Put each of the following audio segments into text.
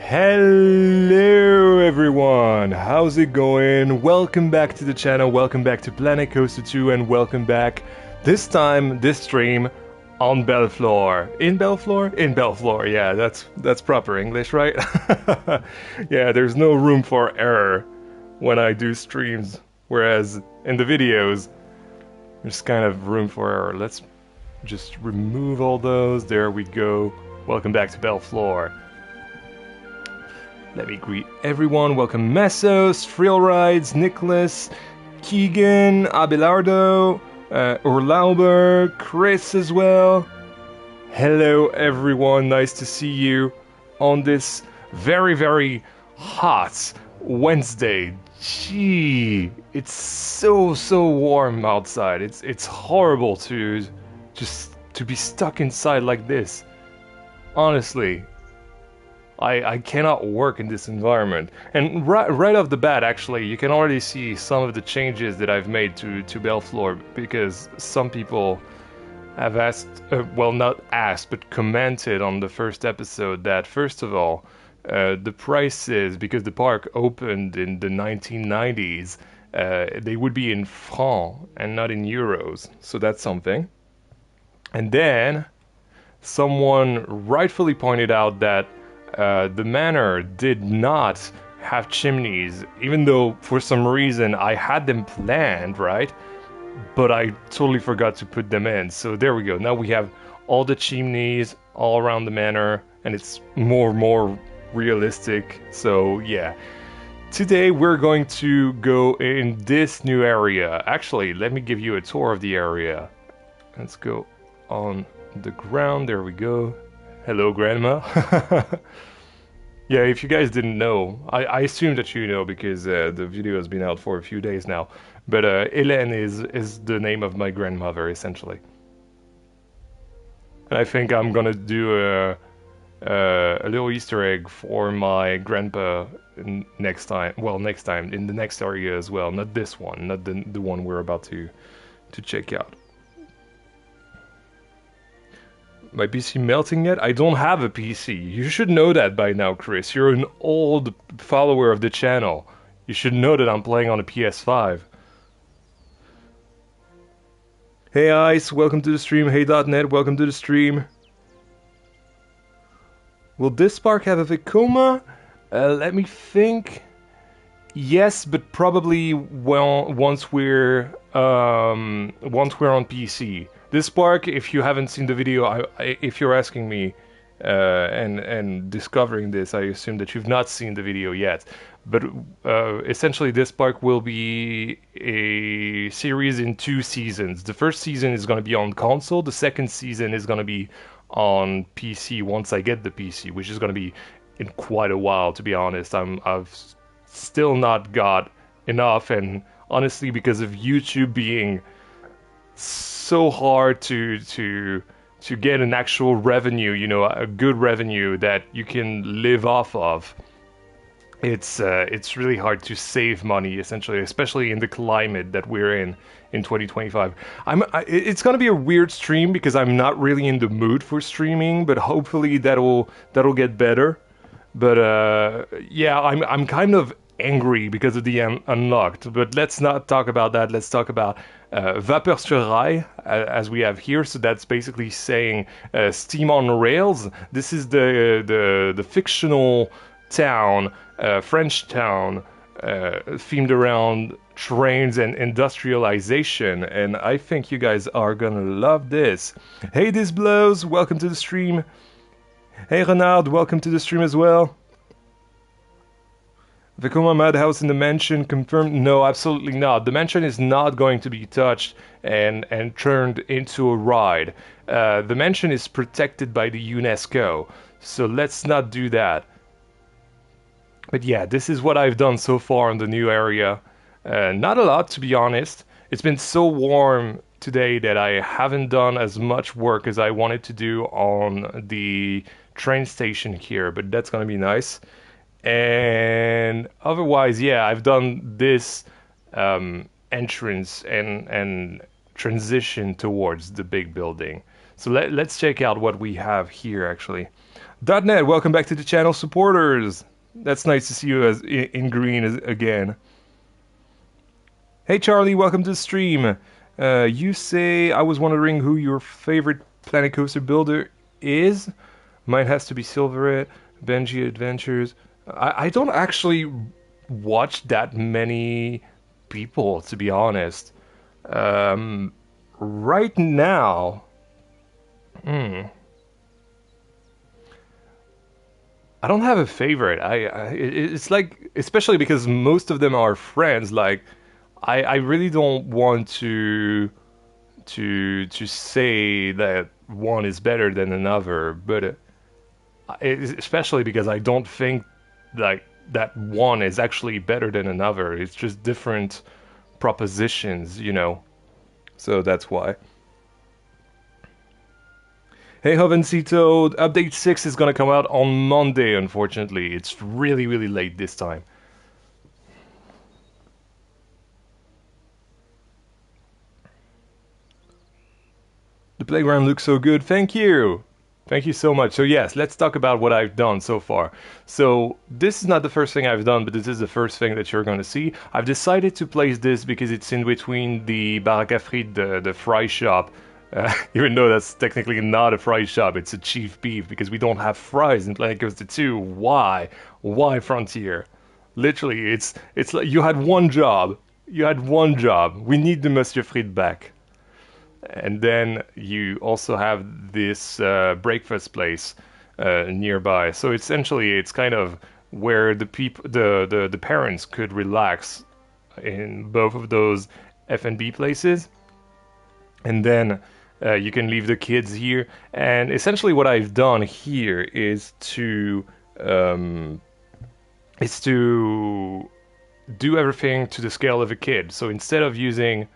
Hello everyone, how's it going? Welcome back to the channel, welcome back to Planet Coaster 2, and welcome back, this stream, on Belleflore. In Belleflore? In Belleflore, yeah, that's proper English, right? Yeah, there's no room for error when I do streams, whereas in the videos, there's kind of room for error. Let's just remove all those, there we go. Welcome back to Belleflore. Let me greet everyone. Welcome Messos, Frill Rides, Nicholas, Keegan, Abelardo, Urlauber, Chris as well. Hello everyone, nice to see you on this very, very hot Wednesday. Gee, it's so warm outside. It's horrible to be stuck inside like this. Honestly. I cannot work in this environment. And right off the bat, actually, you can already see some of the changes that I've made to Belleflore, because some people have asked, well, not asked, but commented on the first episode that, first of all, the prices, because the park opened in the 1990s, they would be in francs and not in euros. So that's something. And then someone rightfully pointed out that the manor did not have chimneys, even though for some reason I had them planned, right? But I totally forgot to put them in. So there we go. Now we have all the chimneys all around the manor, and it's more realistic. So yeah. Today we're going to go in this new area. Actually, let me give you a tour of the area. Let's go on the ground. There we go. Hello, Grandma. Yeah, if you guys didn't know, I assume that you know because the video has been out for a few days now. But Hélène is the name of my grandmother, essentially. And I think I'm gonna do a little Easter egg for my grandpa next time. Well, next time in the next area as well. Not this one, not the one we're about to check out. My PC melting yet? I don't have a PC. You should know that by now, Chris. You're an old follower of the channel. You should know that I'm playing on a PS5. Hey Ice, welcome to the stream. Hey .net, welcome to the stream. Will this park have a Vekoma? Let me think. Yes, but probably once we're on PC. This park, if you haven't seen the video, if you're asking me and discovering this, I assume that you've not seen the video yet. But essentially, this park will be a series in 2 seasons. The first season is going to be on console. The second season is going to be on PC once I get the PC, which is going to be in quite a while, to be honest. I've still not got enough, and honestly, because of YouTube being so hard to get an actual revenue, you know, a good revenue that you can live off of. It's really hard to save money, essentially, especially in the climate that we're in 2025. It's gonna be a weird stream because I'm not really in the mood for streaming, but hopefully that'll get better. But yeah, I'm kind of angry because of the unlocked, but let's not talk about that. Let's talk about Vapeur sur Rail, as we have here. So that's basically saying steam on rails. This is the fictional town, French town, themed around trains and industrialization, and I think you guys are gonna love this. Hey, this blows, welcome to the stream. Hey Renard, welcome to the stream as well. Vekoma Madhouse in the mansion confirmed? No, absolutely not. The mansion is not going to be touched and turned into a ride. The mansion is protected by the UNESCO, so let's not do that. But yeah, this is what I've done so far in the new area. Not a lot, to be honest. It's been so warm today that I haven't done as much work as I wanted to do on the train station here, but that's gonna be nice. And otherwise, yeah, I've done this entrance and transition towards the big building. So let's check out what we have here actually. .net, welcome back to the channel, supporters. That's nice to see you as in green again. Hey Charlie, welcome to the stream. You say, I was wondering who your favorite Planet Coaster builder is. Mine has to be Silverette, Benji Adventures. I don't actually watch that many people, to be honest. Right now, I don't have a favorite. It's like, especially because most of them are friends. Like, I really don't want to say that one is better than another, but especially because I don't think like that one is actually better than another. It's just different propositions, you know. So that's why. Hey Jovencito, update 6 is gonna come out on Monday, unfortunately. It's really, really late this time. The playground looks so good, thank you! Thank you so much. So yes, let's talk about what I've done so far. So this is not the first thing I've done, but this is the first thing that you're going to see. I've decided to place this because it's in between the Baraque à Frites, the fry shop. Even though that's technically not a fry shop, it's a chief beef because we don't have fries in Planet Coaster 2. Why? Why Frontier? Literally, it's like you had one job. You had one job. We need the Monsieur Frites back. And then you also have this breakfast place nearby. So essentially, it's kind of where the parents could relax in both of those F&B places, and then you can leave the kids here. And essentially, what I've done here is to do everything to the scale of a kid. So instead of using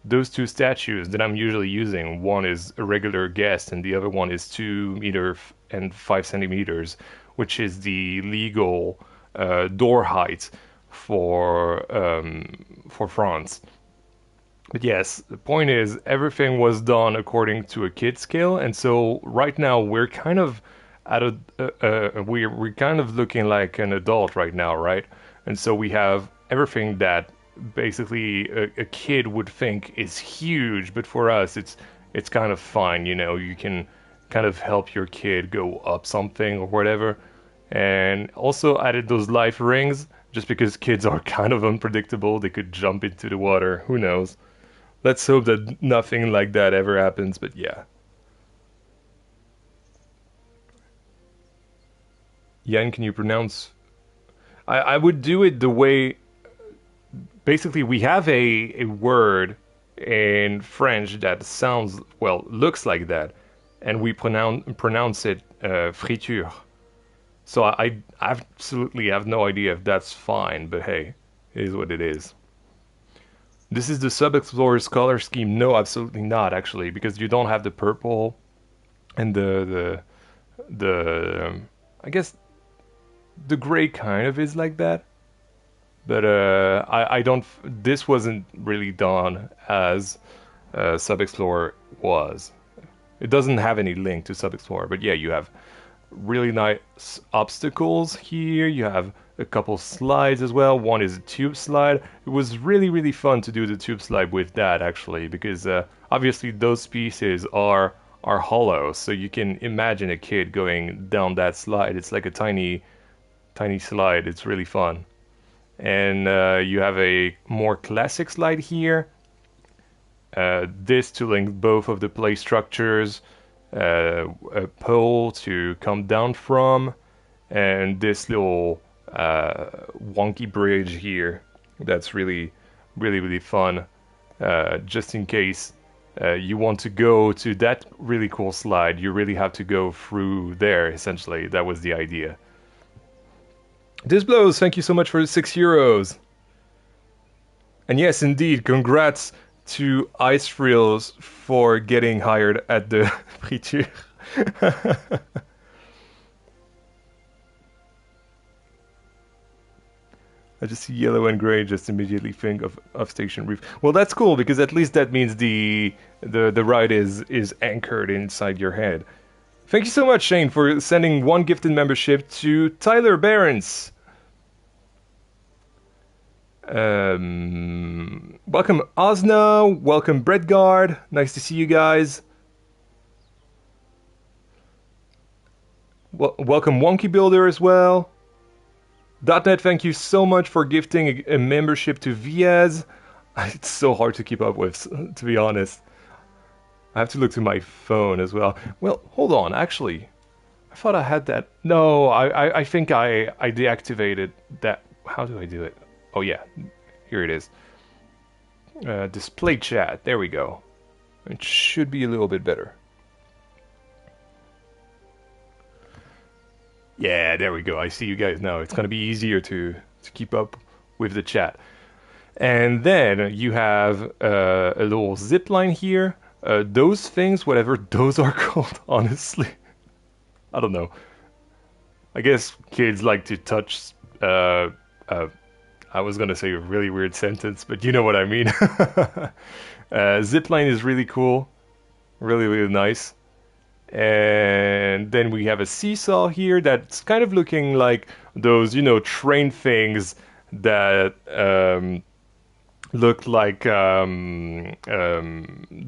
those two statues that I'm usually using, one is a regular guest and the other one is 2 meters and 5 centimeters, which is the legal door height for France. But yes, the point is everything was done according to a kid scale, and so right now we're kind of at we're kind of looking like an adult right now, right? And so we have everything that basically a kid would think is huge, but for us it's kind of fine, you know. You can kind of help your kid go up something or whatever. And also added those life rings just because kids are kind of unpredictable. They could jump into the water, who knows. Let's hope that nothing like that ever happens, but yeah. Yan, can you pronounce? I would do it the way. Basically, we have a word in French that sounds, well, looks like that, and we pronounce it friture. So I absolutely have no idea if that's fine, but hey, it is what it is. This is the Sub-Explorer's color scheme. No, absolutely not, actually, because you don't have the purple and the I guess the gray kind of is like that. But I don't. This wasn't really done as Sub-Explorer was. It doesn't have any link to Sub-Explorer, but yeah, you have really nice obstacles here. You have a couple slides as well. One is a tube slide. It was really, really fun to do the tube slide with that, actually, because obviously those pieces are hollow, so you can imagine a kid going down that slide. It's like a tiny slide. It's really fun. And you have a more classic slide here. This to link both of the play structures, a pole to come down from, and this little wonky bridge here. That's really, really, really fun. Just in case you want to go to that really cool slide, you really have to go through there, essentially. That was the idea. This blows, thank you so much for the €6. And yes, indeed, congrats to Ice Frills for getting hired at the friture. I just see yellow and gray, just immediately think of Station Reef. Well, that's cool because at least that means the ride is anchored inside your head. Thank you so much, Shane, for sending one gifted membership to Tyler Behrens. Welcome Osno, welcome Bredgard, nice to see you guys. Welcome Wonky Builder as well. .NET, thank you so much for gifting a membership to Viaz. It's so hard to keep up with, to be honest. I have to look to my phone as well. Well, hold on, actually. I thought I had that. No, I think I deactivated that. How do I do it? Oh yeah, here it is. Display chat, there we go. It should be a little bit better. Yeah, there we go. I see you guys now. It's going to be easier to keep up with the chat. And then you have a little zip line here. Those things, whatever those are called, honestly. I don't know. I guess kids like to touch... I was going to say a really weird sentence, but you know what I mean. Zip line is really cool. Really, really nice. And then we have a seesaw here that's kind of looking like those, you know, train things that look like the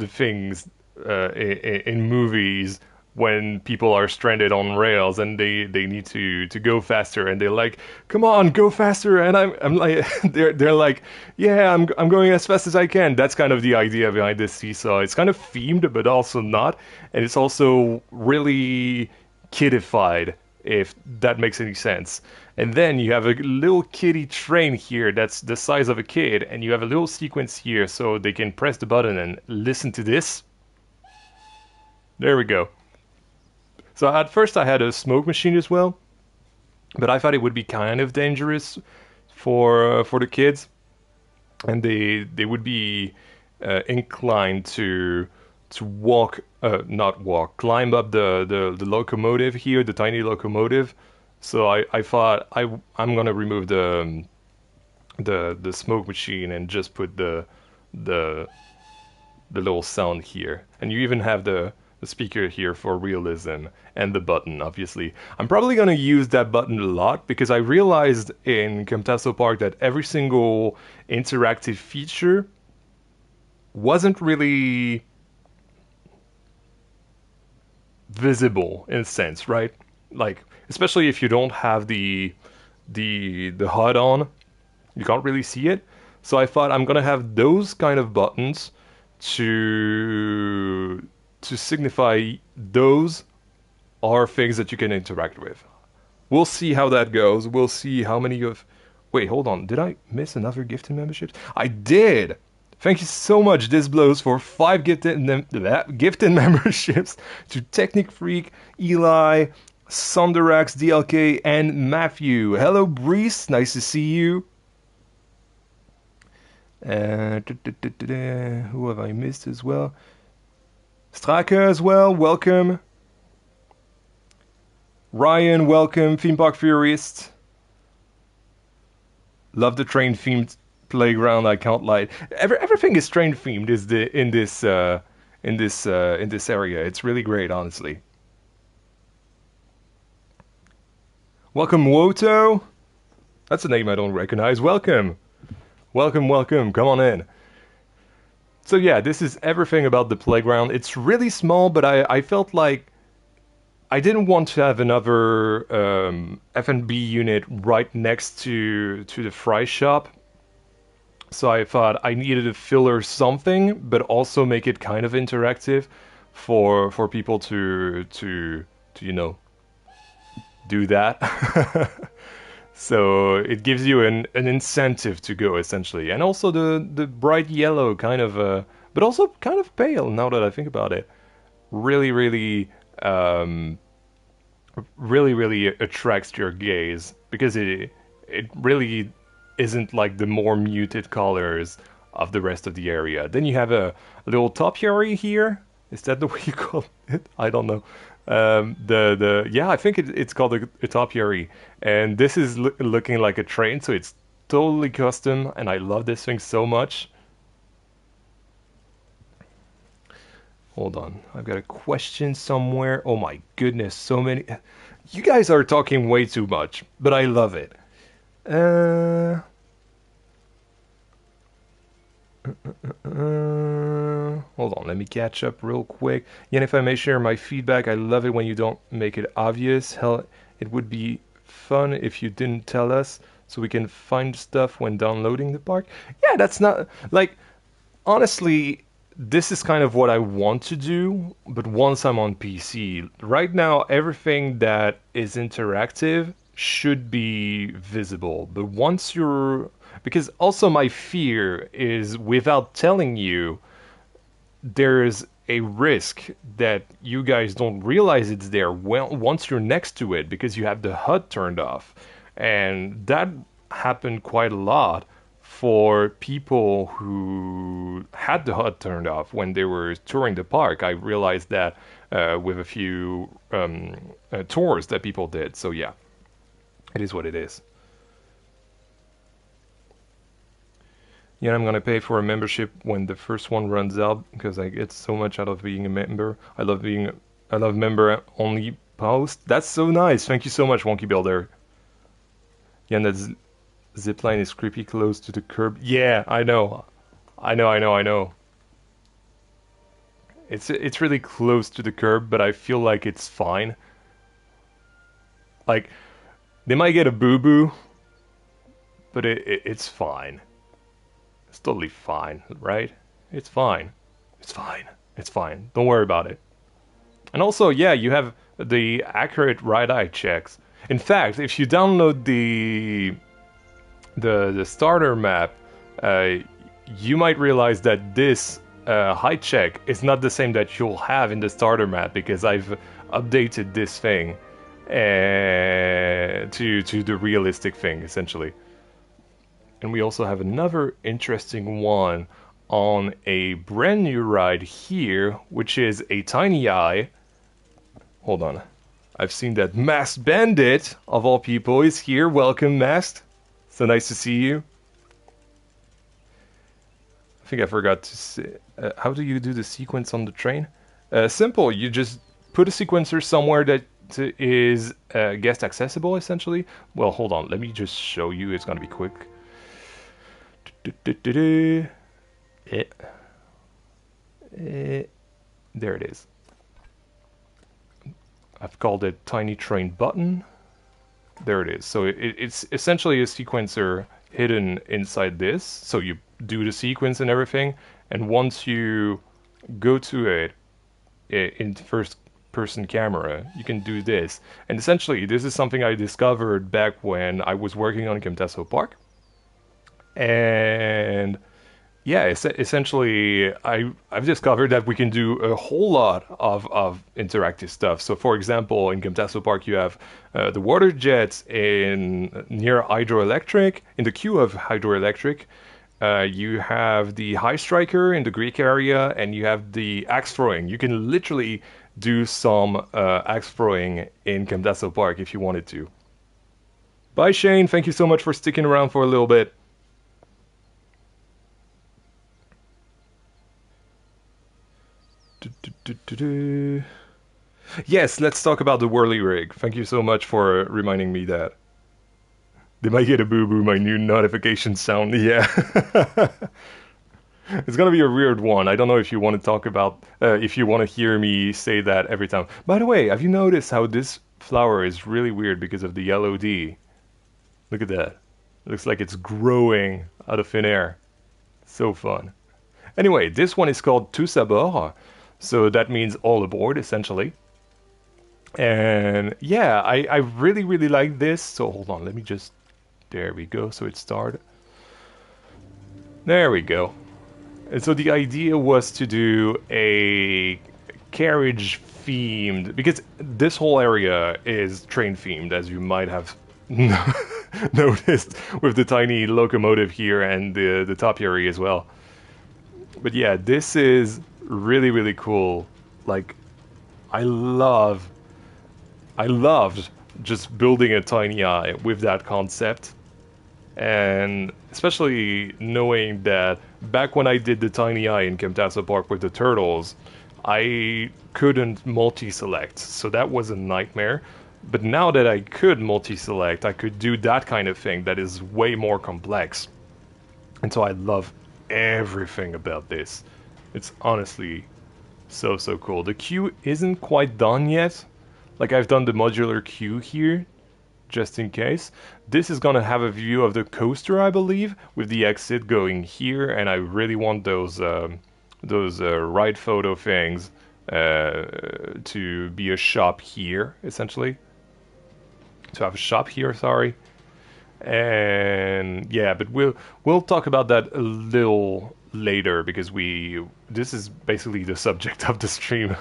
things in movies when people are stranded on rails and they need to go faster and they're like, come on, go faster, and I'm like they're like, yeah, I'm going as fast as I can. That's kind of the idea behind this seesaw. It's kind of themed but also not, and it's also really kidified, if that makes any sense. And then you have a little kiddie train here that's the size of a kid, and you have a little sequence here so they can press the button and listen to this. There we go. So at first I had a smoke machine as well, but I thought it would be kind of dangerous for the kids, and they would be inclined to not walk, climb up the locomotive here, the tiny locomotive. So I thought I'm gonna remove the smoke machine and just put the little sound here, and you even have the speaker here for realism, and the button, obviously. I'm probably going to use that button a lot because I realized in Camtasso Park that every single interactive feature wasn't really visible in a sense, right? Like, especially if you don't have the HUD on, you can't really see it. So I thought I'm going to have those kind of buttons to signify those are things that you can interact with. We'll see how that goes. We'll see how many of... Wait, hold on. Did I miss another gifted memberships? I did! Thank you so much, This Blows, for 5 gifted memberships to Technic Freak, Eli, Sonderax, DLK, and Matthew. Hello, Breeze. Nice to see you. Who have I missed as well? Strake as well, welcome. Ryan, welcome. Theme Park Furist. Love the train themed playground. I can't lie. Everything is train themed. In this area. It's really great, honestly. Welcome, Woto. That's a name I don't recognize. Welcome. Welcome. Come on in. So yeah, this is everything about the playground. It's really small, but I felt like I didn't want to have another F&B unit right next to the fry shop. So I thought I needed to filler something, but also make it kind of interactive for people to you know, do that. So it gives you an incentive to go, essentially. And also the bright yellow kind of, but also kind of pale now that I think about it. Really attracts your gaze because it really isn't like the more muted colors of the rest of the area. Then you have a little topiary here. Is that the way you call it? I don't know. Yeah, I think it's called a topiary, and this is looking like a train, so it's totally custom, and I love this thing so much. Hold on, I've got a question somewhere. Oh my goodness, so many. You guys are talking way too much, but I love it. Uh, Hold on, let me catch up real quick. Yeah, and if I may share my feedback, I love it when you don't make it obvious. Hell, it would be fun if you didn't tell us so we can find stuff when downloading the park. Yeah, that's not like honestly, this is kind of what I want to do, but once I'm on PC. Right now, everything that is interactive should be visible, but once you're because also my fear is without telling you, there's a risk that you guys don't realize it's there once you're next to it because you have the HUD turned off. And that happened quite a lot for people who had the HUD turned off when they were touring the park. I realized that with a few tours that people did. So yeah, it is what it is. Yeah, I'm gonna pay for a membership when the first one runs out because I get so much out of being a member. I love member only post. That's so nice. Thank you so much, Wonky Builder. Yeah, and that zipline is creepy close to the curb. Yeah, I know. I know. It's really close to the curb, but I feel like it's fine. Like they might get a boo-boo, but it's fine. It's totally fine, right? It's fine. It's fine. It's fine. Don't worry about it. And also, yeah, you have the accurate right eye checks. In fact, if you download the starter map, uh, you might realize that this height check is not the same that you'll have in the starter map because I've updated this thing to the realistic thing essentially. And we also have another interesting one on a brand new ride here, which is a Tiny Eye. Hold on. I've seen that Masked Bandit, of all people, is here. Welcome, Masked. So nice to see you. I think I forgot to say... how do you do the sequence on the train? Simple. You just put a sequencer somewhere that is guest accessible, essentially. Well, hold on. Let me just show you. It's going to be quick. There it is. I've called it Tiny Train Button. There it is. So it's essentially a sequencer hidden inside this. So you do the sequence and everything, and once you go to it in first person camera, you can do this. And essentially, this is something I discovered back when I was working on Camtasso Park. And yeah, essentially, I've discovered that we can do a whole lot of interactive stuff. So, for example, in Camtasso Park, you have the water jets near hydroelectric, in the queue of hydroelectric. You have the high striker in the Greek area, and you have the axe throwing. You can literally do some axe throwing in Camtasso Park if you wanted to. Bye, Shane. Thank you so much for sticking around for a little bit. Yes, let's talk about the whirly rig. Thank you so much for reminding me that. They might get a boo-boo, my new notification sound. Yeah. It's gonna be a weird one. I don't know if you want to talk about, if you want to hear me say that every time. By the way, have you noticed how this flower is really weird because of the LOD? Look at that. It looks like it's growing out of thin air. So fun. Anyway, this one is called Tous à bord. So that means all aboard, essentially. And yeah, I really, really like this. So hold on, let me just... There we go, so it started. There we go. And so the idea was to do a carriage themed... Because this whole area is train themed, as you might have noticed with the tiny locomotive here and the top area as well. But yeah, this is really, really cool. Like, I loved just building a Tiny Eye with that concept. And especially knowing that back when I did the Tiny Eye in Camtasia Park with the turtles, I couldn't multi-select, so that was a nightmare. But now that I could multi-select, I could do that kind of thing that is way more complex. And so I love everything about this. It's honestly so, so cool. The queue isn't quite done yet. Like, I've done the modular queue here, just in case. This is gonna have a view of the coaster, I believe, with the exit going here, and I really want those ride photo things to be a shop here, essentially. To have a shop here, sorry. And yeah, but we'll talk about that a little later because this is basically the subject of the stream.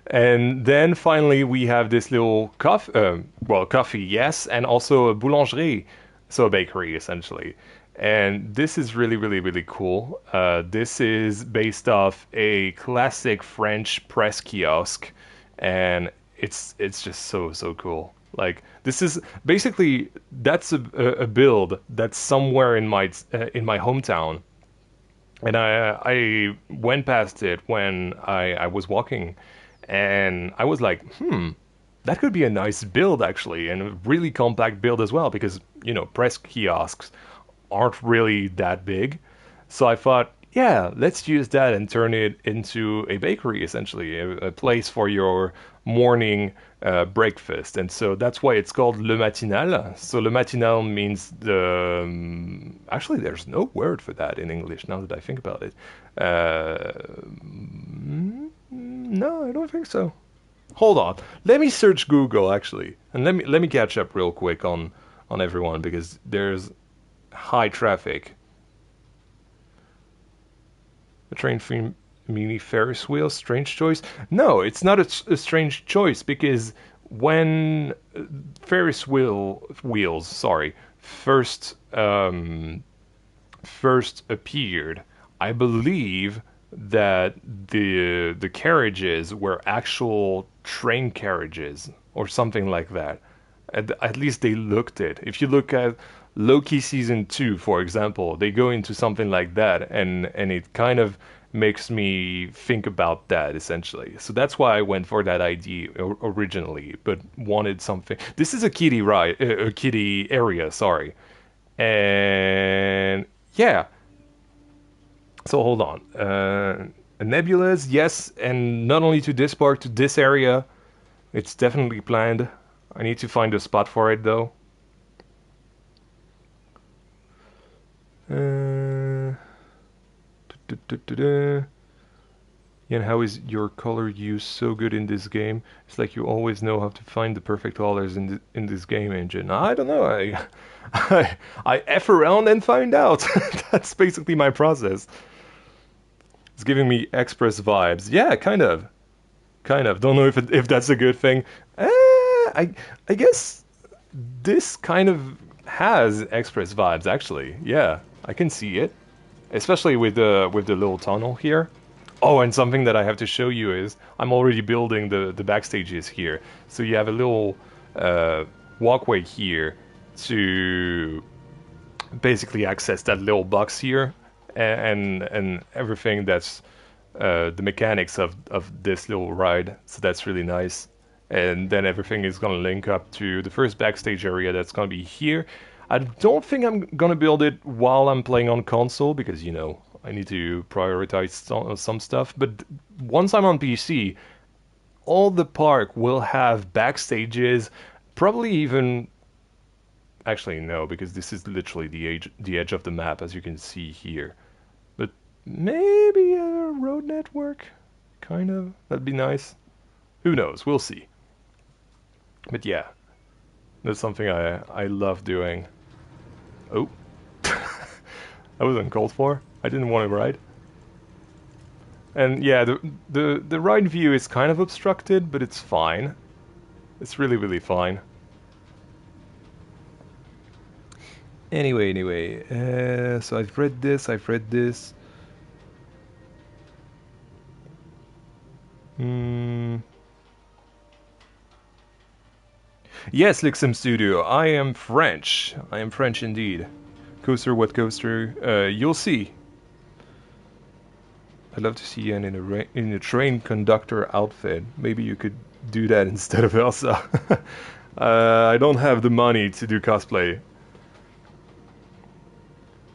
And then finally we have this little coffee, yes, and also a boulangerie, so a bakery essentially. And this is really, really, really cool. This is based off a classic French press kiosk, and it's just so, so cool. Like, this is basically that's a build that's somewhere in my hometown, and I went past it when I was walking, and I was like, that could be a nice build actually, and a really compact build as well, because press kiosks aren't really that big. So I thought, yeah, let's use that and turn it into a bakery, essentially, a place for your morning breakfast. And so that's why it's called Le Matinal. So Le Matinal means actually, there's no word for that in English now that I think about it. No, I don't think so. Hold on. Let me search Google actually, and let me catch up real quick on everyone because there's high traffic. A train theme mini Ferris wheel, strange choice. No, it's not a strange choice because when Ferris wheels, sorry, first appeared, I believe that the carriages were actual train carriages or something like that. At least they looked it. If you look at Loki season 2, for example, they go into something like that, and it kind of makes me think about that essentially. So that's why I went for that idea originally, but wanted something. This is a kiddie ride, a kiddie area, sorry, and yeah. So hold on. Nebulas, yes, and not only to this park, to this area. It's definitely planned. I need to find a spot for it though. Uh, And how is your color use so good in this game? It's like you always know how to find the perfect colors in this game engine. I don't know. I f around and find out. That's basically my process. It's giving me Express vibes. Yeah, kind of. Kind of. Don't know if that's a good thing. I guess this kind of has Express vibes actually. Yeah, I can see it, especially with the little tunnel here. Oh, and something that I have to show you is I'm already building the backstages here. So you have a little walkway here to basically access that little box here, and everything that's the mechanics of this little ride. So that's really nice. And then everything is gonna link up to the first backstage area that's gonna be here. I don't think I'm gonna build it while I'm playing on console because I need to prioritize some stuff. But once I'm on PC, all the park will have backstages, probably even. Actually, no, because this is literally the edge of the map, as you can see here. But maybe a road network, kind of. That'd be nice. Who knows? We'll see. But yeah, that's something I love doing. Oh, that was uncalled for. I didn't want to ride. And yeah, the ride view is kind of obstructed, but it's fine. It's really, really fine. Anyway, so I've read this. Yes, Lixim Studio, I am French. I am French indeed. Coaster, what coaster? You'll see. I'd love to see you in a train conductor outfit. Maybe you could do that instead of Elsa. I don't have the money to do cosplay.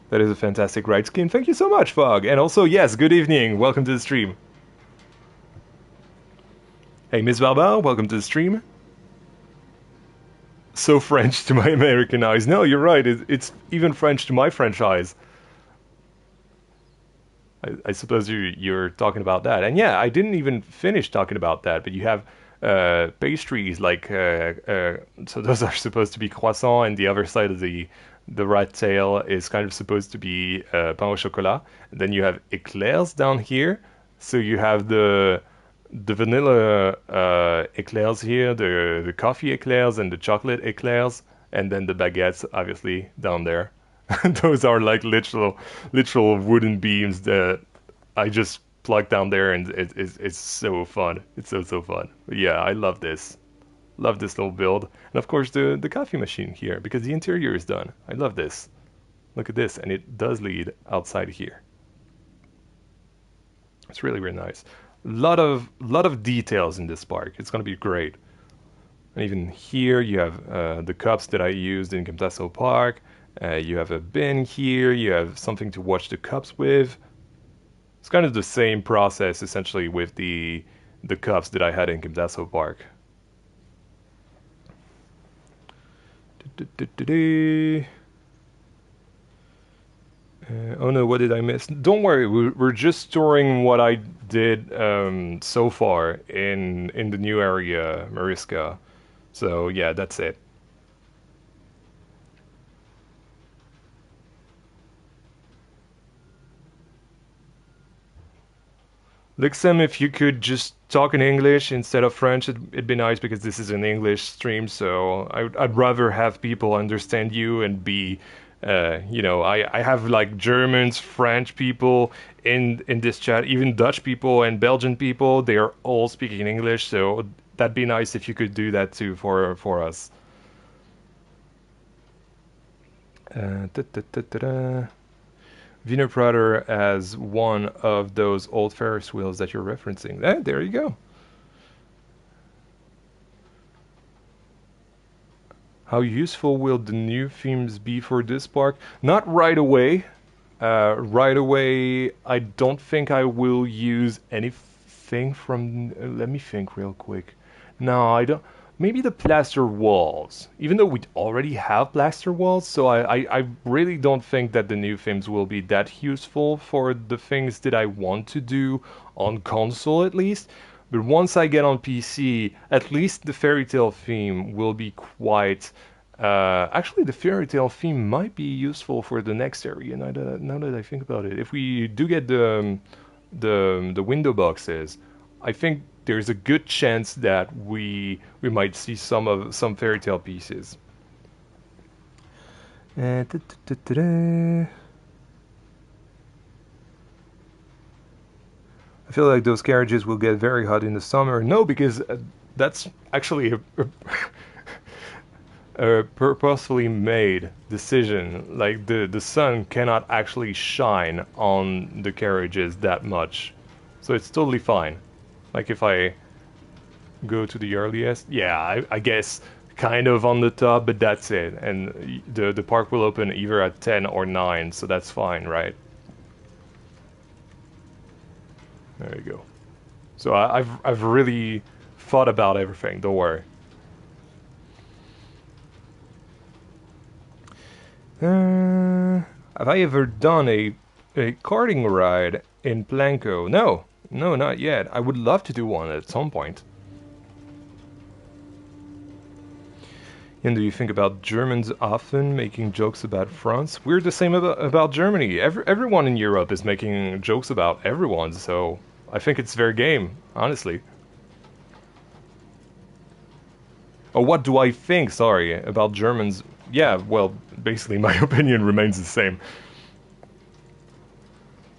That is a fantastic ride scheme. Thank you so much, Fog. And also, yes, good evening. Welcome to the stream. Hey, Miss Valbal, welcome to the stream. So French to my American eyes. No, you're right. It's even French to my French eyes. I suppose you're talking about that. And yeah, I didn't even finish talking about that, but you have pastries like so those are supposed to be croissant, and the other side of the rat tail is kind of supposed to be pain au chocolat. And then you have eclairs down here. So you have the vanilla eclairs here, the coffee eclairs, and the chocolate eclairs, and then the baguettes obviously down there. Those are like literal wooden beams that I just plug down there, and it's so fun. It's so fun. But yeah, I love this. Love this little build. And of course the coffee machine here, because the interior is done. I love this. Look at this, and it does lead outside here. It's really, really nice. Lot of details in this park. It's gonna be great. And even here you have the cups that I used in Camtasso Park. You have a bin here, you have something to wash the cups with. It's kind of the same process essentially with the cups that I had in Camtasso Park. Oh no, what did I miss? Don't worry, we're just storing what I did so far in the new area, Mariska. So yeah, that's it. Lixem, if you could just talk in English instead of French, it'd be nice because this is an English stream, so I'd rather have people understand you and be, you know, I have like Germans, French people in this chat, even Dutch people and Belgian people. They are all speaking English, so that'd be nice if you could do that too for us. Da, da, da, da, da. Wiener Prater as one of those old Ferris wheels that you're referencing. There you go. How useful will the new themes be for this park? Not right away. Right away, I don't think I will use anything from... let me think real quick. No, I don't... Maybe the plaster walls, even though we already have plaster walls, so I really don't think that the new themes will be that useful for the things that I want to do on console at least. But once I get on PC, at least the fairy tale theme will be quite... actually, the fairy tale theme might be useful for the next area, now that I think about it. If we do get the window boxes, I think there's a good chance that we might see some fairy tale pieces. I feel like those carriages will get very hot in the summer. No, because that's actually a purposefully made decision. Like the sun cannot actually shine on the carriages that much, so it's totally fine. Like if I go to the earliest, yeah, I guess kind of on the top, but that's it. And the park will open either at 10 or 9, so that's fine, right? There you go. So I've really thought about everything. Don't worry. Have I ever done a karting ride in Planko? No, not yet. I would love to do one at some point. And do you think about Germans often making jokes about France? We're the same about Germany. Everyone in Europe is making jokes about everyone, so I think it's fair game, honestly. Oh, what do I think, sorry, about Germans? Yeah, well, basically my opinion remains the same.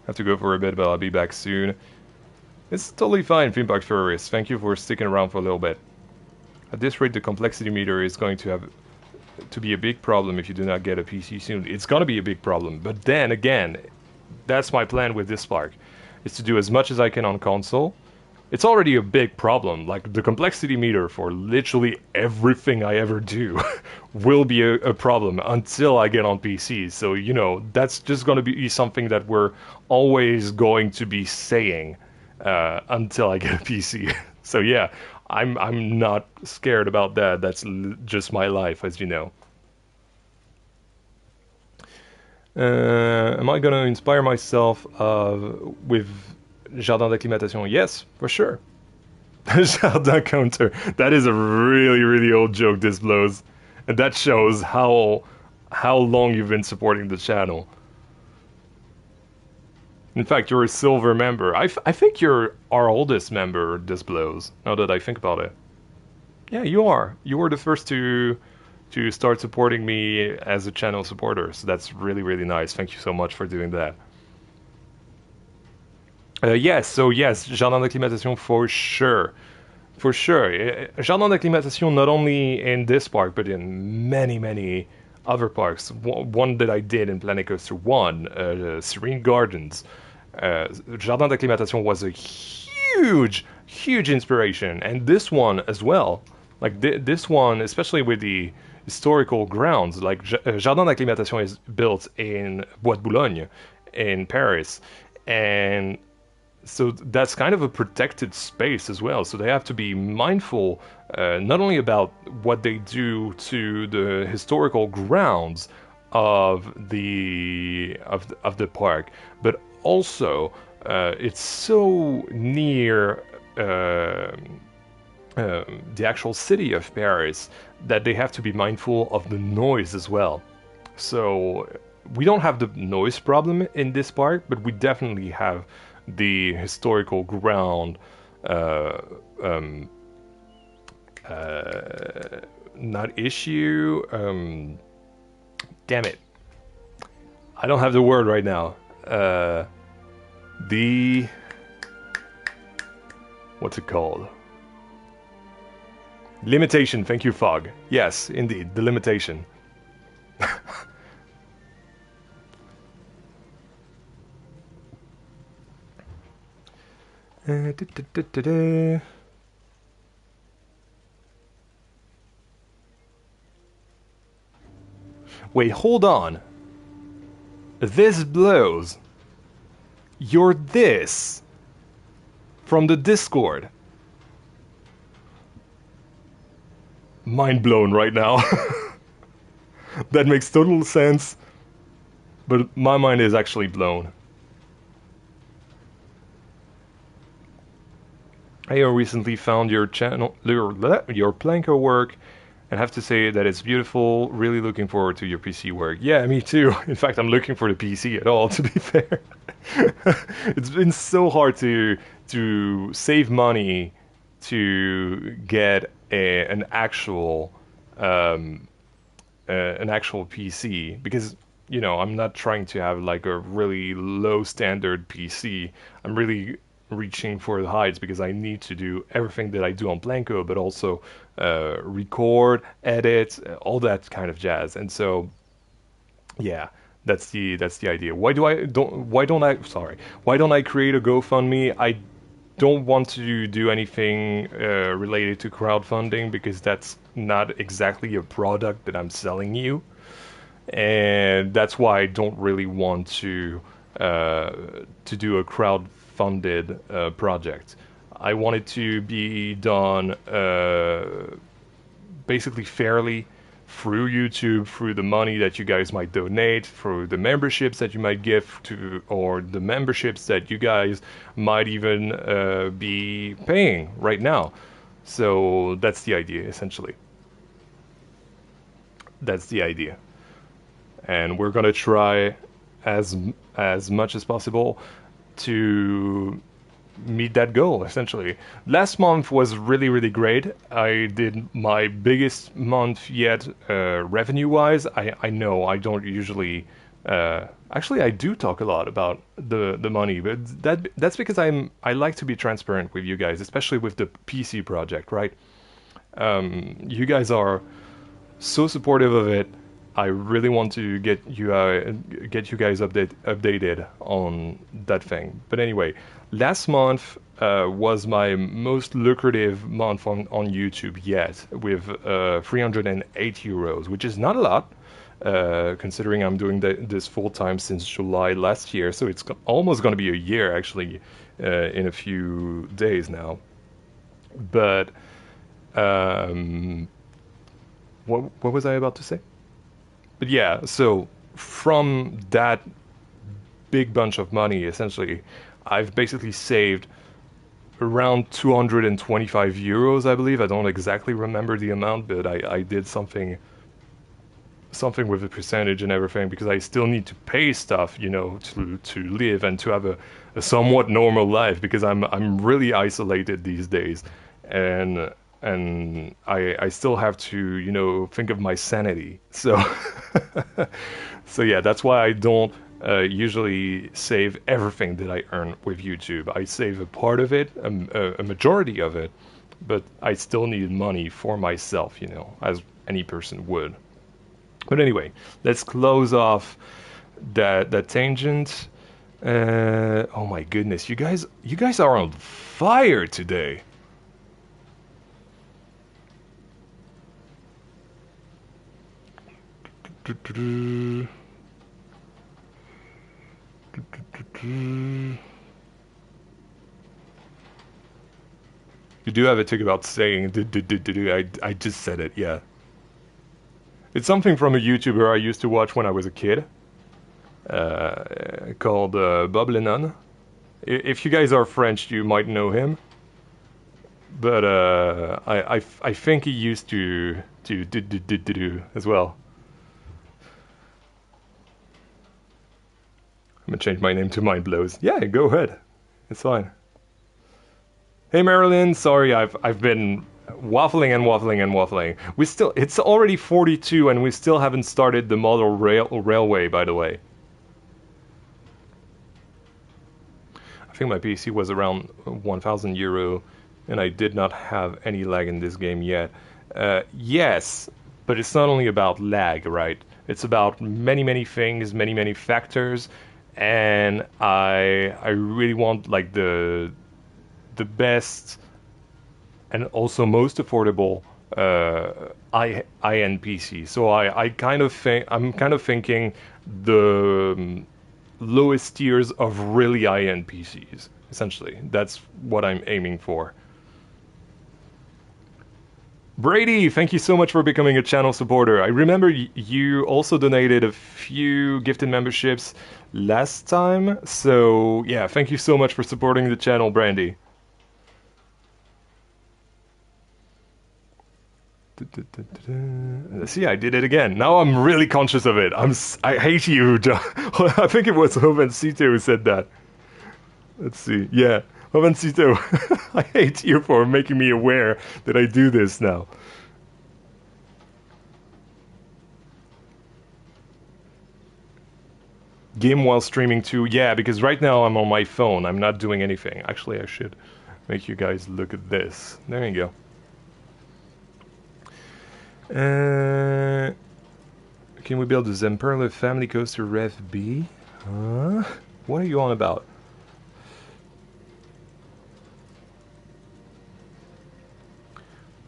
Have to go for a bit, but I'll be back soon. It's totally fine, Theme Park Tourists. Thank you for sticking around for a little bit. At this rate, the complexity meter is going to be a big problem if you do not get a PC soon. It's gonna be a big problem, but then again, that's my plan with this Spark, is to do as much as I can on console. It's already a big problem. Like, the complexity meter for literally everything I ever do will be a problem until I get on PC. So, you know, that's just going to be something that we're always going to be saying until I get a PC. So, yeah, I'm not scared about that. That's just my life, as you know. Am I going to inspire myself with Jardin d'acclimatation? Yes, for sure. Jardin counter. That is a really, really old joke, this blows. And that shows how long you've been supporting the channel. In fact, you're a silver member. I think you're our oldest member, this blows, now that I think about it. Yeah, you are. You were the first to start supporting me as a channel supporter, so that's really, really nice. Thank you so much for doing that. Yes, so yes, Jardin d'acclimatation for sure. For sure. Jardin d'acclimatation not only in this park, but in many, many other parks. One that I did in Planet Coaster 1, Serene Gardens. Jardin d'acclimatation was a huge, huge inspiration. And this one as well. Like, this one, especially with the historical grounds, like Jardin d'acclimatation is built in Bois de Boulogne in Paris. And so that's kind of a protected space as well. So they have to be mindful not only about what they do to the historical grounds of the park, but also it's so near the actual city of Paris that they have to be mindful of the noise as well. So we don't have the noise problem in this park, but we definitely have the historical ground not issue. Damn it, I don't have the word right now. The what's it called? Limitation. Thank you, Fog. Yes, indeed, the limitation. Wait, hold on. This blows. You're this from the Discord. Mind blown right now. That makes total sense, but my mind is actually blown. I recently found your channel, your Planko work, and have to say that it's beautiful. Really looking forward to your PC work. Yeah, me too. In fact, I'm looking for the PC at all, to be fair. It's been so hard to save money to get an actual PC, because, you know, I'm not trying to have like a really low standard PC. I'm really reaching for the heights because I need to do everything that I do on Planko, but also record, edit, all that kind of jazz. And so, yeah, that's the idea. Why don't I create a GoFundMe? I don't want to do anything related to crowdfunding, because that's not exactly a product that I'm selling you, and that's why I don't really want to do a crowd-funded project. I want it to be done basically fairly, through YouTube, through the money that you guys might donate, through the memberships that you might give to, or the memberships that you guys might even be paying right now. So that's the idea, essentially. That's the idea. And we're gonna try as much as possible to meet that goal, essentially. Last month was really, really great. I did my biggest month yet, revenue-wise. I know I don't usually... actually, I do talk a lot about the money, but that's because I like to be transparent with you guys, especially with the PC project, right? You guys are so supportive of it. I really want to get you guys updated on that thing. But anyway, last month was my most lucrative month on YouTube yet, with 308 euros, which is not a lot, considering I'm doing this full time since July last year. So it's almost going to be a year actually, in a few days now. But what was I about to say? But yeah, so from that big bunch of money, essentially, I've basically saved around 225 euros, I believe. I don't exactly remember the amount, but I did something with a percentage and everything, because I still need to pay stuff, to live and to have a somewhat normal life, because I'm really isolated these days, and I still have to think of my sanity. So so yeah, that's why I don't usually save everything that I earn with YouTube. I save a part of it, a majority of it, but I still need money for myself, as any person would. But anyway, let's close off that tangent. Oh my goodness, you guys are on fire today. You do have a tick about saying I just said it, yeah. It's something from a YouTuber I used to watch when I was a kid, called Bob Lennon. If you guys are French, you might know him. But I think he used to do as well. I'm gonna change my name to Mind Blows. Yeah, go ahead. It's fine. Hey Marilyn, sorry I've been waffling and waffling and waffling. It's already 42 and we still haven't started the model railway, by the way. I think my PC was around 1,000 euro and I did not have any lag in this game yet. Yes, but it's not only about lag, right? It's about many things, many factors. And I really want like the best and also most affordable high-end PC. So I'm kind of thinking the lowest tiers of really high-end PCs. Essentially, that's what I'm aiming for. Brady, thank you so much for becoming a channel supporter. I remember you also donated a few gifted memberships last time. So yeah, thank you so much for supporting the channel, Brandy. See, I did it again. Now I'm really conscious of it. I hate you, John. I think it was Jovencito who said that. Let's see. Yeah. Jovencito, I hate you for making me aware that I do this now. Game while streaming too. Yeah, because right now I'm on my phone. I'm not doing anything. Actually, I should make you guys look at this. There you go. Can we build a Zamperla family coaster Rev B? Huh? What are you on about?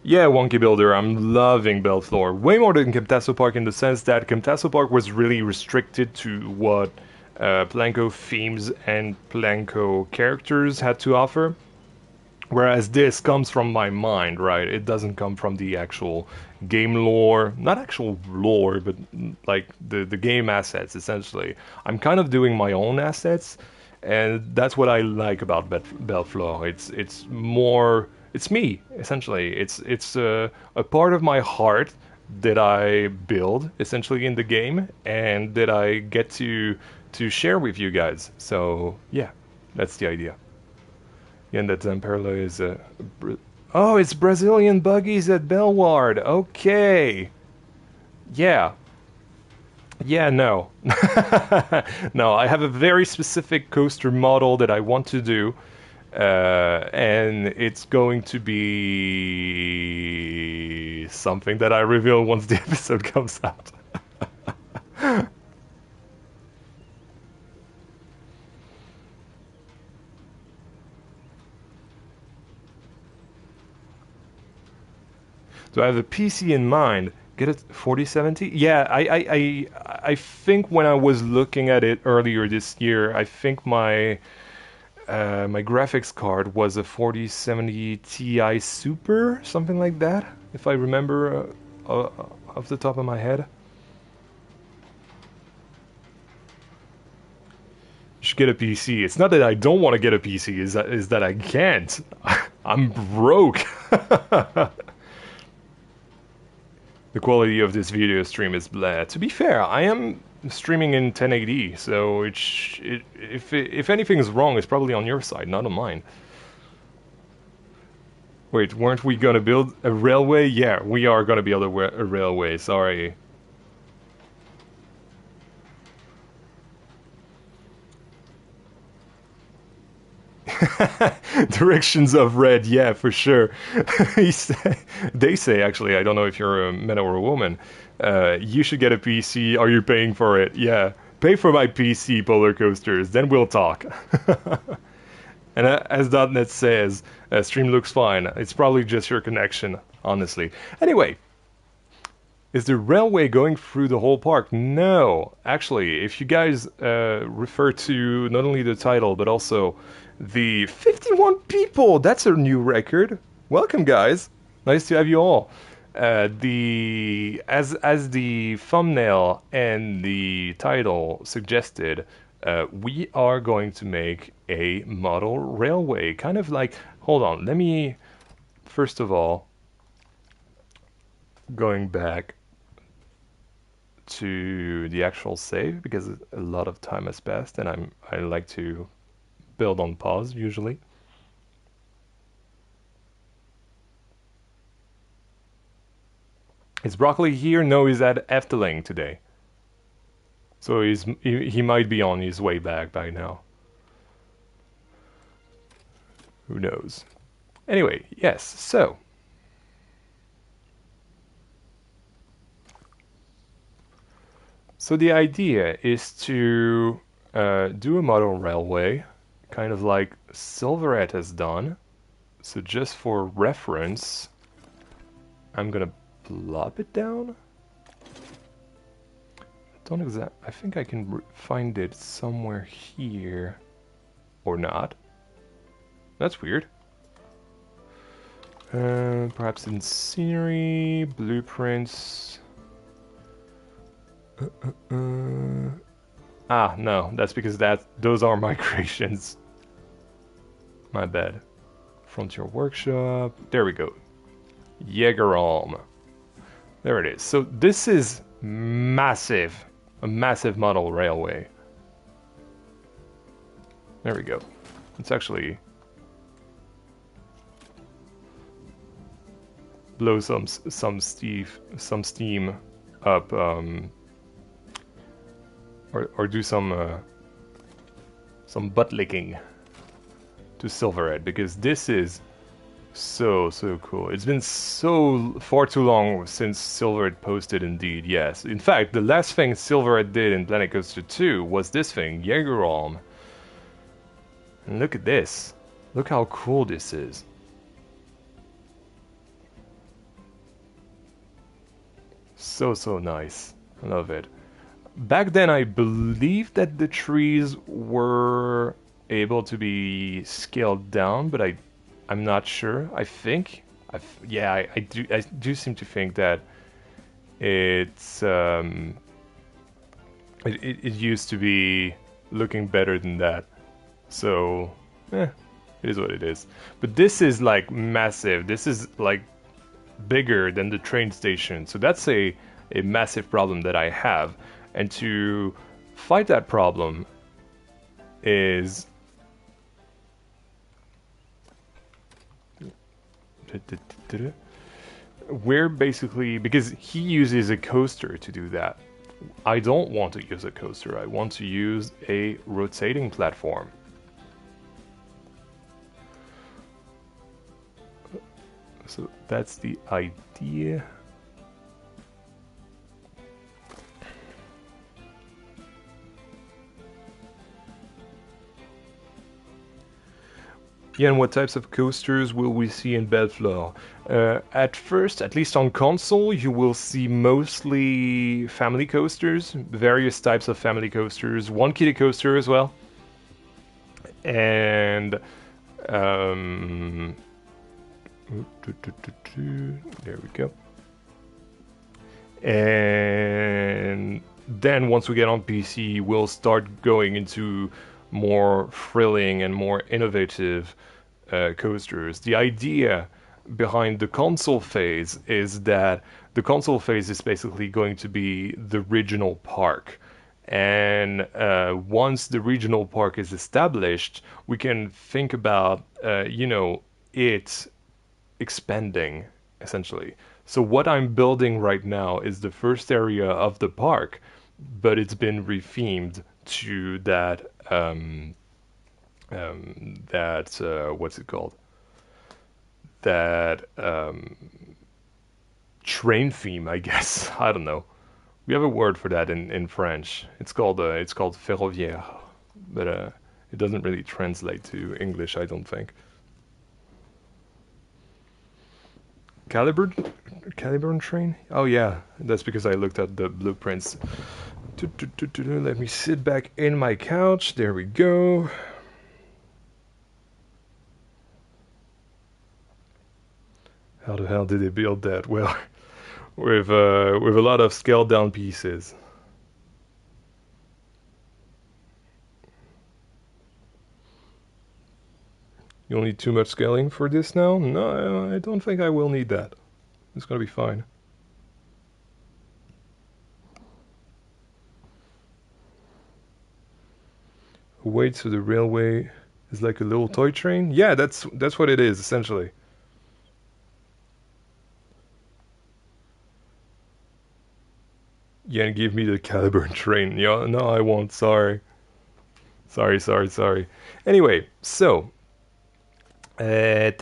Yeah, Wonky Builder, I'm loving Belleflore. Way more than Camtasso Park, in the sense that Camtasso Park was really restricted to what Planko themes and Planko characters had to offer. Whereas this comes from my mind, right? It doesn't come from the actual game lore. Not actual lore, but like the game assets, essentially. I'm kind of doing my own assets, and that's what I like about Belleflore. It's more... It's me, essentially. It's a part of my heart that I build, essentially, in the game, and that I get to share with you guys. So, yeah, that's the idea. Yeah, and that Zamperla is oh, it's Brazilian buggies at Belward. Okay. Yeah. Yeah, no. No, I have a very specific coaster model that I want to do. And it's going to be something that I reveal once the episode comes out. Do I have a PC in mind? Get a 4070? Yeah, I think when I was looking at it earlier this year, I think my graphics card was a 4070 Ti Super, something like that, if I remember off the top of my head. You should get a PC. It's not that I don't want to get a PC, is that I can't. I'm broke. The quality of this video stream is blah. To be fair, I am streaming in 1080, so if anything's wrong, it's probably on your side, not on mine. Wait, weren't we gonna build a railway? Yeah, we are gonna build a railway, sorry. Directions of red, yeah, for sure. They say, actually, I don't know if you're a man or a woman, you should get a PC. Are you paying for it? Yeah, pay for my PC, Polar Coasters, then we'll talk. And as .NET says, stream looks fine. It's probably just your connection, honestly. Anyway, is the railway going through the whole park? No. Actually, if you guys refer to not only the title, but also the 51 people, that's a new record. Welcome, guys. Nice to have you all. As the thumbnail and the title suggested, we are going to make a model railway. Kind of like, hold on, let me, first of all, going back to the actual save because a lot of time has passed and I like to build on pause usually. Is Broccoli here? No, he's at Efteling today. So he might be on his way back by now. Who knows? Anyway, yes, so the idea is to do a model railway, kind of like Silverette has done. So just for reference, I'm gonna plop it down. I think I can find it somewhere here, or not. That's weird. Perhaps in scenery, blueprints. Ah, no, that's because those are my creations. My bad. Frontier Workshop. There we go. Jägeralm. There it is. So this is massive. A massive model railway. There we go. Let's actually blow some steam up, or do some butt licking to Silverhead, because this is so cool. It's been so far too long since Silverhead posted, indeed. Yes, in fact, the last thing Silverhead did in Planet Coaster 2 was this thing, Jägeralm. And look at this. Look how cool this is. So nice. I love it. Back then, I believe that the trees were able to be scaled down, but I'm not sure. I think, I do seem to think that it's it used to be looking better than that. So, it is what it is. But this is like massive. This is like bigger than the train station. So that's a massive problem that I have. And to fight that problem is we're basically, because he uses a coaster to do that. I don't want to use a coaster. I want to use a rotating platform. So that's the idea. Yeah, and what types of coasters will we see in Belleflore? At first, at least on console, you will see mostly family coasters, various types of family coasters, one kiddie coaster as well, and there we go. And then once we get on PC, we'll start going into more thrilling and more innovative coasters. The idea behind the console phase is that the console phase is basically going to be the regional park. And once the regional park is established, we can think about, it expanding, essentially. So what I'm building right now is the first area of the park, but it's been rethemed to that what's it called? That train theme, I guess. I don't know. We have a word for that in French. It's called ferroviaire, but it doesn't really translate to English, I don't think. Caliburn train? Oh yeah, that's because I looked at the blueprints. Let me sit back in my couch. There we go. How the hell did they build that? Well, with a lot of scaled down pieces. You'll need too much scaling for this now? No, I don't think I will need that. It's gonna be fine. Wait, so the railway is like a little toy train? Yeah, that's what it is, essentially. Yeah, and give me the Caliburn train. Yeah, no, I won't. Sorry. Sorry. Anyway, so let's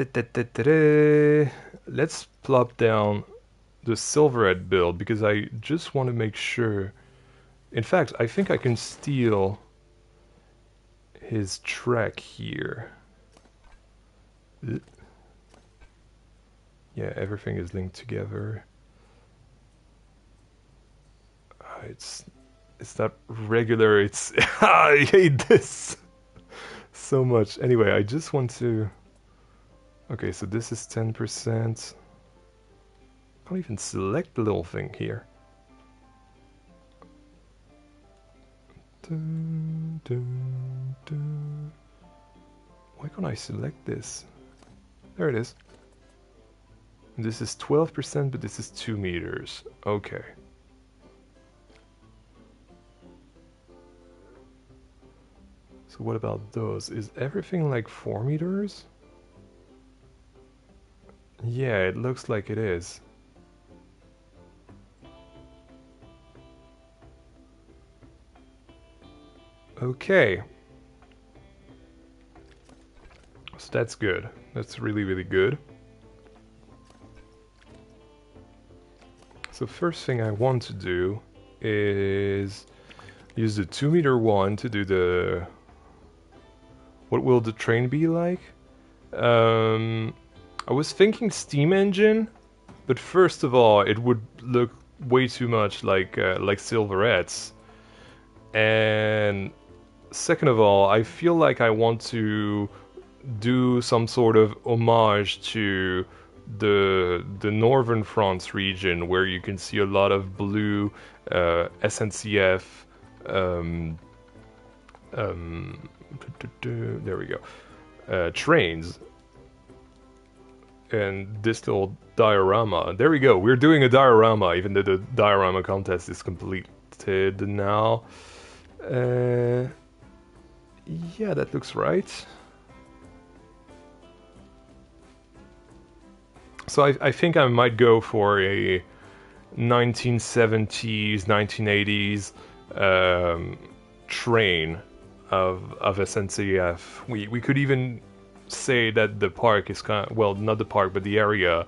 plop down the Silverhead build because I just want to make sure. In fact, I think I can steal his track here. Yeah, everything is linked together. It's not regular. It's I hate this so much. Anyway, I just want to. Okay, so this is 10%. I don't even select the little thing here. Dun, dun, dun. Why can't I select this? There it is. This is 12%, but this is 2 meters. Okay. So what about those? Is everything like 4 meters? Yeah, it looks like it is. Okay. So that's good. That's really, really good. So first thing I want to do is use the 2-meter one to do the... What will the train be like? I was thinking steam engine, but first of all, it would look way too much like Silverettes. And second of all, I feel like I want to do some sort of homage to the northern France region, where you can see a lot of blue SNCF. There we go. Trains. And this little diorama. There we go. We're doing a diorama, even though the diorama contest is completed now. Yeah, that looks right. So I think I might go for a 1970s, 1980s train of SNCF. We could even say that the park is kind of, well, not the park, but the area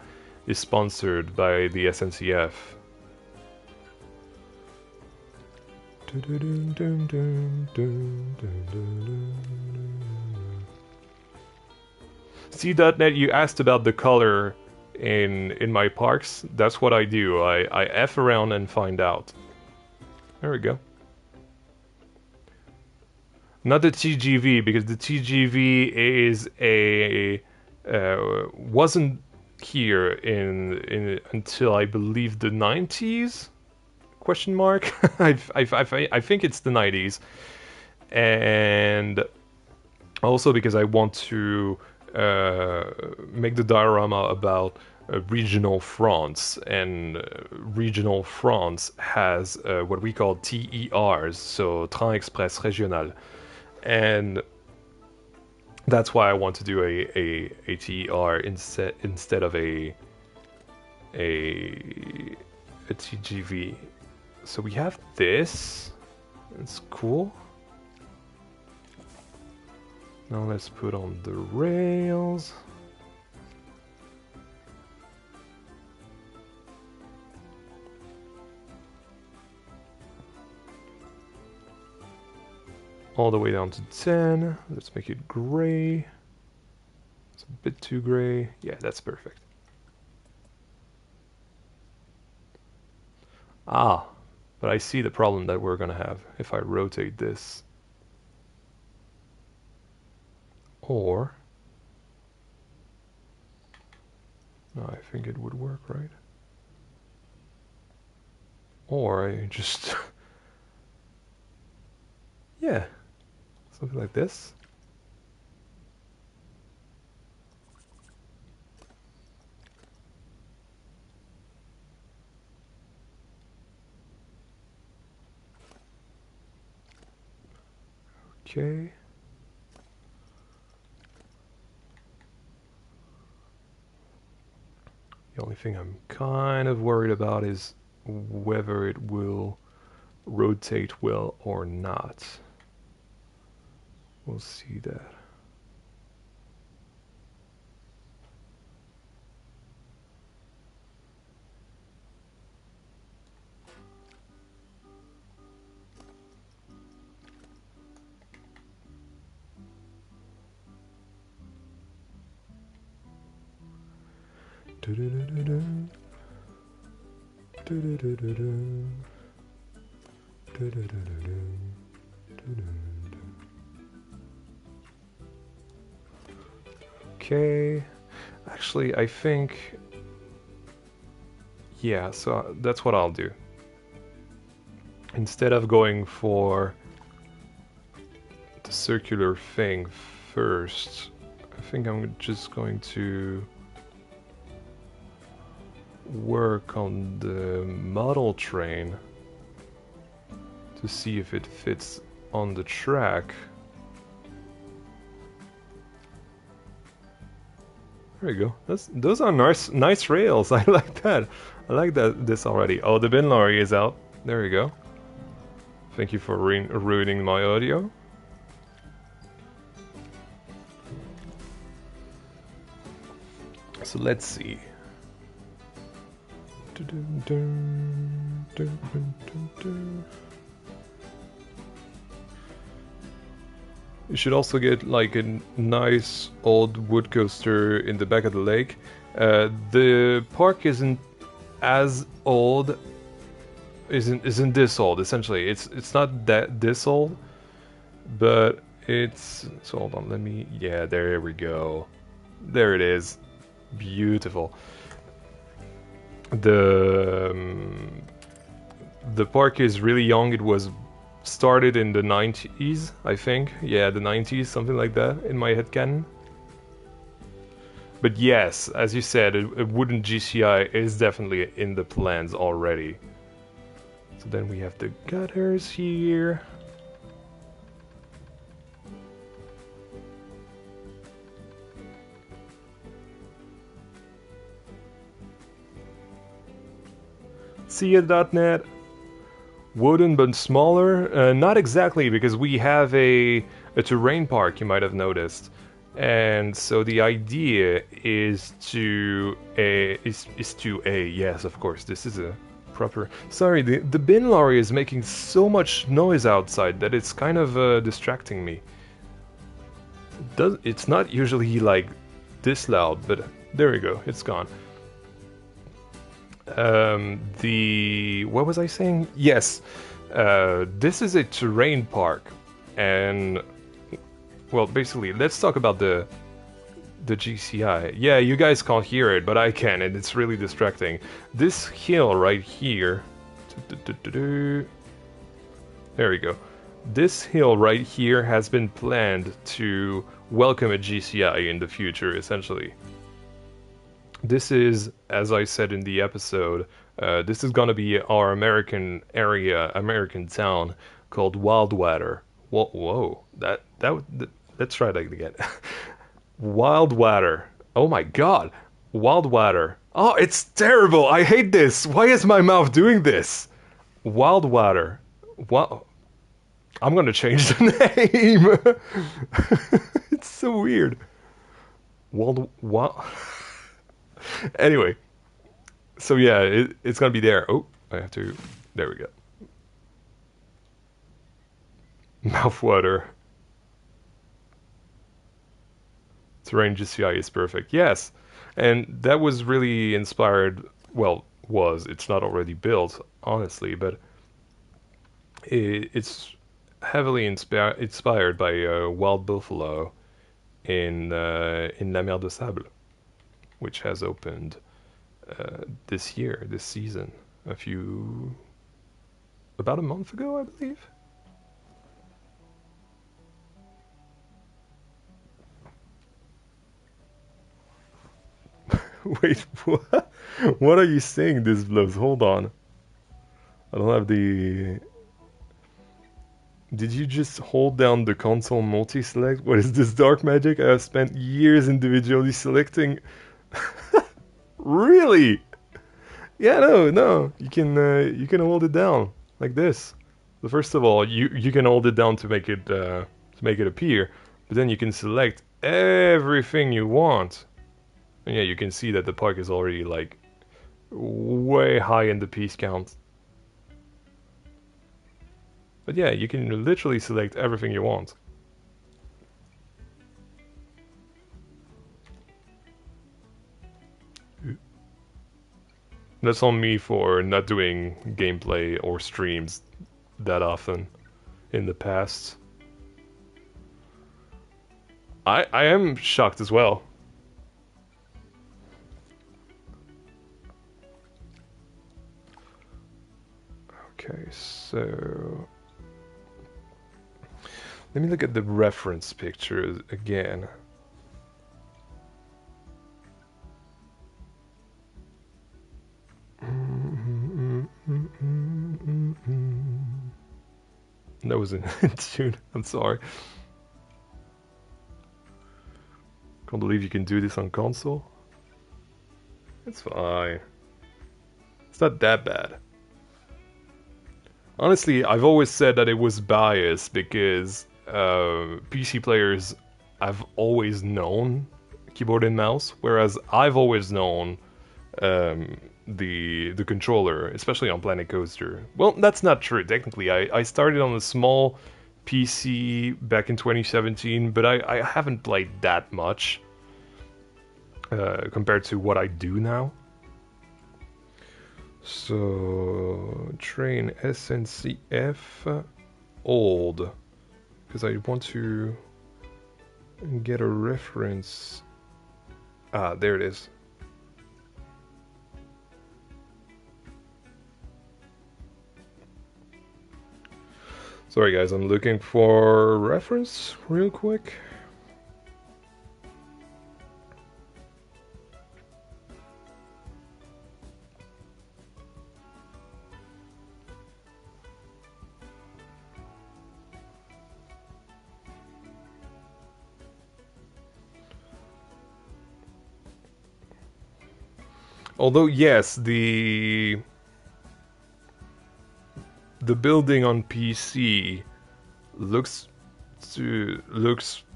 is sponsored by the SNCF. C.net, you asked about the color in my parks. That's what I do. I F around and find out. There we go. Not the TGV, because the TGV is a wasn't here in until I believe the 90s? Question mark. I think it's the 90s, and also because I want to make the diorama about regional France, and regional France has what we call TERs, so Train Express Régional, and that's why I want to do a TER instead of a TGV. So we have this. It's cool. Now let's put on the rails. All the way down to 10. Let's make it gray. It's a bit too gray. Yeah, that's perfect. Ah, but I see the problem that we're gonna have if I rotate this. Or, no, I think it would work, right? Or I just, yeah, something like this. Okay. The only thing I'm kind of worried about is whether it will rotate well or not. We'll see that. Okay, actually I think, yeah, so that's what I'll do. Instead of going for the circular thing first, I think I'm just going to work on the model train to see if it fits on the track. There you go. Those are nice rails. I like that. I like this already. Oh, the bin lorry is out. There you go. Thank you for ruining my audio. So let's see. You should also get like a nice old wood coaster in the back of the lake. The park isn't as old, isn't this old. Essentially, it's not this old, but it's. So hold on, let me. Yeah, there we go. There it is. Beautiful. The park is really young. It was started in the 90s, I think. Yeah, the 90s, something like that in my headcanon. But yes, as you said, a wooden GCI is definitely in the plans already. So then we have the gutters here. See.net. Wooden but smaller? Not exactly, because we have a terrain park, you might have noticed. And so the idea is to yes, of course, this is a proper. Sorry, the bin lorry is making so much noise outside that it's kind of distracting me. It's not usually like this loud, but there we go, it's gone. What was I saying? Yes, this is a terrain park, and well, basically, let's talk about the GCI. Yeah, you guys can't hear it, but I can, and it's really distracting. This hill right here. There we go. This hill right here has been planned to welcome a GCI in the future, essentially. This is, as I said in the episode, this is gonna be our American area, American town called Wildwater. Whoa, let's try that again. Wildwater. Oh my god. Wildwater. Oh, it's terrible. I hate this. Why is my mouth doing this? Wildwater. Wow. I'm gonna change the name. It's so weird. Wild. Anyway. So yeah, it's gonna be there. Oh, I have to. There we go. Mouthwater. Terrain GCI is perfect. Yes, and that was really inspired. Well, it's not already built, honestly, but it's heavily inspired by Wild Buffalo in La Mer de Sable, which has opened this season, about a month ago, I believe. Wait, what? What are you saying, this blows? Hold on. I don't have the... Did you just hold down the console multi-select? What is this dark magic? I have spent years individually selecting... Really? Yeah, no. You can hold it down like this. So first of all, you can hold it down to make it appear, but then you can select everything you want. And yeah, you can see that the park is already like way high in the piece count. But yeah, you can literally select everything you want. That's on me for not doing gameplay or streams that often in the past. I am shocked as well. Okay, so let me look at the reference pictures again. That was in tune. I'm sorry. Can't believe you can do this on console. It's fine. It's not that bad. Honestly, I've always said that it was biased because PC players have always known keyboard and mouse, whereas I've always known the controller, especially on Planet Coaster. Well, that's not true. Technically, I started on a small PC back in 2017, but I haven't played that much compared to what I do now. So, train SNCF old, because I want to get a reference. Ah, there it is. Sorry guys, I'm looking for reference real quick. Although yes, the building on PC looks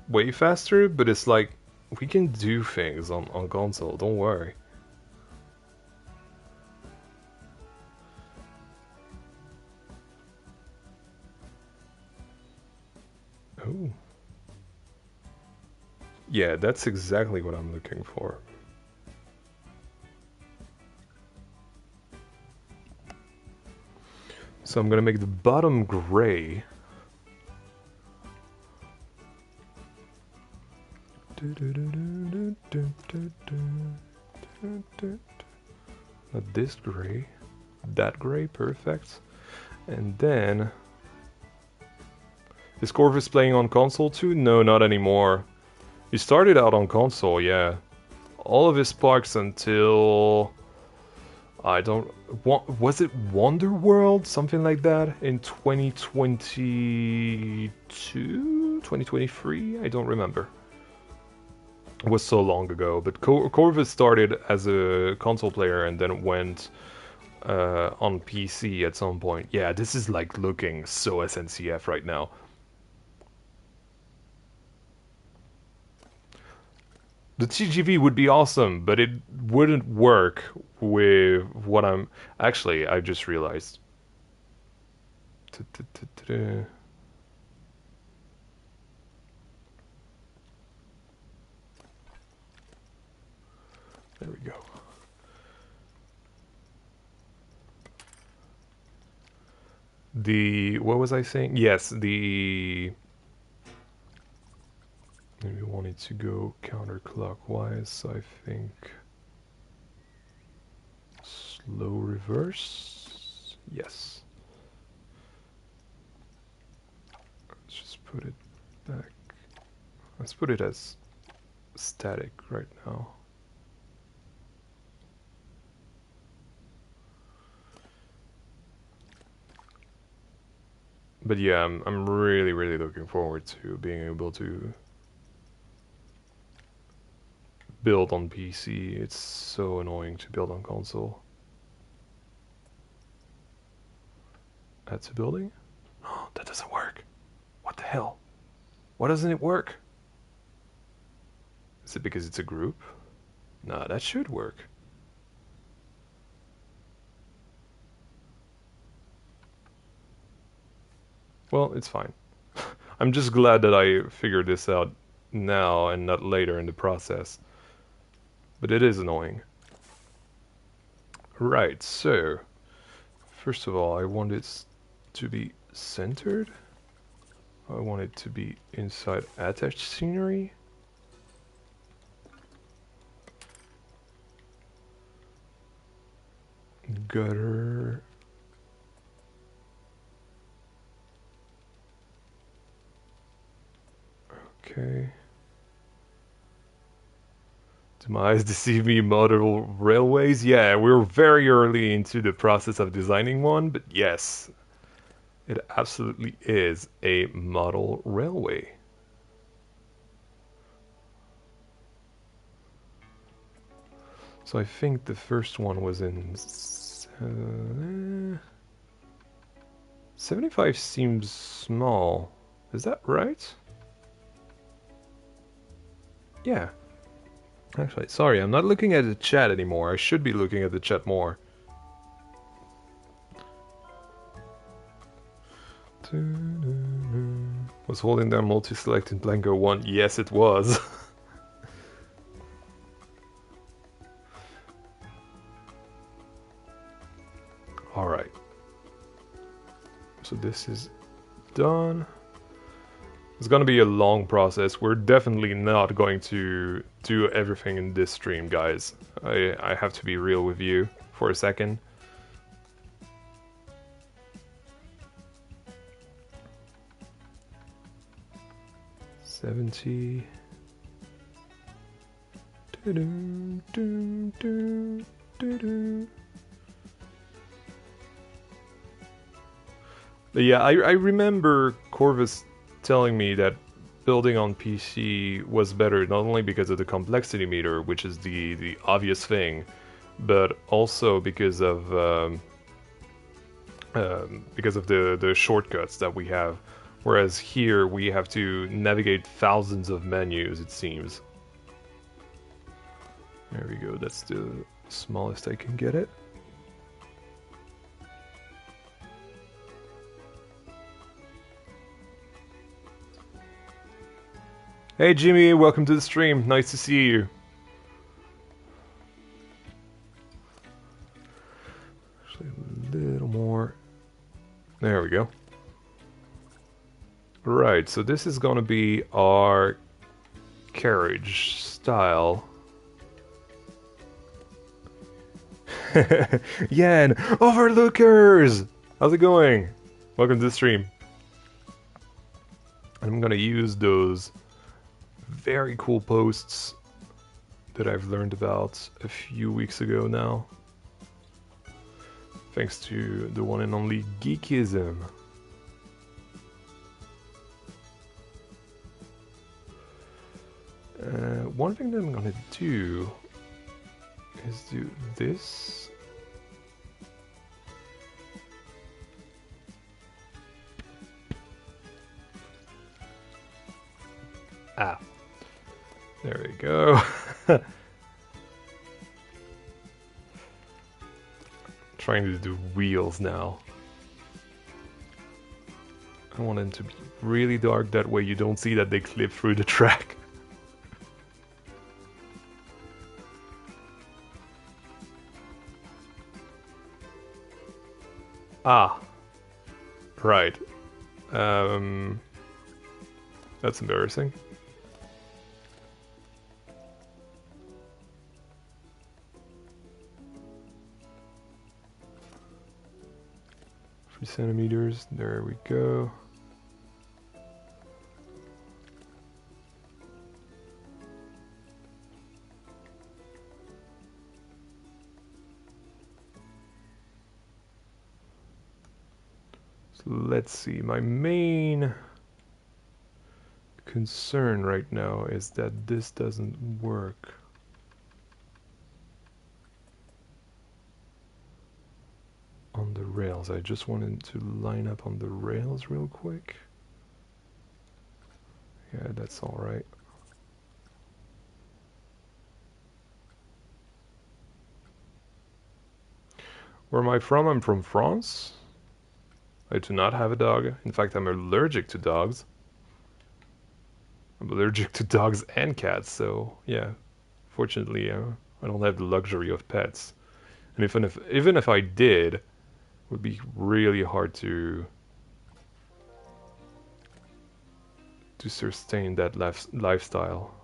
way faster, but it's like we can do things on console, don't worry. Oh. Yeah, that's exactly what I'm looking for. So I'm gonna make the bottom gray. Not this gray, that gray, perfect. And then... Is Corvus playing on console too? No, not anymore. He started out on console, yeah. All of his sparks until... I don't... Was it Wonderworld? Something like that? In 2022? 2023? I don't remember. It was so long ago. But Corvus started as a console player and then went on PC at some point. Yeah, this is like looking so SNCF right now. The TGV would be awesome, but it wouldn't work with what I'm... Actually, I just realized. There we go. What was I saying? Yes, maybe we wanted to go counterclockwise, so I think slow reverse. Yes. Let's just put it back. Let's put it as static right now. But yeah, I'm really looking forward to being able to build on PC. It's so annoying to build on console. Add to building? Oh, that doesn't work. What the hell? Why doesn't it work? Is it because it's a group? Nah, that should work. Well, it's fine. I'm just glad that I figured this out now and not later in the process. But it is annoying. Right, so... First of all, I want it to be centered. I want it to be inside attached scenery. Gutter. Okay. Demise deceive me, model railways. Yeah, we're very early into the process of designing one, but yes, it absolutely is a model railway. So I think the first one was in 75 seems small. Is that right? Yeah. Actually, sorry, I'm not looking at the chat anymore. I should be looking at the chat more. Was holding down multi-select in Blanco 1? Yes, it was. Alright. So this is done. It's gonna be a long process. We're definitely not going to do everything in this stream, guys. I have to be real with you for a second. $70. But yeah, I remember Corvus telling me that building on PC was better not only because of the complexity meter, which is the obvious thing, but also because of the shortcuts that we have Whereas here we have to navigate thousands of menus, it seems. There we go, that's the smallest I can get it. Hey Jimmy, welcome to the stream. Nice to see you. Actually, a little more. There we go. Right, so this is gonna be our carriage style. Yan, Overlookers! How's it going? Welcome to the stream. I'm gonna use those very cool posts that I've learned about a few weeks ago now. Thanks to the one and only Geekism. One thing that I'm gonna do is do this. Ah, there we go. Trying to do wheels now. I want them to be really dark, that way you don't see that they clip through the track. Ah, right. That's embarrassing. Centimeters, there we go. So let's see, my main concern right now is that this doesn't work. On the rails. I just wanted to line up on the rails real quick. Yeah, that's all right. Where am I from? I'm from France. I do not have a dog. In fact, I'm allergic to dogs. I'm allergic to dogs and cats, so yeah. Fortunately, I don't have the luxury of pets. And even if I did, would be really hard to sustain that lifestyle.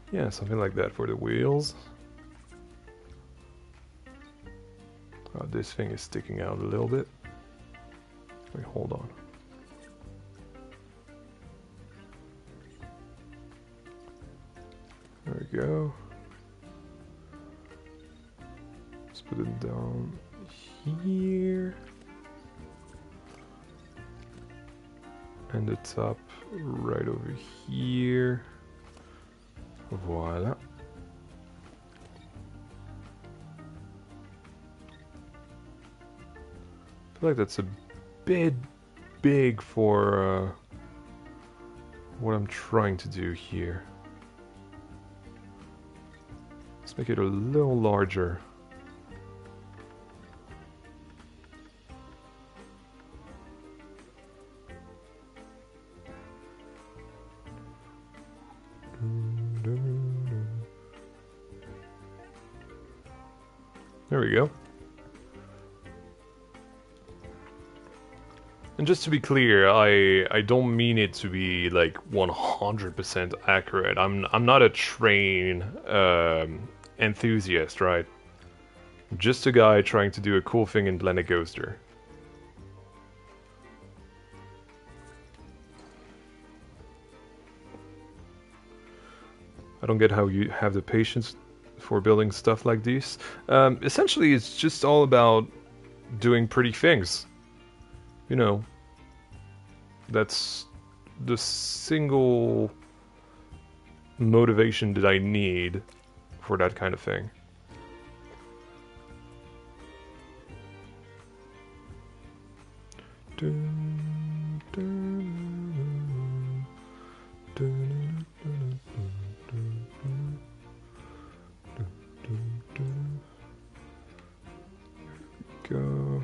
Yeah, something like that for the wheels. Oh, this thing is sticking out a little bit. Wait, hold on. There we go. Let's put it down here. And the top right over here. Voila. I feel like that's a bit big for what I'm trying to do here. Let's make it a little larger. There we go. And just to be clear, I don't mean it to be like 100% accurate. I'm not a train enthusiast, right? I'm just a guy trying to do a cool thing in Planet Coaster. I don't get how you have the patience for building stuff like this. Essentially, it's just all about doing pretty things. You know, that's the single motivation that I need for that kind of thing. Go.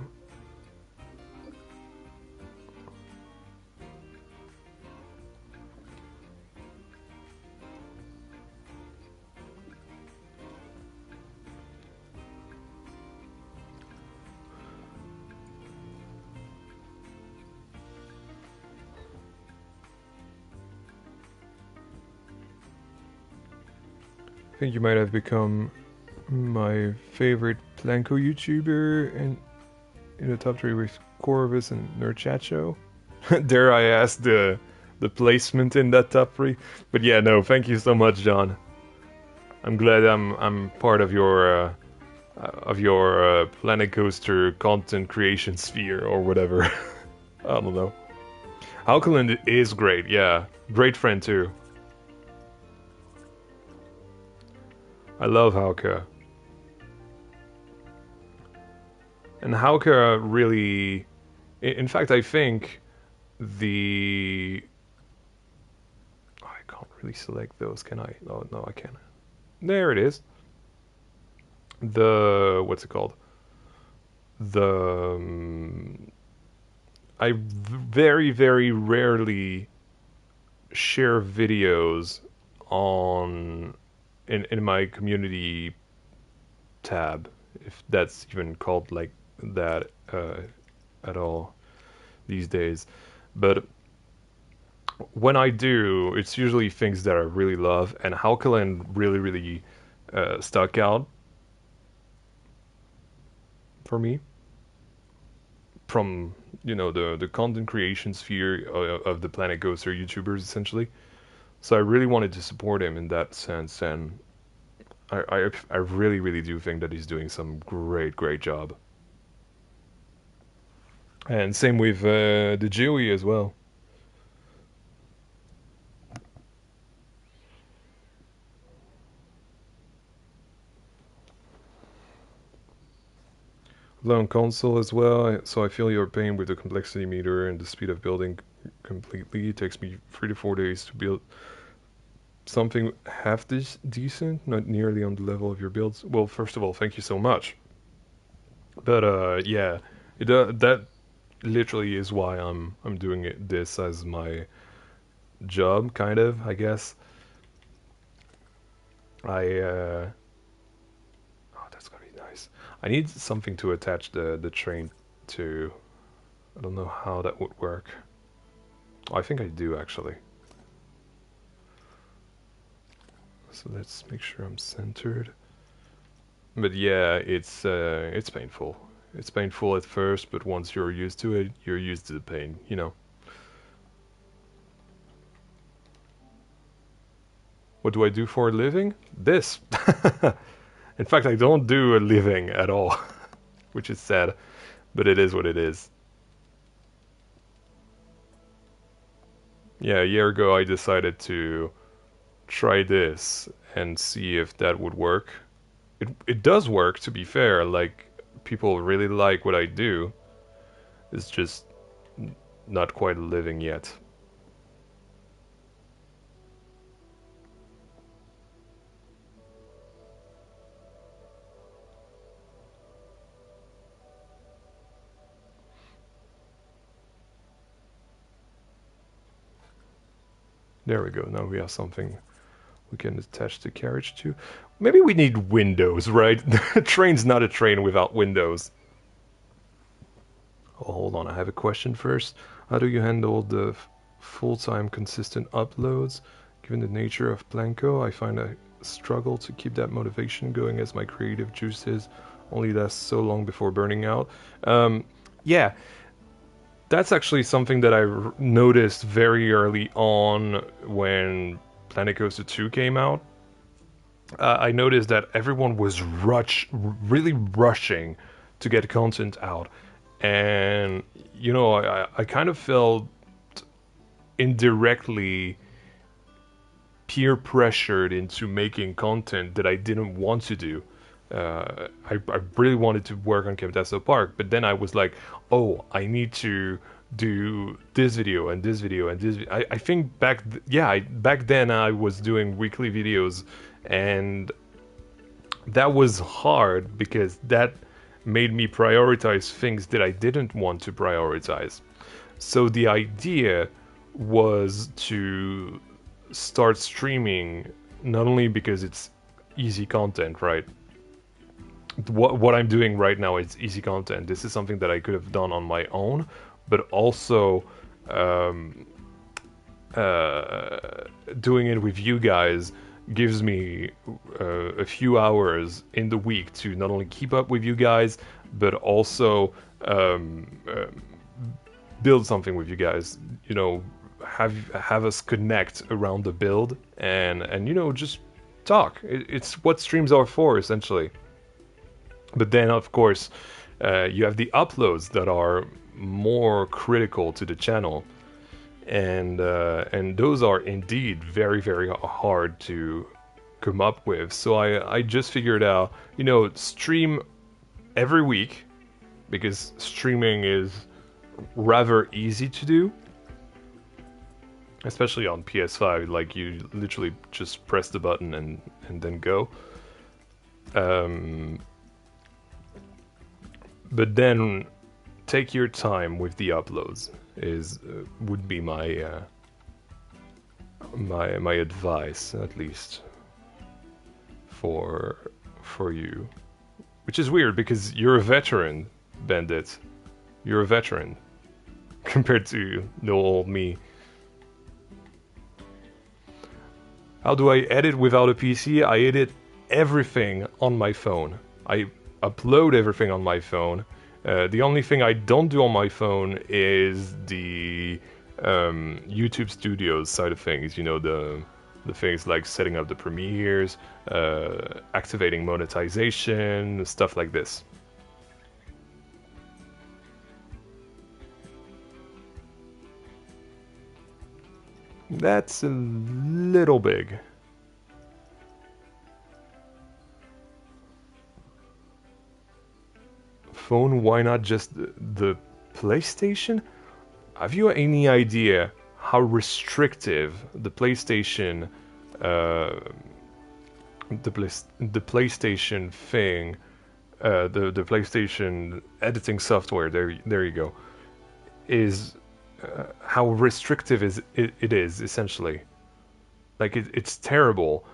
I think you might have become my favorite Planko YouTuber and in the top 3 with Corvus and Nerd Chat Show. Dare I ask the placement in that top 3? But yeah, no, thank you so much, John. I'm glad I'm part of your Planet Coaster content creation sphere or whatever. I don't know. Alkaline is great, yeah. Great friend too. I love Hauke. And Hauke really... In fact, I think the... Oh, I can't really select those, can I? Oh, no, I can't. There it is. The... What's it called? The... I very, very rarely share videos on... in my community tab, if that's even called like that at all these days. But when I do, it's usually things that I really love, and Haukeland really, really stuck out for me from, you know, the content creation sphere of the Planet Coaster YouTubers, essentially. So I really wanted to support him in that sense, and I really, really do think that he's doing some great job. And same with the Joey as well. Low console as well, so I feel your pain with the complexity meter and the speed of building completely. It takes me 3 to 4 days to build something half this decent, not nearly on the level of your builds. Well, first of all, thank you so much. But yeah, that literally is why I'm doing this as my job, kind of, I guess. I oh, that's gonna be nice. I need something to attach the train to. I don't know how that would work. Oh, I think I do actually. So let's make sure I'm centered. But yeah, it's painful. It's painful at first, but once you're used to it, you're used to the pain, you know. What do I do for a living? This. In fact, I don't do a living at all, which is sad, but it is what it is. Yeah, a year ago I decided to try this and see if that would work. It does work, to be fair. Like, people really like what I do. It's just not quite a living yet. There we go. Now we have something we can attach the carriage to. Maybe we need windows, right? The train's not a train without windows. Oh, hold on, I have a question first. How do you handle the full-time consistent uploads? Given the nature of Planko, I find I struggle to keep that motivation going as my creative juices only last so long before burning out. Yeah, that's actually something that I noticed very early on when Planet Coaster 2 came out. I noticed that everyone was really rushing to get content out, and I kind of felt indirectly peer pressured into making content that I didn't want to do. I really wanted to work on Camtasia Park, but then I was like, oh, I need to do this video and this video and this. I think back then I was doing weekly videos, and that was hard because that made me prioritize things that I didn't want to prioritize. So the idea was to start streaming, not only because it's easy content, right? What I'm doing right now is easy content. This is something that I could have done on my own, but also um, doing it with you guys gives me a few hours in the week to not only keep up with you guys, but also build something with you guys. Have us connect around the build, and just talk. It's what streams are for, essentially. But then, of course, you have the uploads that are more critical to the channel, and those are indeed very, very hard to come up with. So I just figured out, stream every week, because streaming is rather easy to do, especially on PS5. Like, you literally just press the button and then go. But then take your time with the uploads would be my my advice, at least for you. Which is weird because you're a veteran, Bandit. You're a veteran compared to no old me. How do I edit without a PC? I edit everything on my phone. I upload everything on my phone. The only thing I don't do on my phone is the YouTube Studios side of things. The things like setting up the premieres, activating monetization, stuff like this. That's a little big. Phone, why not just the PlayStation? Have you any idea how restrictive the PlayStation, the PlayStation thing, the PlayStation editing software? There you go. Is how restrictive it is, essentially. Like, it's terrible.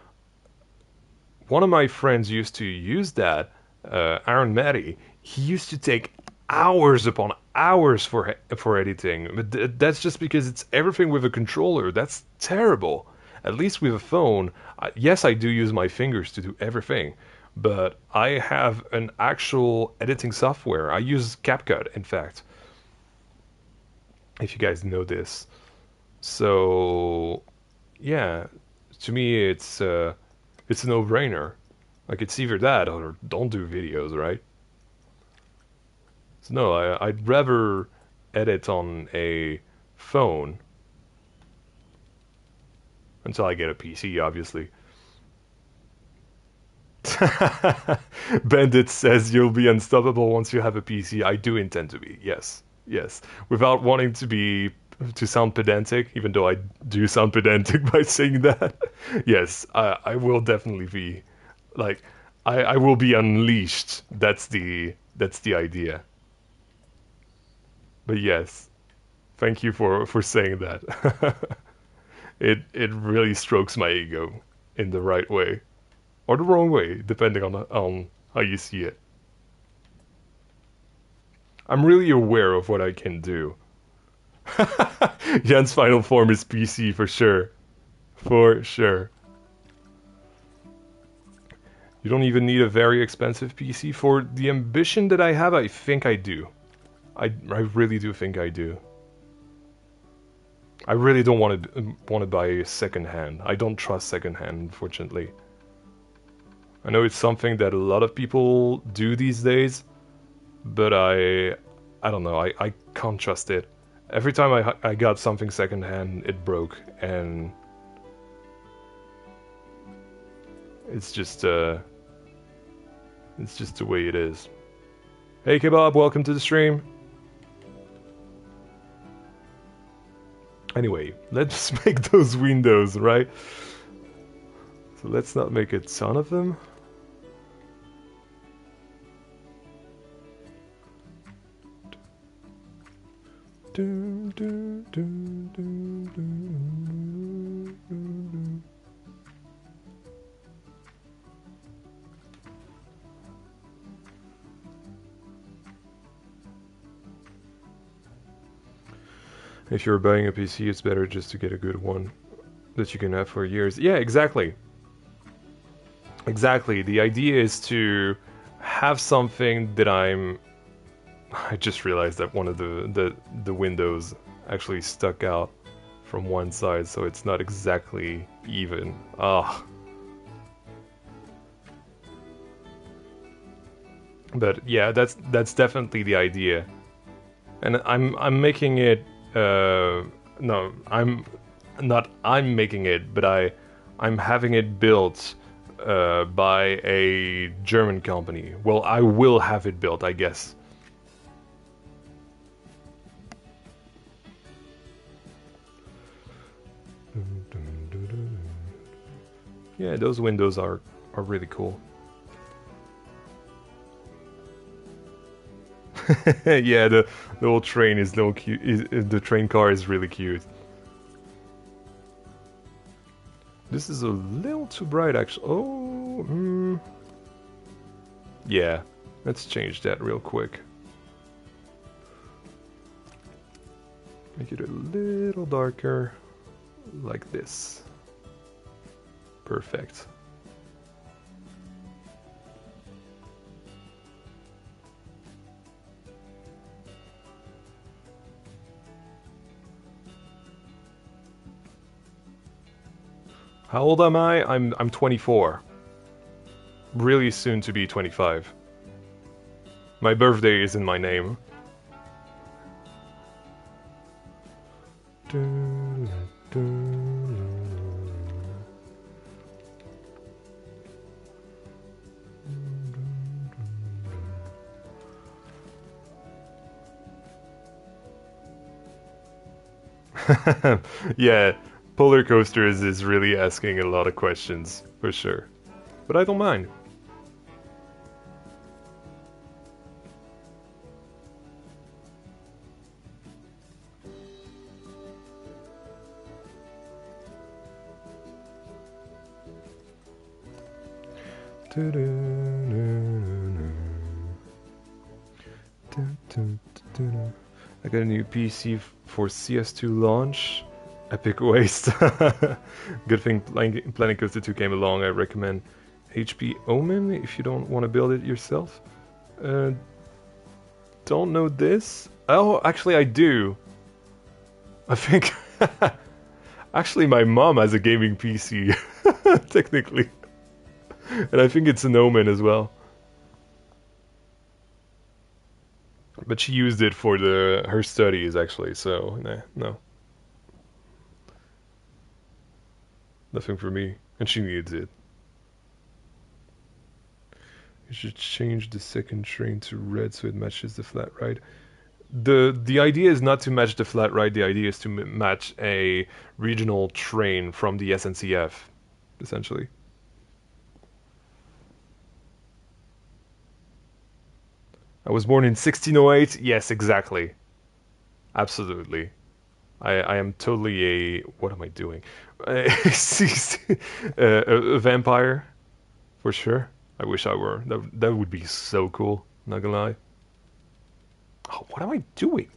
One of my friends used to use that, Aaron Matty. He used to take hours upon hours for editing, but that's just because it's everything with a controller. That's terrible. At least with a phone, yes, I do use my fingers to do everything, but I have an actual editing software. I use CapCut, in fact, if you guys know this. So, yeah, to me, it's a no-brainer. Like, it's either that or don't do videos, right? So no, I'd rather edit on a phone until I get a PC, obviously. Bandit says you'll be unstoppable once you have a PC. I do intend to be, yes, yes. Without wanting to sound pedantic, even though I do sound pedantic by saying that. Yes, I will definitely be, like, I will be unleashed. That's the idea. But yes, thank you for saying that. It really strokes my ego in the right way or the wrong way, depending on how you see it. I'm really aware of what I can do. Jan's final form is PC for sure. For sure. You don't even need a very expensive PC. For the ambition that I have, I think I do. I really do think I do. I really don't want to buy secondhand. I don't trust secondhand, unfortunately. I know it's something that a lot of people do these days, but I don't know. I can't trust it. Every time I got something secondhand, it broke, and it's just the way it is. Hey Kebab, welcome to the stream. Anyway, let's make those windows, right? So let's not make a ton of them. If you're buying a PC, it's better just to get a good one that you can have for years. Yeah, exactly. Exactly. The idea is to have something that I just realized that one of the windows actually stuck out from one side, so it's not exactly even. Ah. But yeah, that's definitely the idea. And I'm making it no, I'm making it, but I'm having it built by a German company. Well, I will have it built, I guess. Yeah, those windows are really cool. Yeah, the little train is little cute. The train car is really cute. This is a little too bright, actually. Oh, yeah. Let's change that real quick. Make it a little darker, like this. Perfect. How old am I? I'm 24. Really soon to be 25. My birthday is in my name. Yeah, Polar Coasters is really asking a lot of questions, for sure. But I don't mind. I got a new PC for CS2 launch. Epic waste. Good thing Planet Coaster 2 came along. I recommend HP Omen if you don't want to build it yourself. Don't know this. Oh, actually I do. I think... Actually, my mom has a gaming PC, technically. And I think it's an Omen as well. But she used it for her studies, actually, so nah, no. Nothing for me. And she needs it. You should change the second train to red so it matches the flat ride. The idea is not to match the flat ride, the idea is to match a regional train from the SNCF, essentially. I was born in 1608. Yes, exactly. Absolutely. I am totally a... What am I doing? A vampire, for sure. I wish I were. That would be so cool, not gonna lie. Oh, what am I doing?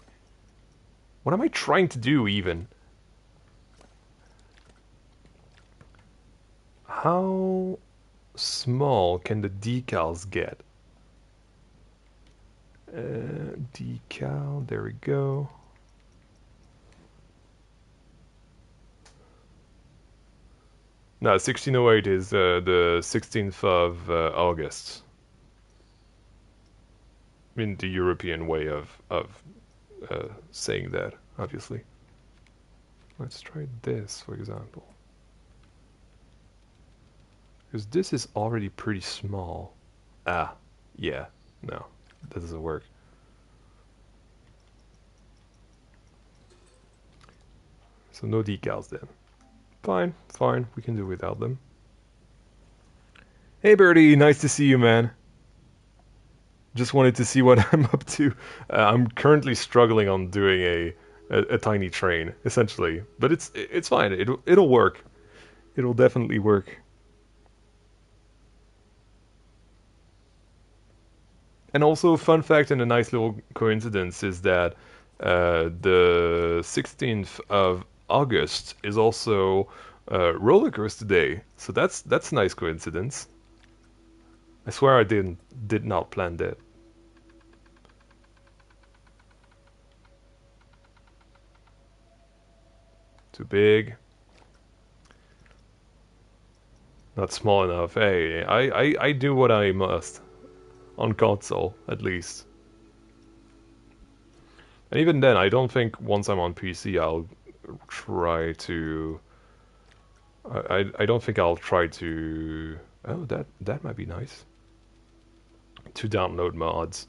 What am I trying to do, even? How small can the decals get? Decal, there we go. No, 1608 is the 16th of August. In the European way of saying that, obviously. Let's try this, for example. Because this is already pretty small. Ah, yeah, no, that doesn't work. So no decals then. Fine, fine, we can do without them. Hey Birdie, nice to see you, man. Just wanted to see what I'm up to. I'm currently struggling on doing a tiny train, essentially, but it's fine. It'll work. It'll definitely work. And also, fun fact and a nice little coincidence is that the 16th of August is also Roller Coaster Day. So that's a nice coincidence. I swear I did not plan that. Too big. Not small enough. Hey, I do what I must. On console, at least. And even then, I don't think once I'm on PC I'll try to... I don't think I'll try to... Oh, that might be nice. To download mods.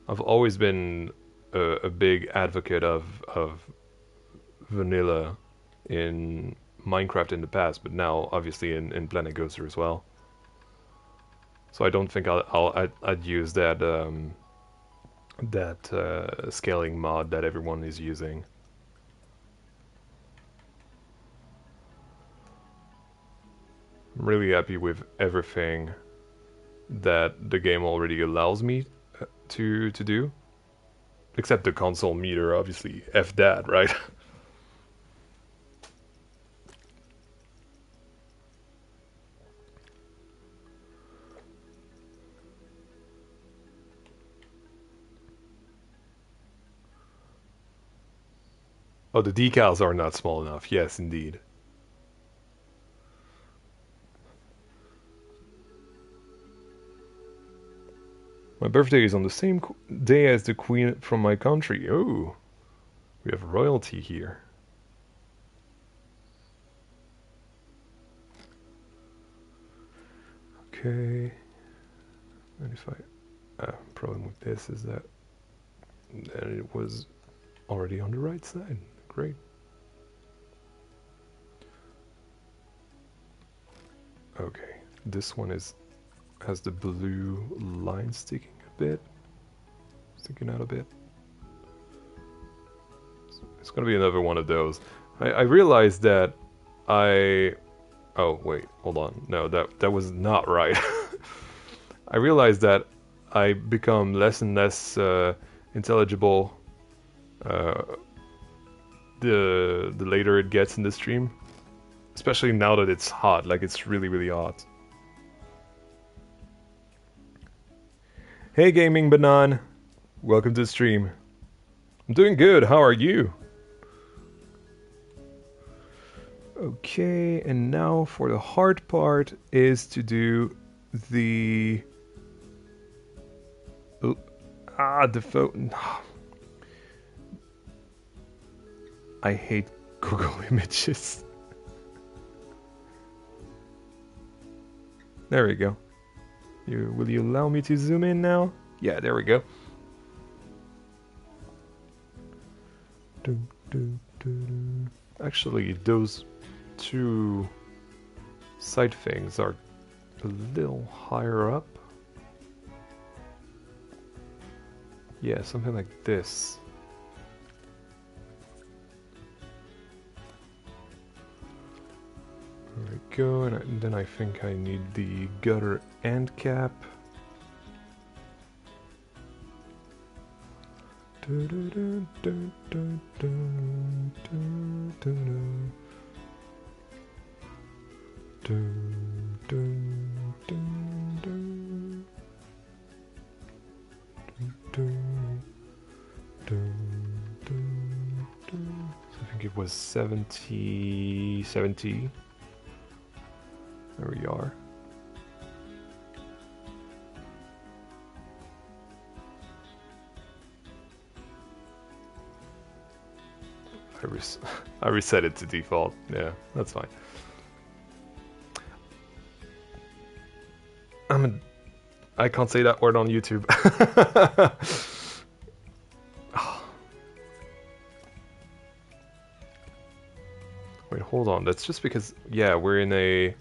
I've always been a big advocate of vanilla in Minecraft in the past, but now obviously in Planet Coaster as well. So I don't think I'd use that scaling mod that everyone is using. I'm really happy with everything that the game already allows me to do. Except the console meter, obviously. F that, right? Oh, the decals are not small enough. Yes, indeed. My birthday is on the same day as the queen from my country. Oh, we have royalty here. Okay. And if problem with this is that it was already on the right side. Great. Okay, this one has the blue line sticking out a bit. It's gonna be another one of those. I realized that oh wait, hold on. No, that was not right. I realized that I become less and less intelligible the later it gets in the stream. Especially now that it's hot, like it's really, really hot. Hey Gaming Banan, welcome to the stream. I'm doing good, how are you? Okay, and now for the hard part is to do the... the phone. I hate Google Images. There we go. Will you allow me to zoom in now? Yeah, there we go. Actually, those two side things are a little higher up. Yeah, something like this. There we go, and then I think I need the gutter end cap. I think it was 70. There we are. I reset it to default. Yeah, that's fine. I can't say that word on YouTube. Wait, hold on. That's just because, yeah, we're in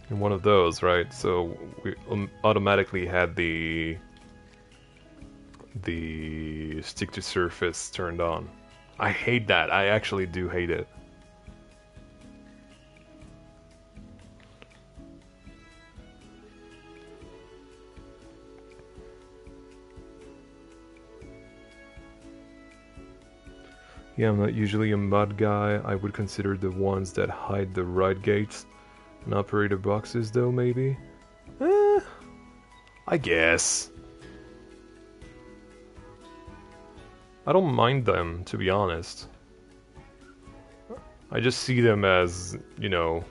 one of those, right? So we automatically had the stick to surface turned on. I hate that. I actually do hate it. Yeah, I'm not usually a mod guy. I would consider the ones that hide the ride gates and operator boxes, though, maybe? I guess. I don't mind them, to be honest. I just see them as, you know,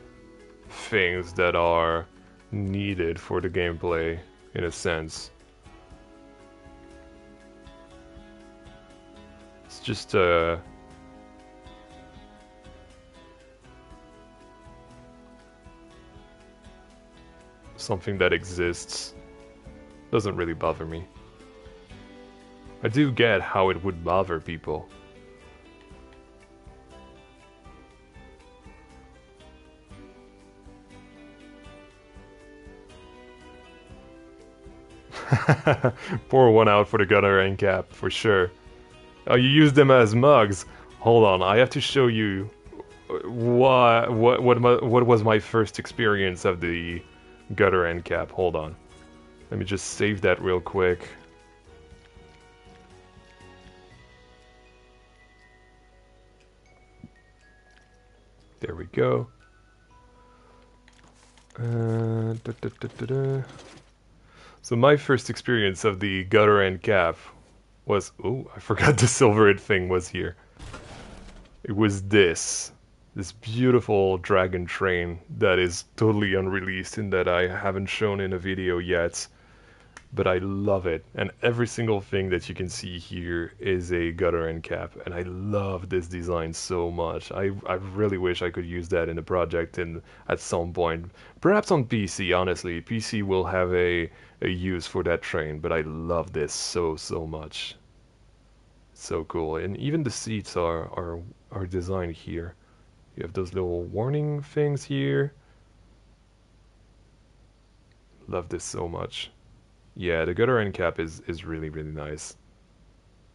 things that are needed for the gameplay, in a sense. It's just, something that exists. Doesn't really bother me. I do get how it would bother people. Pour one out for the gutter end cap, for sure. Oh, you use them as mugs. Hold on, I have to show you what was my first experience of the gutter end cap. Hold on. Let me just save that real quick. There we go. So my first experience of the gutter end cap was... Oh, I forgot the silver thing was here. It was this beautiful dragon train that is totally unreleased and that I haven't shown in a video yet. But I love it, and every single thing that you can see here is a gutter end cap, and I love this design so much. I really wish I could use that in a project at some point. Perhaps on PC, honestly. PC will have a use for that train, but I love this so much. So cool, and even the seats are designed here. You have those little warning things here. Love this so much. Yeah, the gutter end cap is really nice.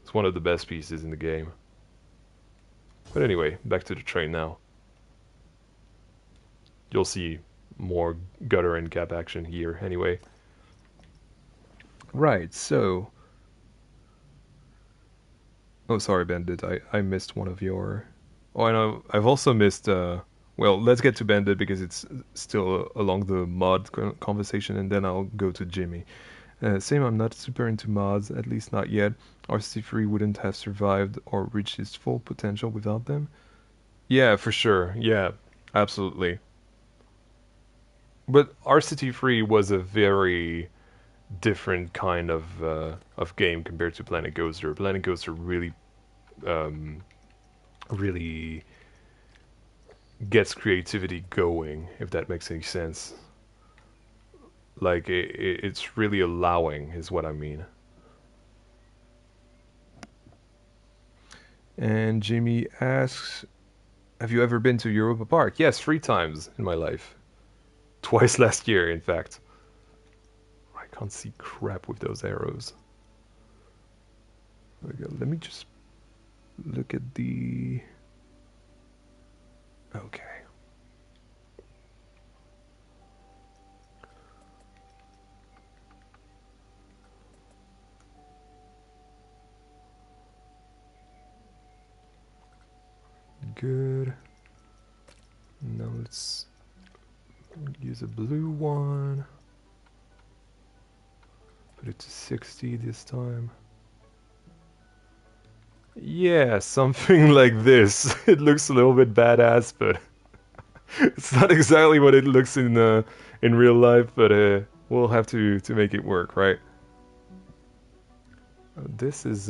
It's one of the best pieces in the game. But anyway, back to the train now. You'll see more gutter end cap action here anyway. Right, so... Oh, sorry, Bandit, I missed one of your... Oh, I know, I've also missed... Well, let's get to Bandit because it's still along the mod conversation, and then I'll go to Jimmy. Same, I'm not super into mods, at least not yet. RCT3 wouldn't have survived or reached its full potential without them. Yeah, for sure. Yeah, absolutely. But RCT3 was a very different kind of game compared to Planet Coaster. Planet Coaster really, really gets creativity going, if that makes any sense. Like, it's really allowing, is what I mean. And Jimmy asks, have you ever been to Europa Park? Yes, 3 times in my life. Twice last year, in fact. I can't see crap with those arrows. There we go. Let me just look at the... Okay. Good. Now let's use a blue one. Put it to 60 this time. Yeah, something like this. It looks a little bit badass, but It's not exactly what it looks in real life, but we'll have to make it work, right? This is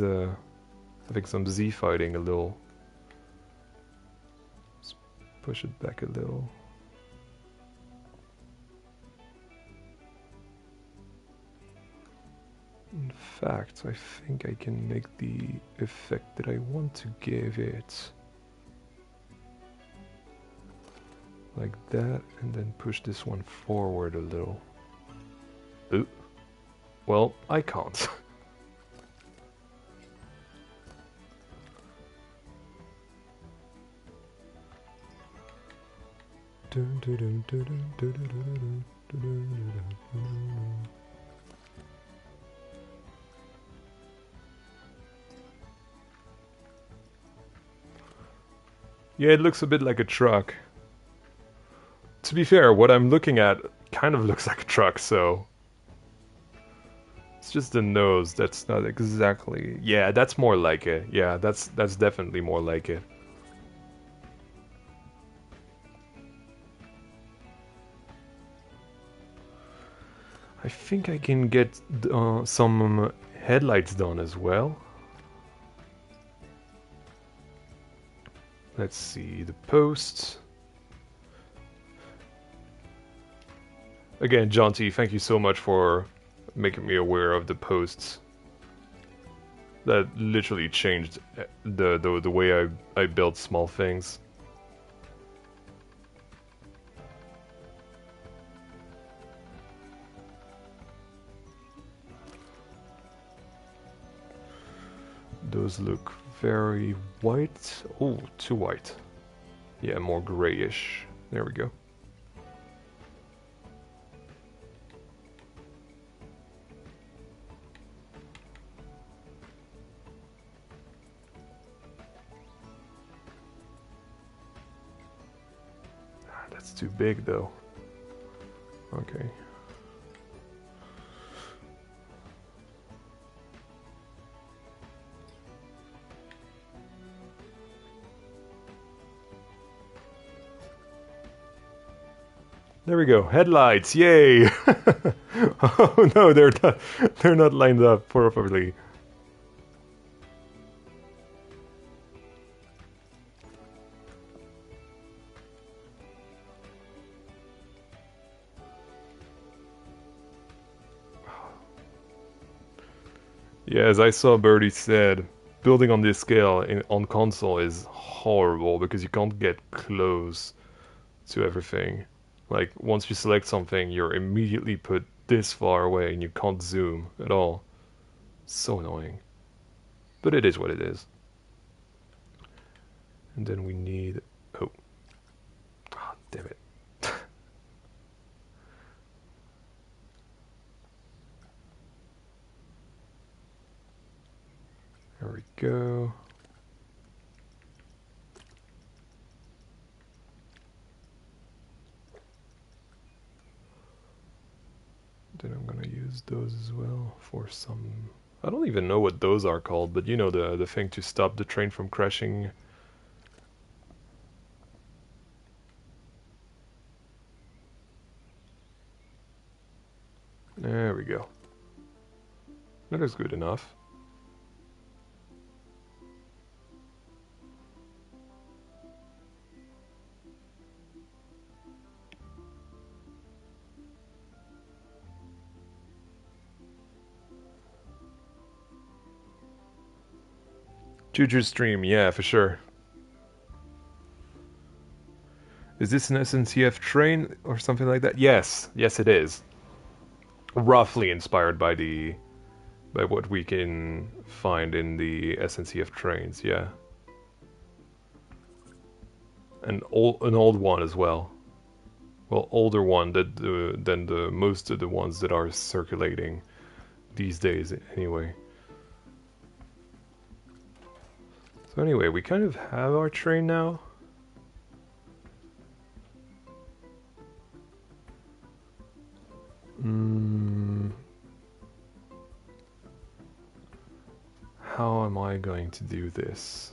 having some Z fighting a little. Let's push it back a little. In fact, I think I can make the effect that I want to give it. Like that, and then push this one forward a little. Ooh. Well, I can't. Yeah, it looks a bit like a truck. To be fair, what I'm looking at kind of looks like a truck, so... It's just the nose, that's not exactly... Yeah, that's more like it. Yeah, that's definitely more like it. I think I can get some headlights done as well. Let's see, the posts. Again, John T, thank you so much for making me aware of the posts. That literally changed the way I build small things. Those look very white. Oh, too white. Yeah, more grayish. There we go. That's too big though. Okay. There we go. Headlights, yay! Oh no, they're not lined up properly. Yeah, as I saw Birdie said, building on this scale on console is horrible because you can't get close to everything. Like, once you select something, you're immediately put this far away and you can't zoom at all. So annoying. But it is what it is. And then we need... Oh. Ah, damn it. There we go. Then I'm gonna use those as well for some... I don't even know what those are called, but you know, the thing to stop the train from crashing. There we go. That is good enough. Juju stream, yeah, for sure. Is this an SNCF train or something like that? Yes, yes it is. Roughly inspired by what we can find in the SNCF trains, yeah. An old one as well. Well, older one than the most of the ones that are circulating these days, anyway. So anyway, we kind of have our train now. How am I going to do this?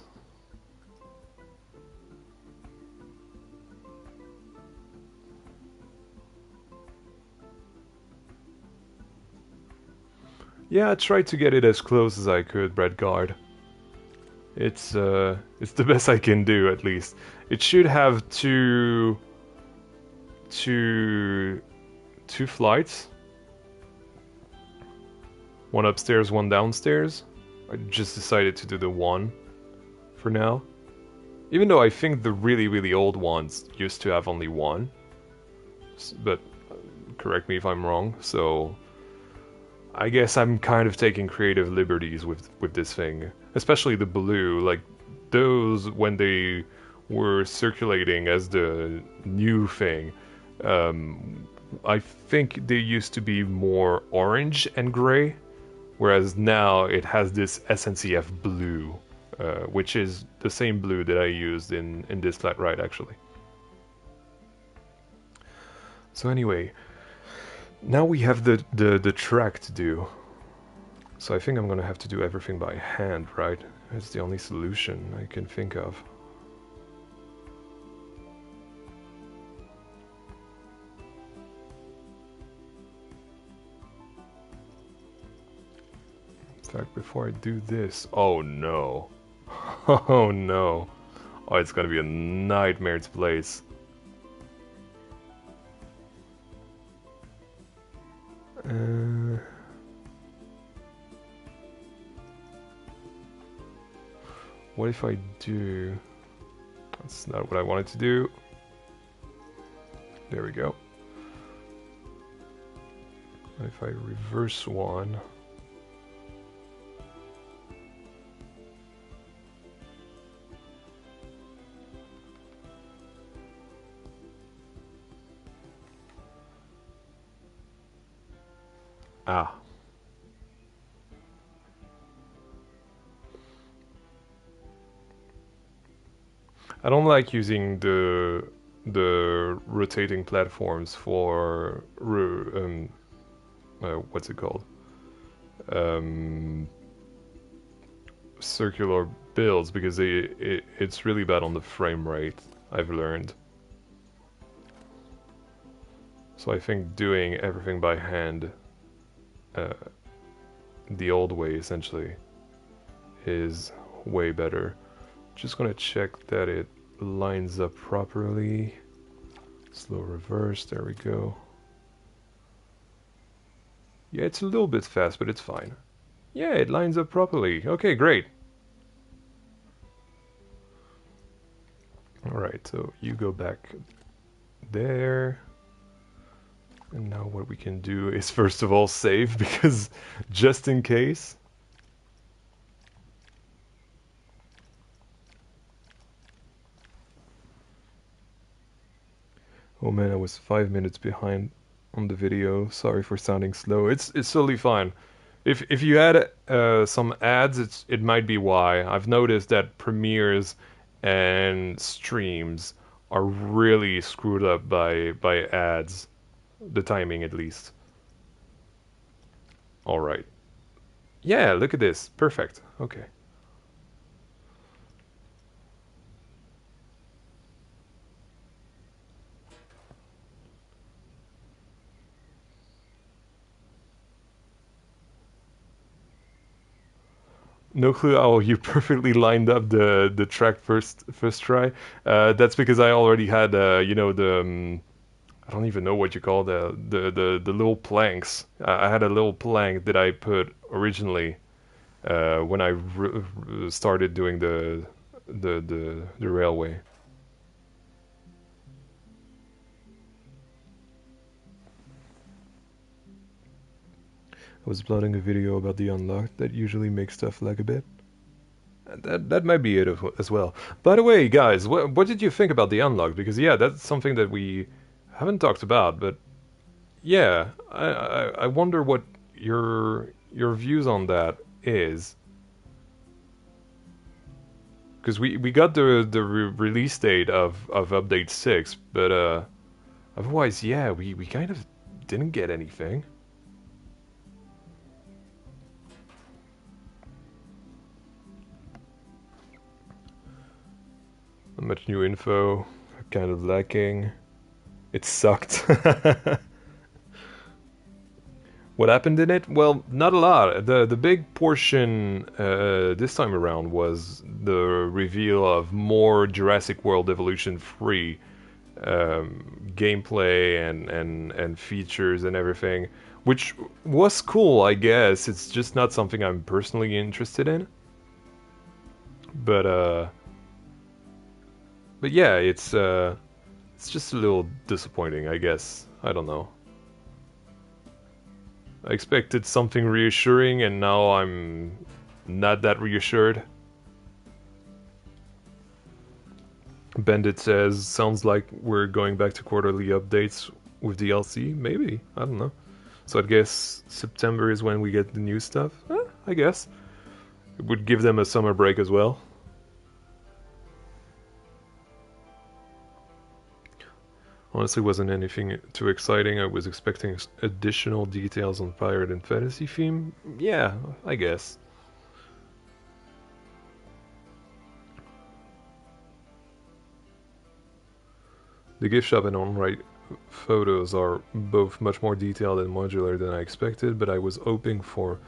Yeah, I tried to get it as close as I could, Redguard. It's the best I can do, at least. It should have two two flights. One upstairs, one downstairs. I just decided to do the one for now. Even though I think the really, really old ones used to have only one. But correct me if I'm wrong. So I guess I'm kind of taking creative liberties with this thing. Especially the blue. Like, those, when they were circulating as the new thing, I think they used to be more orange and gray. Whereas now it has this SNCF blue, which is the same blue that I used in this flat ride, actually. So anyway, now we have the track to do. So I think I'm gonna have to do everything by hand, right? It's the only solution I can think of. In fact, before I do this... Oh no. Oh no. Oh, it's gonna be a nightmare to place. What if I do... That's not what I wanted to do. There we go. What if I reverse one? Ah. I don't like using the rotating platforms for what's it called? Circular builds, because it's really bad on the frame rate, I've learned. So I think doing everything by hand, the old way essentially, is way better. Just gonna check that it lines up properly. Slow reverse, there we go. Yeah, it's a little bit fast, but it's fine. Yeah, it lines up properly. Okay, great. Alright, so you go back there. And now what we can do is first of all save, because just in case. Oh man, I was 5 minutes behind on the video. Sorry for sounding slow. It's totally fine. If you add some ads, it might be why. I've noticed that premieres and streams are really screwed up by ads. The timing, at least. All right. Yeah, look at this. Perfect. Okay. No clue how you perfectly lined up the track first try. That's because I already had you know, the I don't even know what you call the little planks. I had a little plank that I put originally when I started doing the railway. I was plotting a video about the unlocked that usually makes stuff lag a bit. That might be it as well. By the way, guys, what did you think about the unlocked? Because yeah, that's something that we haven't talked about. But yeah, I wonder what your views on that is. Because we got the release date of update 6, but otherwise, yeah, we kind of didn't get anything. Not much new info, kind of lacking. It sucked. What happened in it? Well, not a lot. The big portion this time around was the reveal of more Jurassic World Evolution free gameplay and features and everything, which was cool, I guess. It's just not something I'm personally interested in. But yeah, it's just a little disappointing, I guess. I don't know. I expected something reassuring, and now I'm not that reassured. Bandit says, sounds like we're going back to quarterly updates with DLC. Maybe. I don't know. So I guess September is when we get the new stuff? I guess. It would give them a summer break as well. Honestly, wasn't anything too exciting. I was expecting additional details on Pirate and Fantasy theme. Yeah, I guess. The gift shop and on-right photos are both much more detailed and modular than I expected, but I was hoping for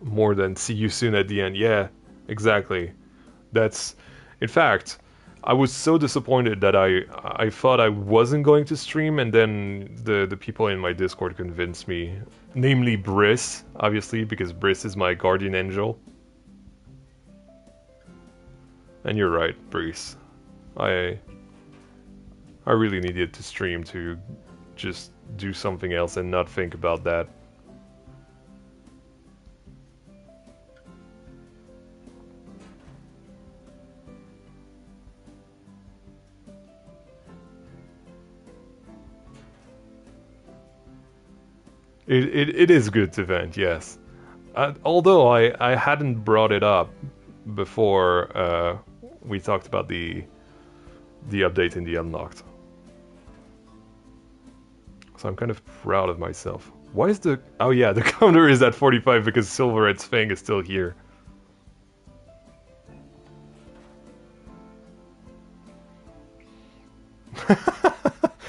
more than see you soon at the end. Yeah, exactly. That's, in fact, I was so disappointed that I thought I wasn't going to stream, and then the people in my Discord convinced me, namely Briss, obviously, because Briss is my guardian angel. And you're right, Briss. I really needed to stream to just do something else and not think about that. It is good to vent, yes. Although I hadn't brought it up before we talked about the update in the Unlocked. So I'm kind of proud of myself. Why is the... Oh yeah, the counter is at 45 because Silverhead's Fang is still here.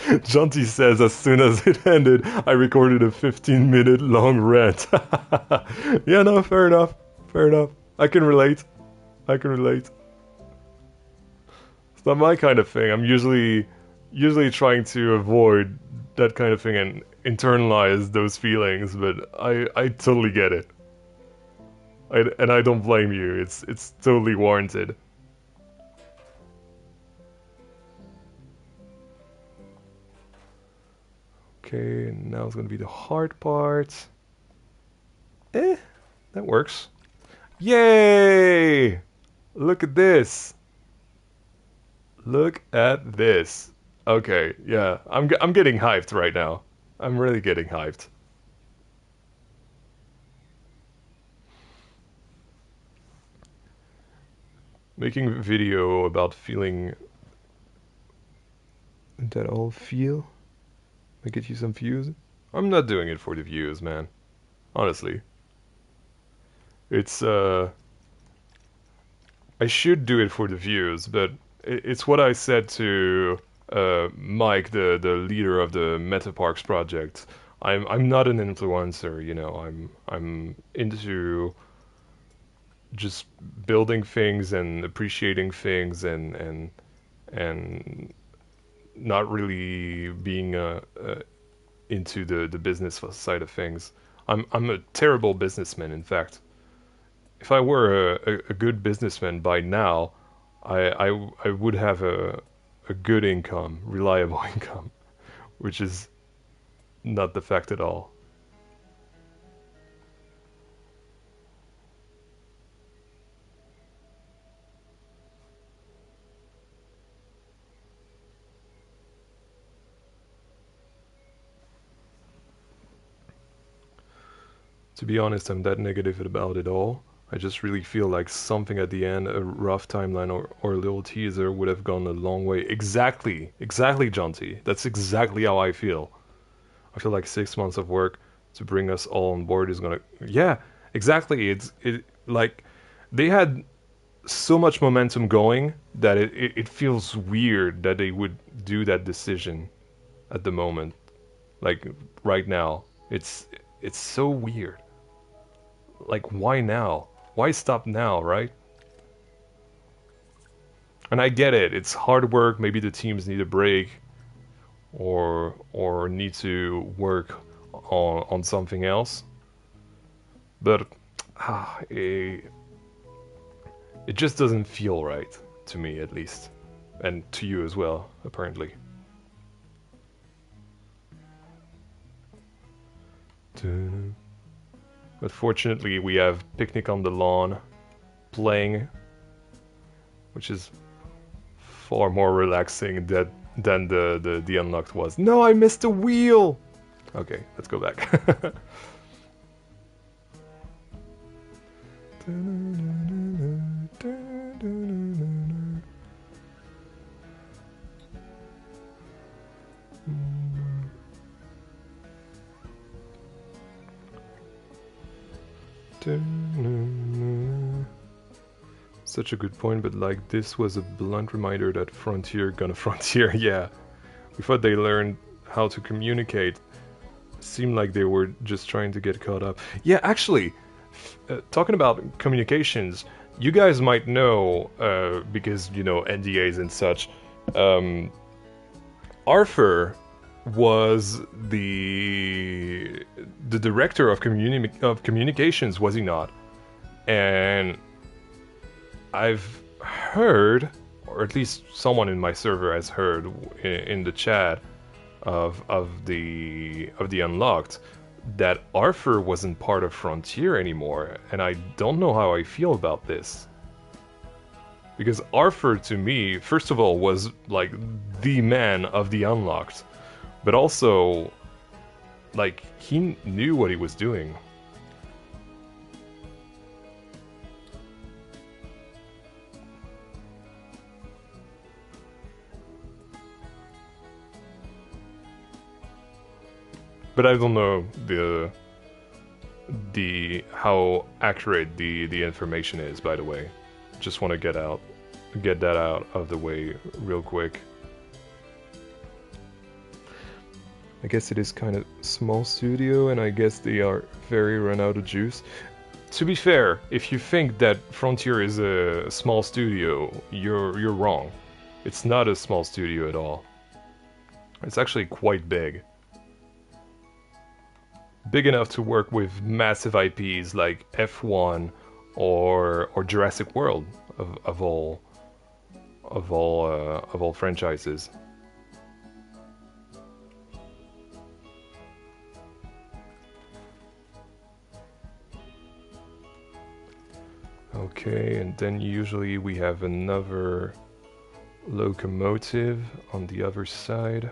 Jonty says, as soon as it ended, I recorded a 15-minute long rant. Yeah, no, fair enough. Fair enough. I can relate. I can relate. It's not my kind of thing. I'm usually trying to avoid that kind of thing and internalize those feelings, but I totally get it. And I don't blame you. It's totally warranted. Okay, now it's gonna be the hard part. That works. Yay! Look at this. Look at this. Okay, yeah, I'm getting hyped right now. I'm really getting hyped. Making a video about feeling that all feel. I get you some views. I'm not doing it for the views, man. Honestly. It's I should do it for the views, but it's what I said to Mike, the leader of the Metaparks project. I'm not an influencer, you know. I'm into just building things and appreciating things and not really being into the business side of things. I'm a terrible businessman, in fact. If I were a good businessman by now, I would have a good income, reliable income, which is not the fact at all. To be honest, I'm that negative about it all. I just really feel like something at the end, a rough timeline or a little teaser would have gone a long way. Exactly, exactly, Jonty. That's exactly how I feel. I feel like 6 months of work to bring us all on board is gonna. Yeah, exactly. It like they had so much momentum going that it feels weird that they would do that decision at the moment. Like right now, it's so weird. Like, why now? Why stop now, right? And I get it. It's hard work. Maybe the teams need a break, or need to work on something else. But it just doesn't feel right to me, at least, and to you as well, apparently. But fortunately, we have Picnic on the Lawn playing, which is far more relaxing than the Unlocked was. No, I missed a wheel! Okay, let's go back. Such a good point, but like this was a blunt reminder that Frontier gonna Frontier. Yeah, we thought they learned how to communicate. Seemed like they were just trying to get caught up. Yeah, actually, talking about communications, you guys might know, because you know NDAs and such. Arthur was the director of communications, was he not? And I've heard, or at least someone in my server has heard in the chat of the Unlocked, that Arthur wasn't part of Frontier anymore, and I don't know how I feel about this. Because Arthur, to me, first of all, was like the man of the Unlocked, but also, like, he knew what he was doing. But I don't know the how accurate the information is, by the way. Just want to get that out of the way real quick. I guess it is kind of small studio, and I guess they are very run out of juice. To be fair, if you think that Frontier is a small studio, you're wrong. It's not a small studio at all. It's actually quite big. Big enough to work with massive IPs like F1 or Jurassic World of all franchises. Okay, and then usually we have another locomotive on the other side.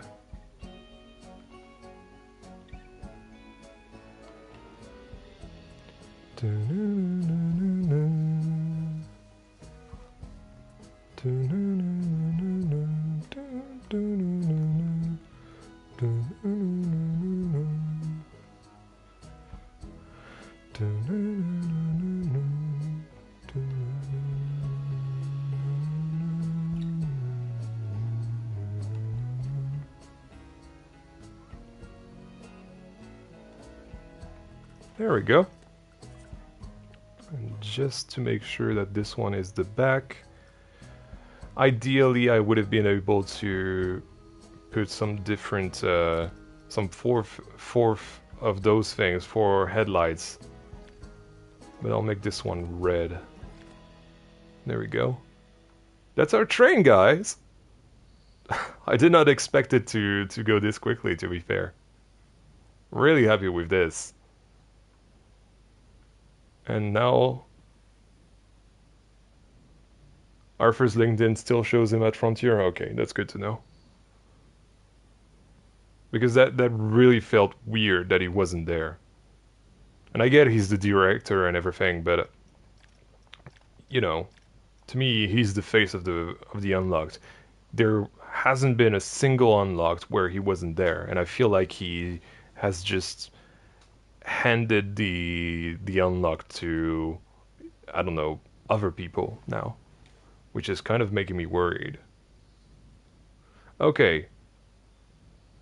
There we go. And just to make sure that this one is the back, ideally I would have been able to put some different, some fourth of those things for headlights. But I'll make this one red. There we go. That's our train, guys! I did not expect it to go this quickly, to be fair. Really happy with this. And now Arthur's LinkedIn still shows him at Frontier. Okay, that's good to know. Because that really felt weird that he wasn't there. And I get he's the director and everything, but you know, to me he's the face of the Unlocked. There hasn't been a single Unlocked where he wasn't there, and I feel like he has just handed the Unlocked to, I don't know, other people now, which is kind of making me worried. Okay.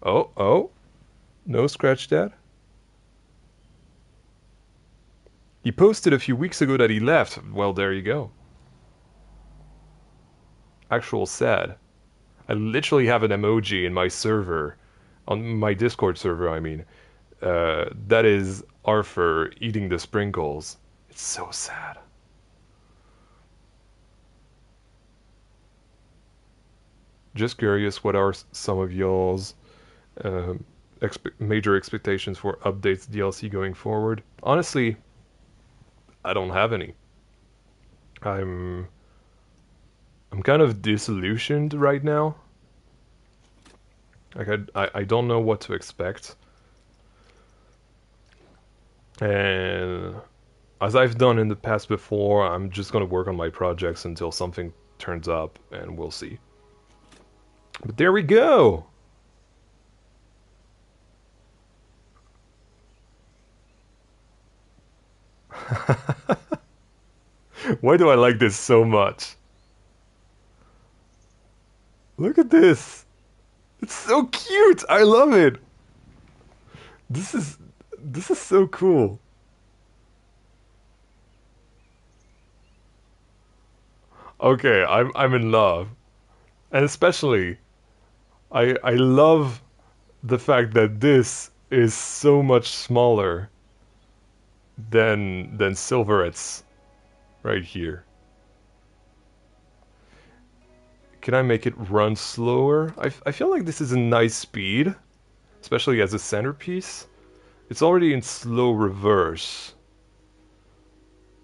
Oh, no, scratch that. He posted a few weeks ago that he left. Well, there you go. Actual sad. I literally have an emoji in my server, on my Discord server, I mean. That is Arthur eating the sprinkles. It's so sad. Just curious, what are some of y'all's major expectations for updates DLC going forward? Honestly, I don't have any. I'm kind of disillusioned right now. Like I don't know what to expect. And as I've done in the past before, I'm just gonna work on my projects until something turns up, and we'll see. But there we go! Why do I like this so much? Look at this! It's so cute! I love it! This is so cool. Okay, I'm in love. And especially I love the fact that this is so much smaller than Silveret's right here. Can I make it run slower? I feel like this is a nice speed, especially as a centerpiece. It's already in slow reverse.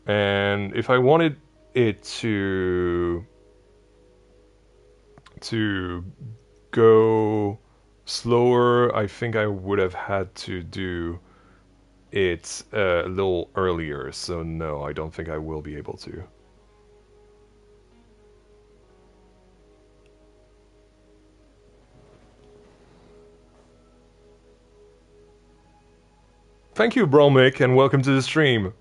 And if I wanted it to go slower, I think I would have had to do it a little earlier. So no, I don't think I will be able to. Thank you, Bromic, and welcome to the stream.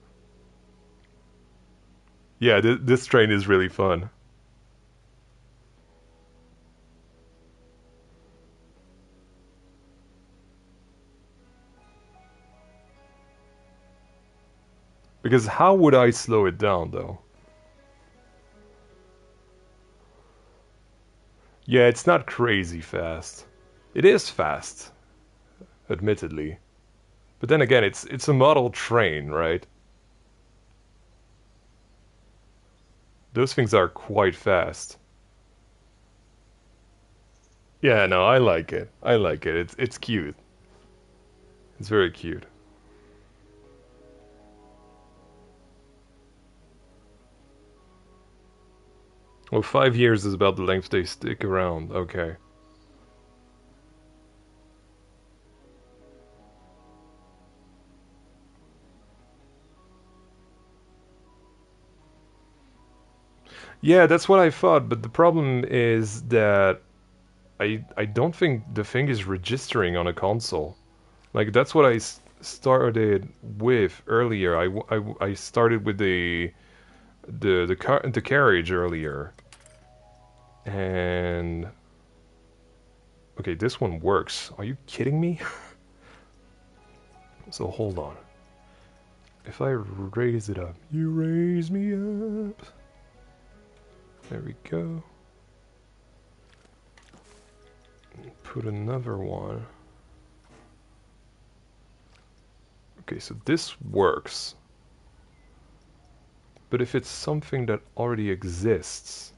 Yeah, this train is really fun. Because how would I slow it down, though? Yeah, it's not crazy fast. It is fast, admittedly. But then again, it's a model train, right? Those things are quite fast. Yeah, no, I like it. I like it. It's cute. It's very cute. Well, 5 years is about the length they stick around. Okay. Yeah, that's what I thought, but the problem is that I don't think the thing is registering on a console. Like that's what I started with earlier. I started with the carriage earlier. And okay, this one works. Are you kidding me? So hold on. If I raise it up, you raise me up. There we go. Put another one. Okay, so this works. But if it's something that already exists...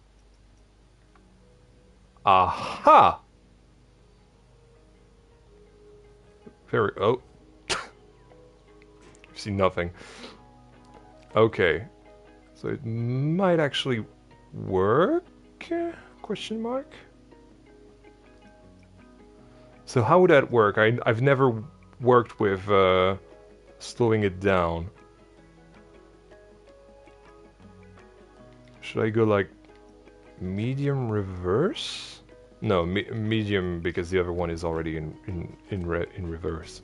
Aha! Very... Oh. You see nothing. Okay. So it might actually work? Question mark? So how would that work? I've never worked with slowing it down. Should I go like medium reverse? No, medium because the other one is already in reverse.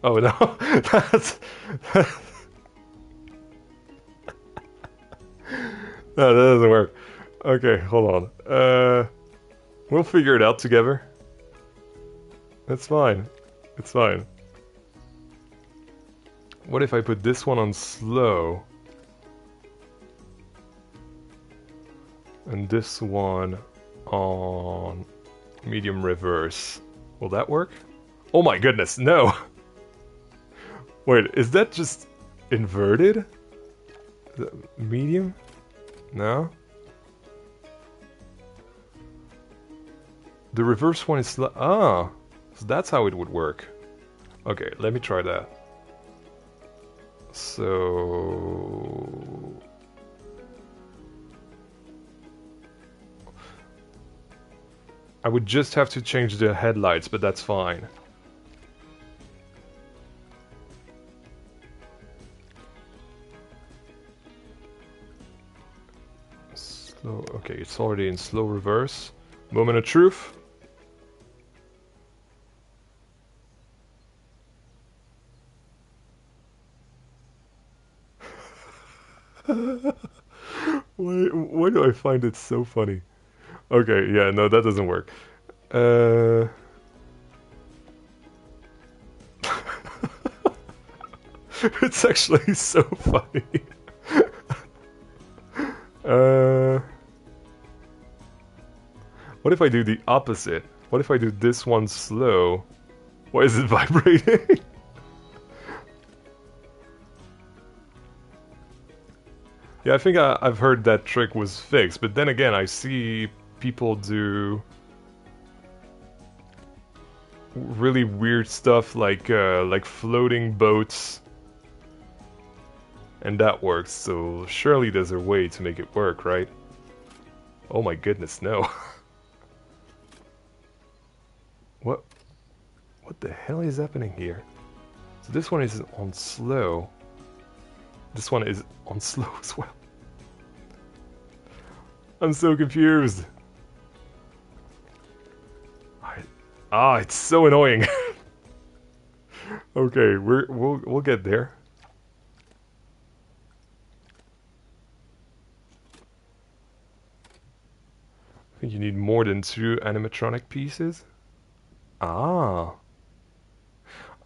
Oh no, that's no, that doesn't work. Okay, hold on. We'll figure it out together. It's fine. It's fine. What if I put this one on slow? And this one on medium reverse. Will that work? Oh my goodness, no! Wait, is that just inverted? The medium? No? The reverse one is ah, so that's how it would work. Okay, let me try that. So I would just have to change the headlights, but that's fine. Slow, okay, it's already in slow reverse. Moment of truth. Why do I find it so funny? Okay, yeah, no, that doesn't work. It's actually so funny. What if I do the opposite? What if I do this one slow? Why is it vibrating? Yeah, I think I've heard that trick was fixed, but then again, I see people do really weird stuff like floating boats, and that works. So surely there's a way to make it work, right? Oh my goodness, no! What the hell is happening here? So this one is on slow. This one is on slow as well. I'm so confused. It's so annoying. Okay, we'll get there. I think you need more than 2 animatronic pieces. Ah.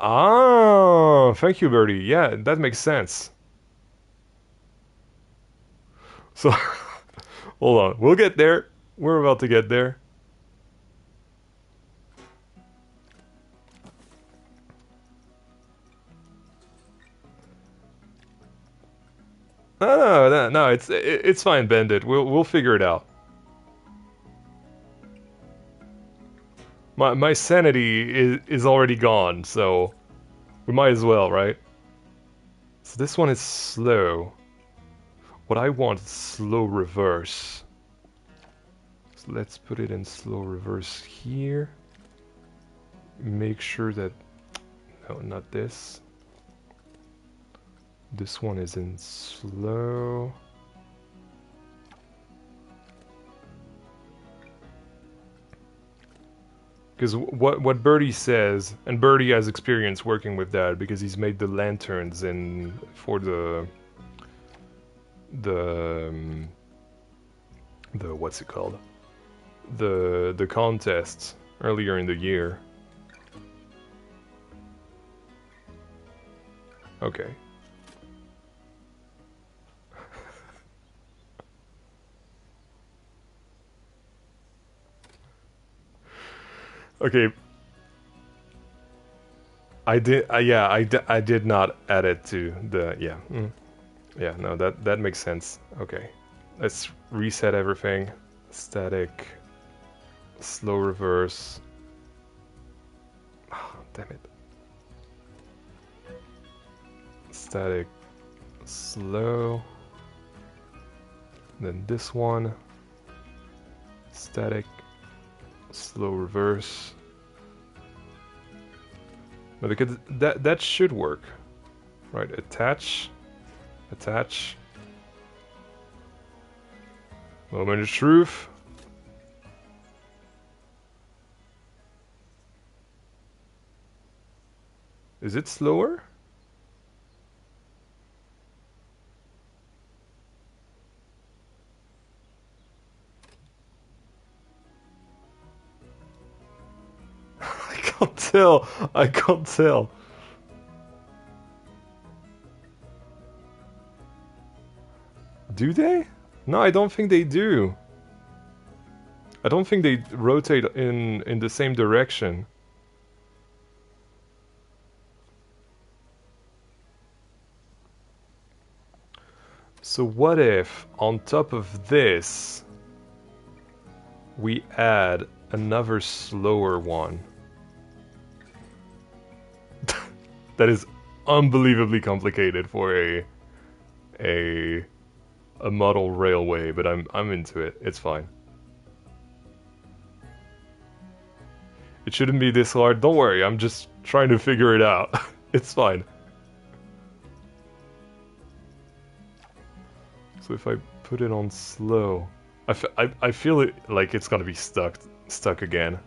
Ah, thank you, Birdie. Yeah, that makes sense. So, hold on. We'll get there. We're about to get there. No, it's fine, Bandit. We'll figure it out. My sanity is already gone, so we might as well, right? So this one is slow. What I want is slow reverse. So let's put it in slow reverse here. Make sure that... No, not this. This one is in slow. Because what Birdie says, and Birdie has experience working with that because he's made the lanterns in for the what's it called? The contests earlier in the year. Okay. Okay. I did. Yeah, I did not add it to the. Yeah. Yeah. No, that makes sense. Okay. Let's reset everything. Static. Slow reverse. Oh, damn it. Static. Slow. Then this one. Static. Slow reverse. No, because that should work. Right, attach. Attach. Moment of truth. Is it slower? I can't tell. I can't tell. Do they? No, I don't think they do. I don't think they rotate in the same direction. So what if, on top of this, we add another slower one? That is unbelievably complicated for a model railway, but I'm into it. It's fine. It shouldn't be this hard. Don't worry, I'm just trying to figure it out. It's fine. So if I put it on slow, I feel it like it's gonna be stuck again.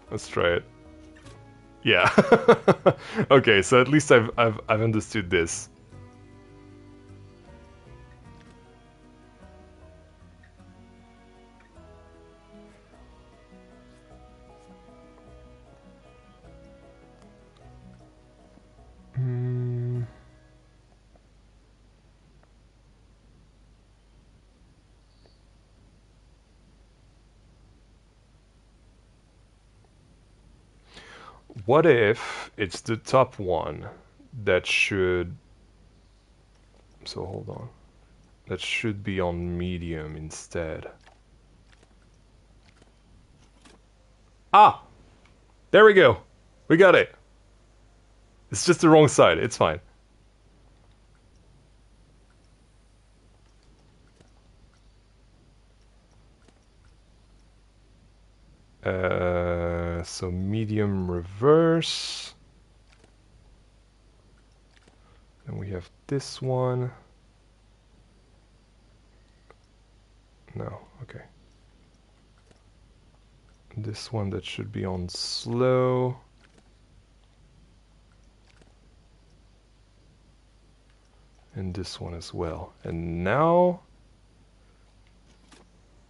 Let's try it. Yeah. Okay, so at least I've understood this. What if it's the top one that should... So hold on. That should be on medium instead. Ah! There we go! We got it! It's just the wrong side, it's fine. So medium reverse. Then we have this one. No, okay. This one that should be on slow. And this one as well. And now...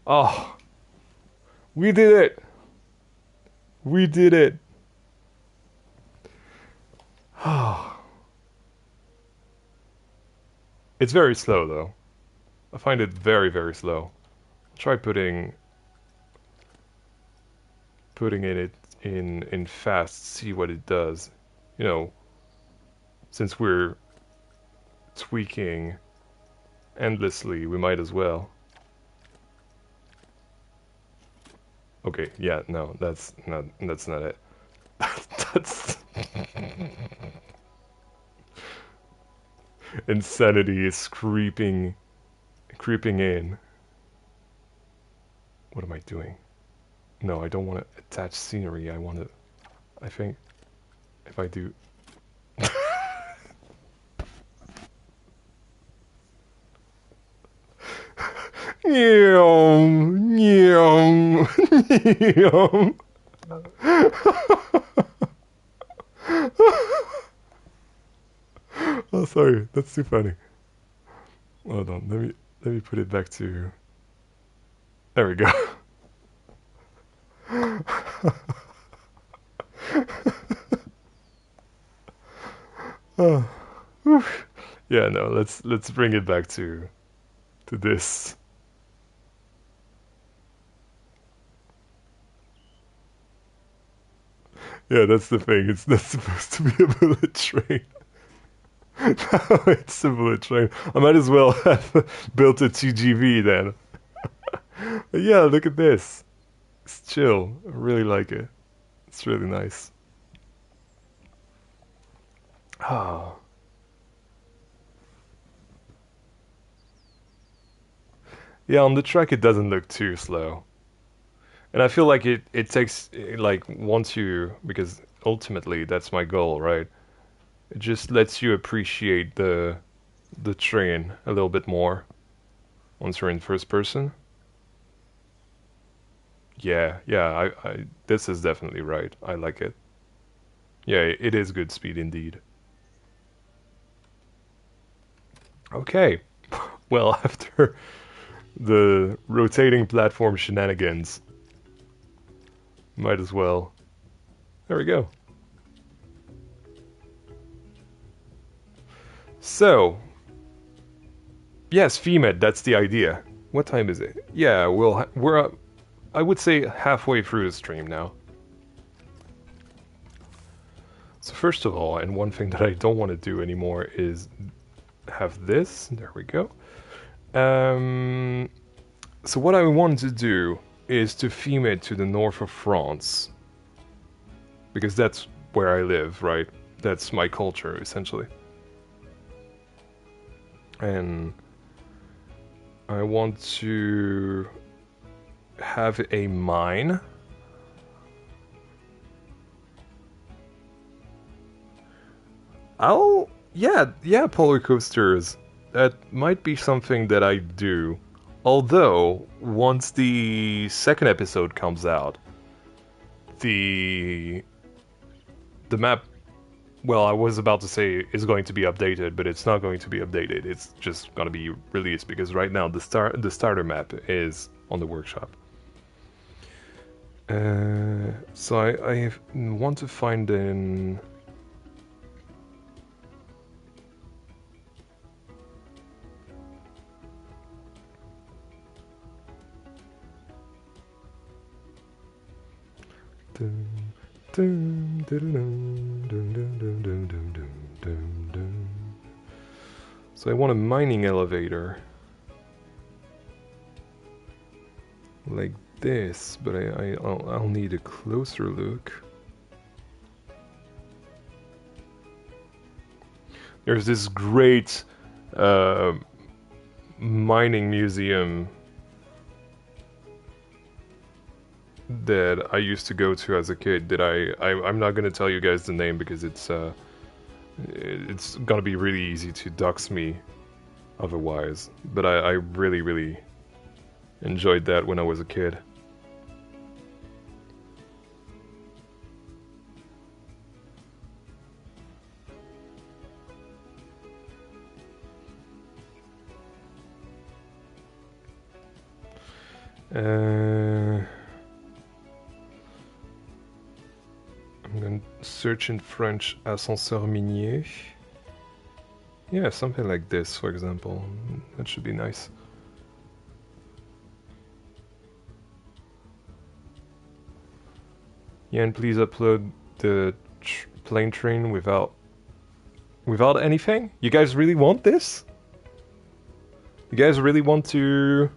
Oh! We did it! We did it! Oh. It's very slow though. I find it very, very slow. I'll try putting it in fast, see what it does. You know, since we're tweaking endlessly, we might as well. Okay, yeah, no, that's not it. That's insanity is creeping in. What am I doing? No, I don't want to attach scenery. I think if I do... Oh, sorry, that's too funny. Hold on, let me put it back to... There we go. Oh, yeah, no, let's bring it back to this. Yeah, that's the thing. It's not supposed to be a bullet train. No, it's a bullet train. I might as well have built a TGV then. But yeah, look at this. It's chill. I really like it. It's really nice. Oh. Yeah, on the track it doesn't look too slow. And I feel like it takes, like, once you, because ultimately that's my goal, right? It just lets you appreciate the train a little bit more once you're in first person. Yeah, yeah, this is definitely right. I like it. Yeah, it is good speed indeed. Okay. Well, after the rotating platform shenanigans, might as well. There we go. So, yes, FEMAD, that's the idea. What time is it? Yeah, we're I would say halfway through the stream now. So first of all, and one thing that I don't want to do anymore is have this. There we go. So what I want to do is to theme it to the north of France. Because that's where I live, right? That's my culture, essentially. And I want to have a mine. Yeah, polar coasters. That might be something that I do. Although, once the second episode comes out, the map, well, I was about to say is going to be updated, but it's not going to be updated. It's just going to be released because right now the starter map is on the workshop. So I want to find an... So I want a mining elevator like this, but I'll need a closer look. There's this great mining museum that I used to go to as a kid that I'm not gonna tell you guys the name because it's gonna be really easy to dox me otherwise, but I really enjoyed that when I was a kid. I'm gonna search in French ascenseur minier. Yeah, something like this, for example. That should be nice. Yeah, and please upload the plane train without anything? You guys really want this? You guys really want to...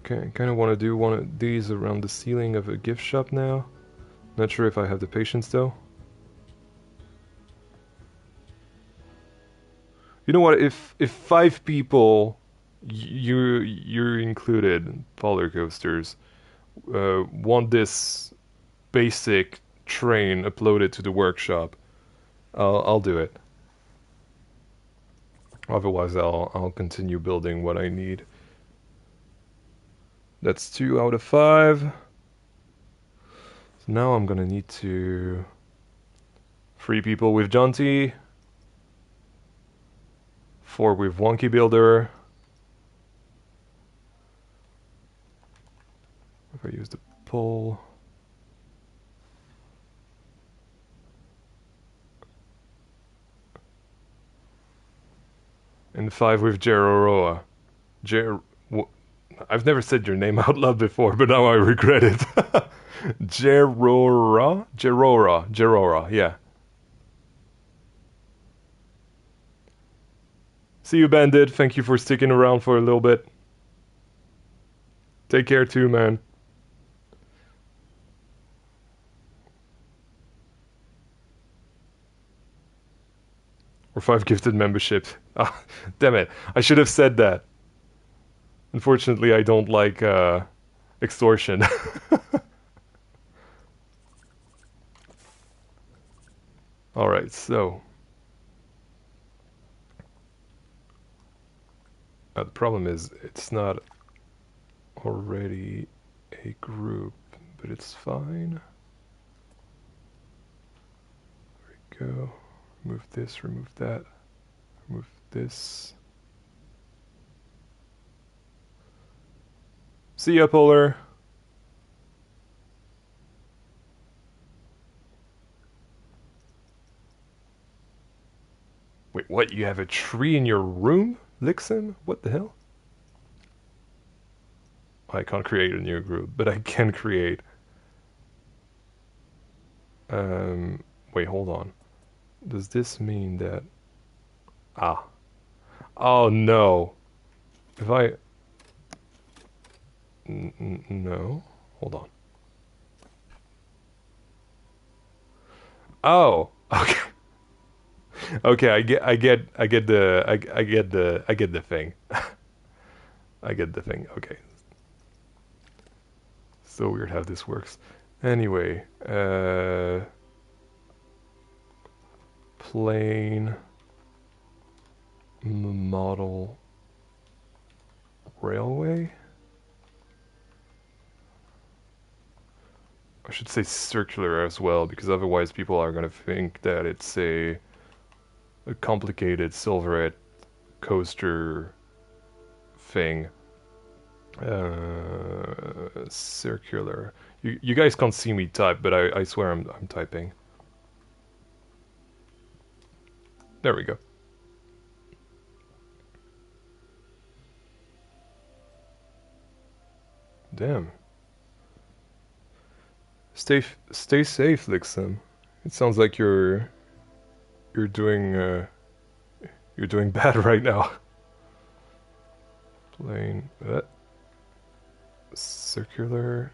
Okay, kind of want to do one of these around the ceiling of a gift shop now. Not sure if I have the patience though. You know what? If 5 people, you're included, polar coasters, want this basic train uploaded to the workshop, I'll do it. Otherwise, I'll continue building what I need. That's 2 out of 5. So now I'm gonna need to 3 people with Jaunty, 4 with Wonky Builder. If I use the pull. And 5 with Jeroroa. I've never said your name out loud before, but now I regret it. Gerora, yeah. See you, Bandit. Thank you for sticking around for a little bit. Take care too, man. Or 5 gifted memberships. Ah, damn it. I should have said that. Unfortunately, I don't like extortion. Alright, so... the problem is, it's not already a group, but it's fine. There we go. Remove this, remove that, remove this. See ya, Polar. Wait, what? You have a tree in your room, Lixon? What the hell? I can't create a new group, but I can create... Wait, hold on. Does this mean that... Ah. Oh, no. If I... No. Hold on. Oh. Okay. Okay, I get the thing. I get the thing. Okay. So weird how this works. Anyway, plane model railway. I should say circular as well, because otherwise people are gonna think that it's a complicated silverette coaster thing. Circular. You guys can't see me type, but I swear I'm typing. There we go. Damn. Stay safe, Lixum. It sounds like you're doing bad right now. Plane circular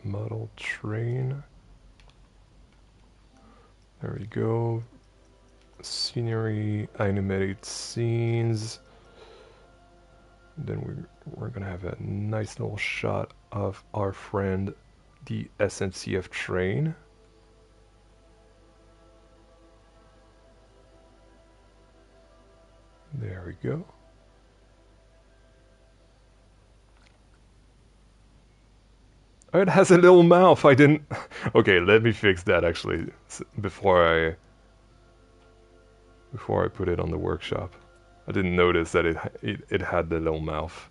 model train. There we go. Scenery, animated scenes. Then we're gonna have a nice little shot of our friend, the SNCF train. There we go. Oh, it has a little mouth. I didn't. Okay, let me fix that actually before I put it on the workshop. I didn't notice that it had the little mouth.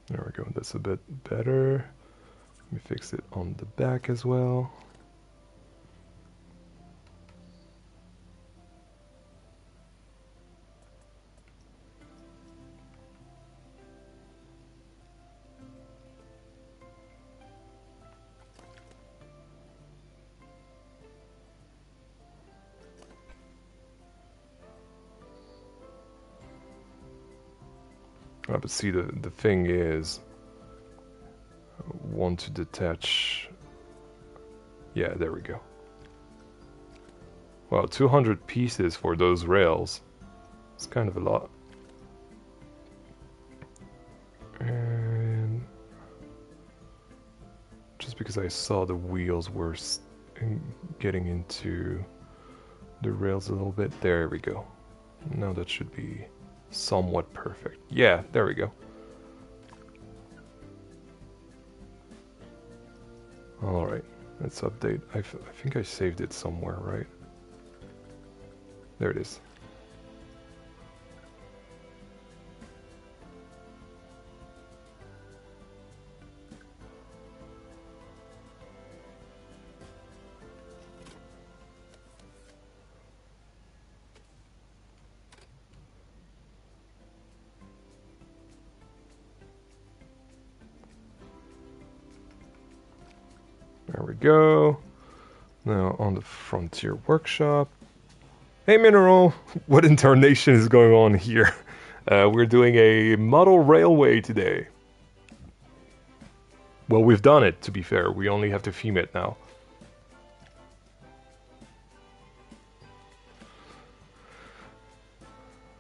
There we go. That's a bit better. Let me fix it on the back as well. Oh, but see, the thing is, I want to detach. Yeah, there we go. Wow, 200 pieces for those rails. It's kind of a lot. And just because I saw the wheels were getting into the rails a little bit, there we go. Now that should be somewhat perfect. Yeah, there we go. Alright, let's update. I think I saved it somewhere, right? There it is. There we go. Now on the Frontier Workshop. Hey Mineral, what in tarnation is going on here? We're doing a model railway today. Well, we've done it, to be fair. We only have to theme it now.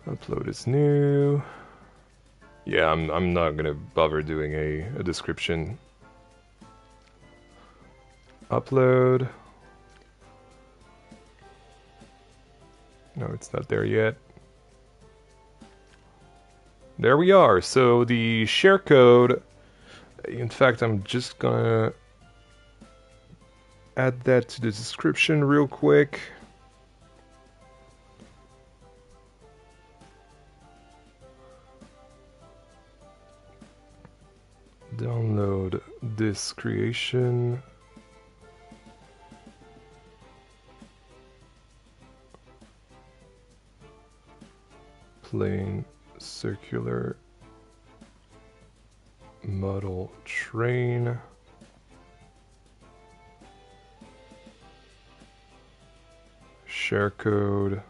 Upload is new. Yeah, I'm not gonna bother doing a description. Upload. No, it's not there yet. There we are. So the share code, in fact, I'm just gonna add that to the description real quick. Download this creation. Plane circular model train. Share code.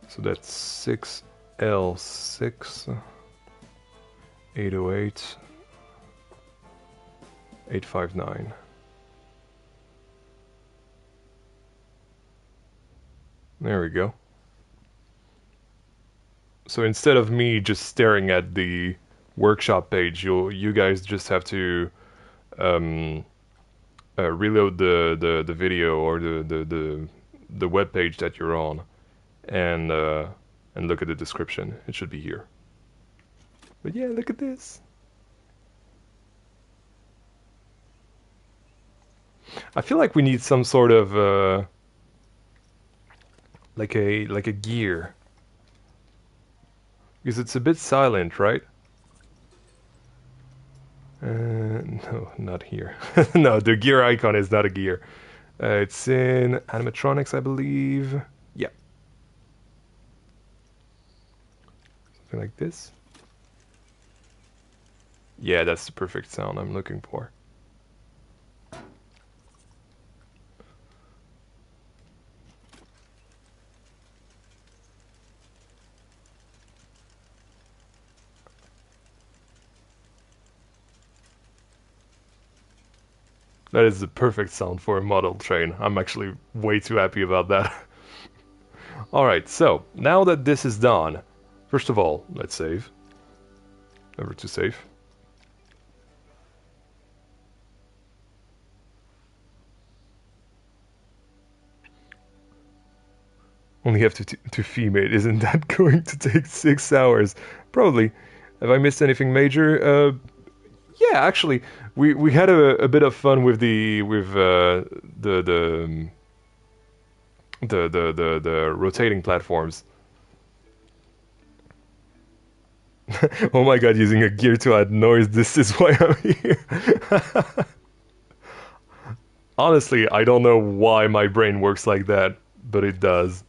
So that's 6L6 808 859. There we go. So instead of me just staring at the workshop page, you guys just have to reload the video or the web page that you're on, and look at the description. It should be here. But yeah, look at this. I feel like we need some sort of like a gear, because it's a bit silent, right? No, not here. No, the gear icon is not a gear. It's in animatronics, I believe. Yeah. Something like this. Yeah, that's the perfect sound I'm looking for. That is the perfect sound for a model train. I'm actually way too happy about that. Alright, so now that this is done, first of all, let's save. Never to save. Only have to theme it. Isn't that going to take 6 hours? Probably. Have I missed anything major? Yeah, actually, we had a bit of fun with the rotating platforms. Oh my god, using a gear to add noise, this is why I'm here. Honestly, I don't know why my brain works like that, but it does.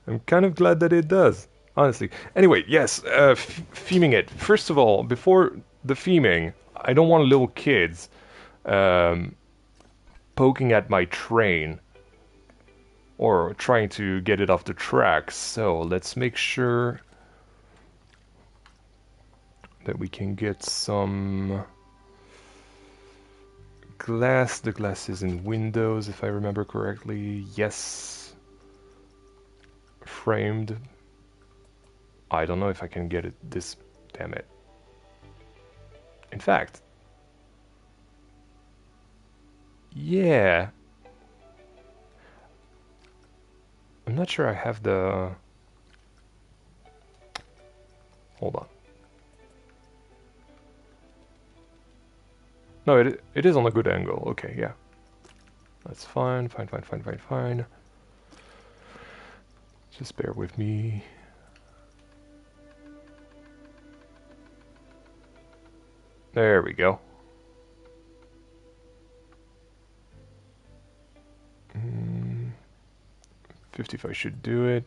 I'm kind of glad that it does, honestly. Anyway, yes, theming it. First of all, before the theming, I don't want little kids poking at my train or trying to get it off the track. So let's make sure that we can get some glass. The glass is in Windows, if I remember correctly. Yes. Framed. I don't know if I can get it this... Damn it. In fact... Yeah. I'm not sure I have the... Hold on. No, it is on a good angle. Okay, yeah. That's fine, fine. Just bear with me. There we go. 55 should do it.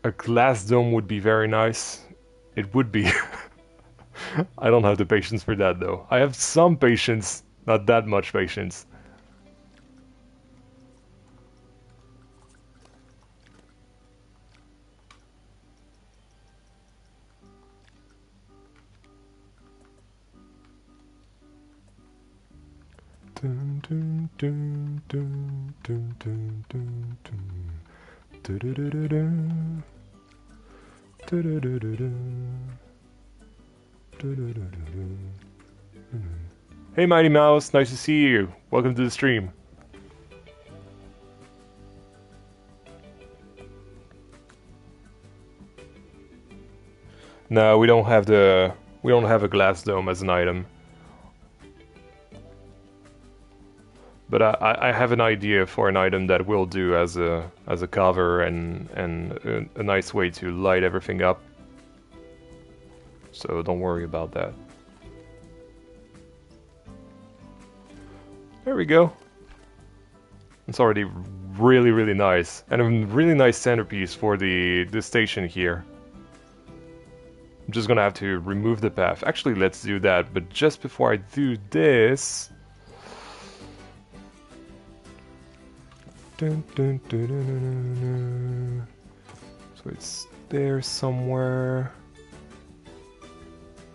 A glass dome would be very nice. It would be. I don't have the patience for that though. I have some patience, not that much patience. Hey Mighty Mouse, nice to see you. Welcome to the stream. No, we don't have a glass dome as an item. But I have an idea for an item that will do as a cover and a nice way to light everything up. So don't worry about that. There we go. It's already really, really nice. And a really nice centerpiece for the station here. I'm just gonna have to remove the path. Actually, let's do that. But just before I do this... Dun, dun, dun, dun, dun, dun, dun. So it's there somewhere.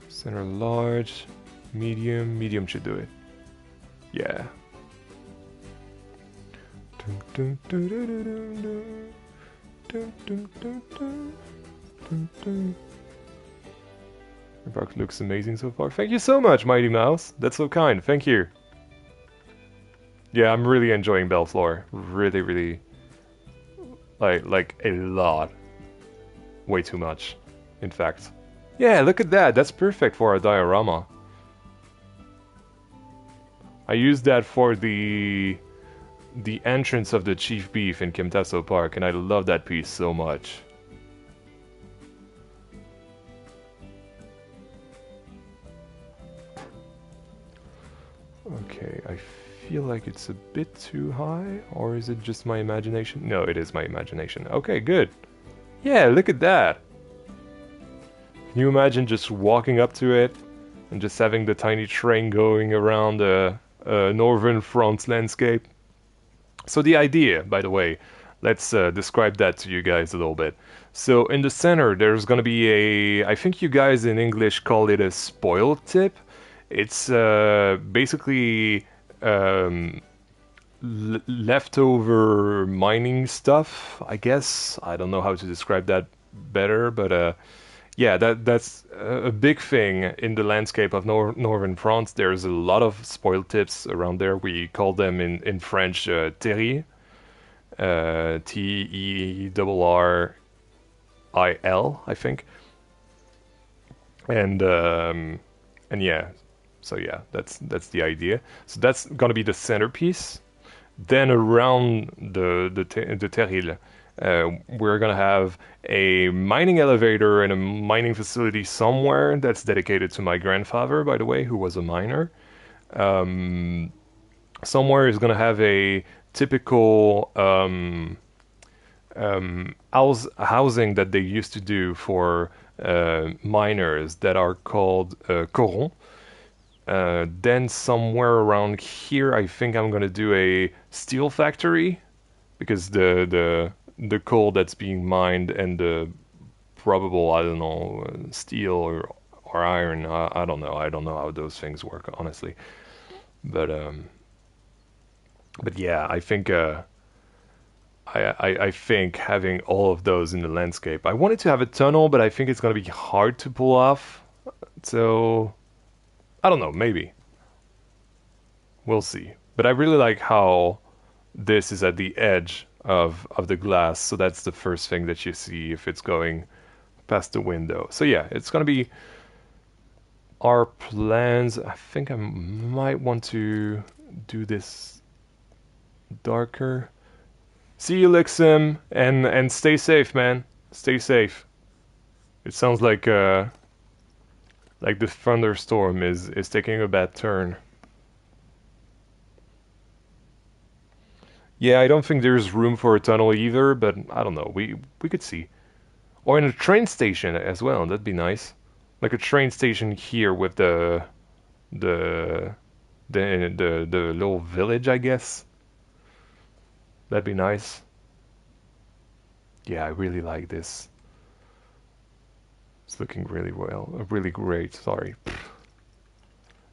Center large, medium. Medium should do it. Yeah. Dun, dun, dun, dun, dun, dun. Dun, dun, dun, dun. Dun, dun. The park looks amazing so far. Thank you so much, Mighty Mouse. That's so kind. Thank you. Yeah, I'm really enjoying Belleflore. Really, really, like a lot. Way too much, in fact. Yeah, look at that. That's perfect for a diorama. I used that for the entrance of the Chief Beef in Kimtaso Park, and I love that piece so much. Okay, I feel like it's a bit too high, or is it just my imagination? No, it is my imagination. Okay, good. Yeah, look at that. Can you imagine just walking up to it and just having the tiny train going around the northern France landscape? So the idea, by the way, let's describe that to you guys a little bit. So in the center, there's going to be I think you guys in English call it a spoil tip. It's basically leftover mining stuff, I guess. I don't know how to describe that better, but yeah, that's a big thing in the landscape of northern France. There's a lot of spoil tips around there. We call them in French terrils, TERRIL, I think. And yeah, so yeah, that's the idea. So that's gonna be the centerpiece. Then around the terril, we're gonna have a mining elevator and a mining facility somewhere that's dedicated to my grandfather, by the way, who was a miner. Somewhere is gonna have a typical housing that they used to do for miners that are called corons. Then somewhere around here, I think I'm gonna do a steel factory, because the coal that's being mined and the probable, I don't know, steel or iron, I don't know. I don't know how those things work, honestly. But yeah, I think I think having all of those in the landscape. I wanted to have a tunnel, but I think it's gonna be hard to pull off. So I don't know, maybe. We'll see. But I really like how this is at the edge of the glass, so that's the first thing that you see if it's going past the window. So yeah, it's gonna be our plans. I think I might want to do this darker. See you, Lixim, and stay safe, man. Stay safe. It sounds like the thunderstorm is taking a bad turn. Yeah, I don't think there's room for a tunnel either, but I don't know. We could see. Or in a train station as well. That'd be nice. Like a train station here with the the little village, I guess. That'd be nice. Yeah, I really like this. It's looking really well, really great. Sorry.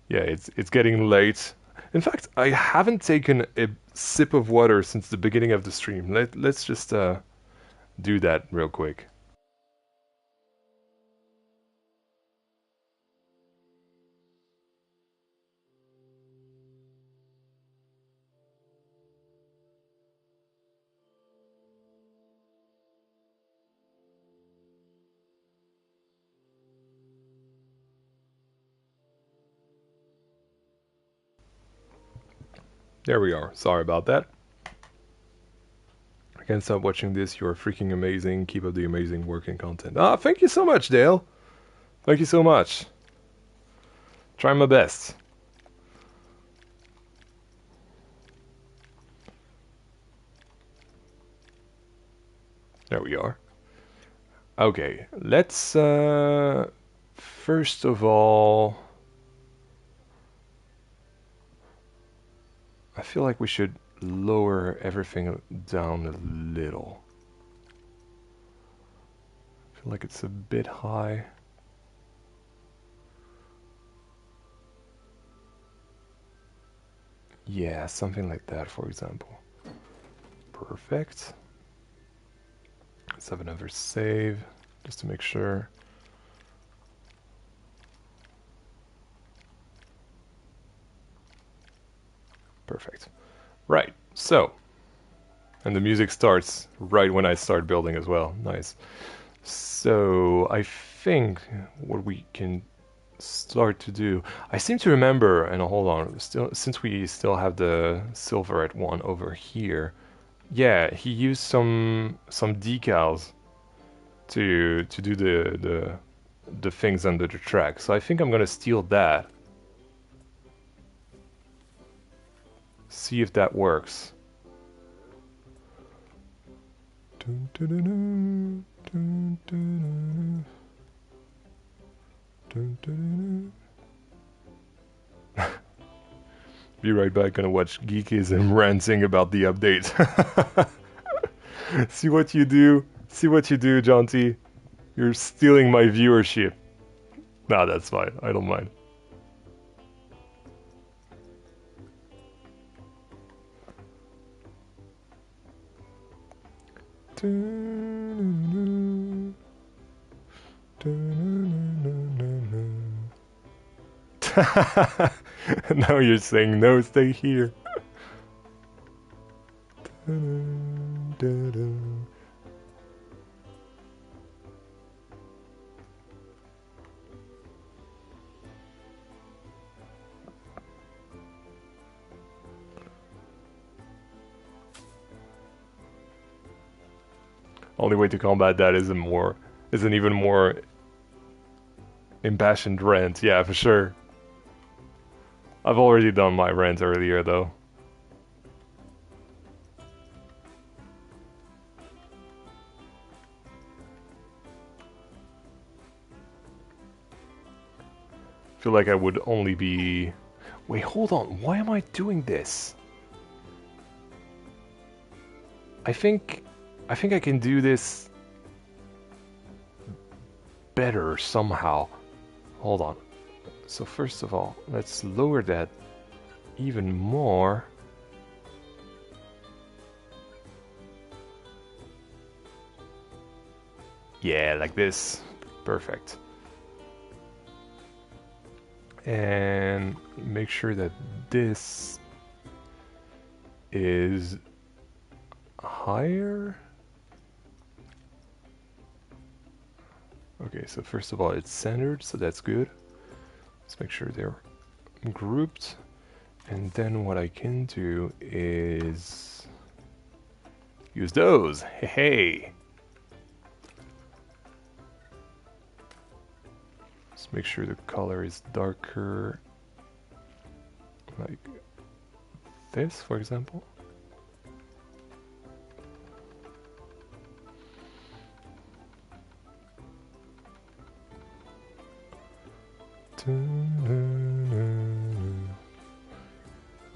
Yeah, it's getting late. In fact, I haven't taken a sip of water since the beginning of the stream. Let's just do that real quick. There we are. Sorry about that. I can't stop watching this. You're freaking amazing. Keep up the amazing work and content. Ah, thank you so much, Dale. Thank you so much. Try my best. There we are. Okay, let's first of all, I feel like we should lower everything down a little. I feel like it's a bit high. Yeah, something like that, for example. Perfect. Let's have another save, just to make sure. Perfect. Right, so. And the music starts right when I start building as well. Nice. So, I think what we can start to do. I seem to remember, and hold on, since we still have the silverite one over here. Yeah, he used some decals to do the things under the track. So I think I'm gonna steal that. See if that works. Be right back, gonna watch Geekism ranting about the update. See what you do. See what you do, Jonty. You're stealing my viewership. Nah, that's fine. I don't mind. Now you're saying no, stay here. Only way to combat that is an even more impassioned rant. Yeah, for sure. I've already done my rant earlier, though. I feel like I would only be... Wait, hold on. Why am I doing this? I think I can do this better somehow. Hold on. So first of all, let's lower that even more. Yeah, like this. Perfect. And make sure that this is higher. Okay, so first of all, it's centered, so that's good. Let's make sure they're grouped. And then what I can do is use those. Hey, hey. Let's make sure the color is darker, like this, for example.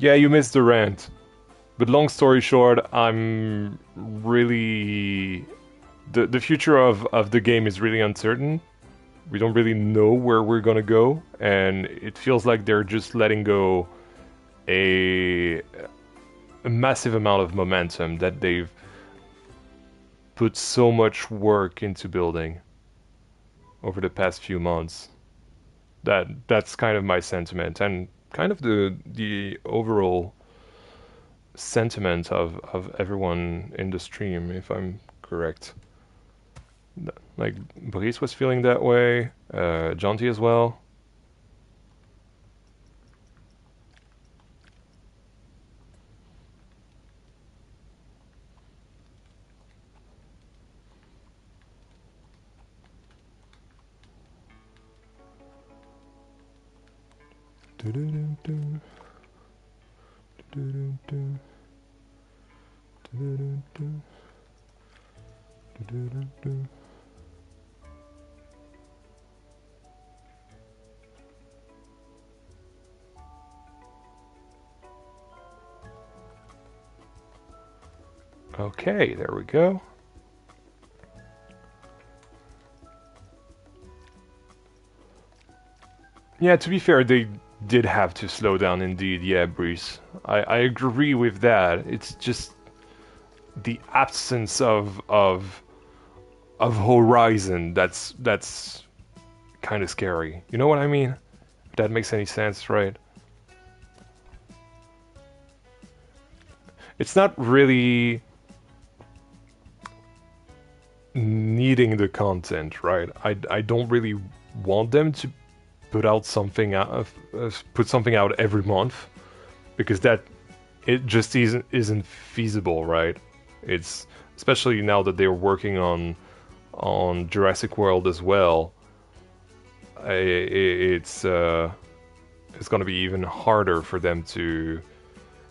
Yeah, you missed the rant. But long story short, I'm really... The future of the game is really uncertain. We don't really know where we're gonna go, and it feels like they're just letting go a massive amount of momentum that they've put so much work into building over the past few months. That's kind of my sentiment, and kind of the overall sentiment of everyone in the stream, if I'm correct. Like, Brice was feeling that way, Jonty as well. Okay, there we go. Yeah, to be fair, they did have to slow down indeed. Yeah, Breeze. I agree with that. It's just the absence of horizon that's kind of scary. You know what I mean? If that makes any sense, right? It's not really needing the content, right? I don't really want them to put out something out put something out every month because that it just isn't feasible, right? It's especially now that they're working on Jurassic World as well. It's going to be even harder for them to.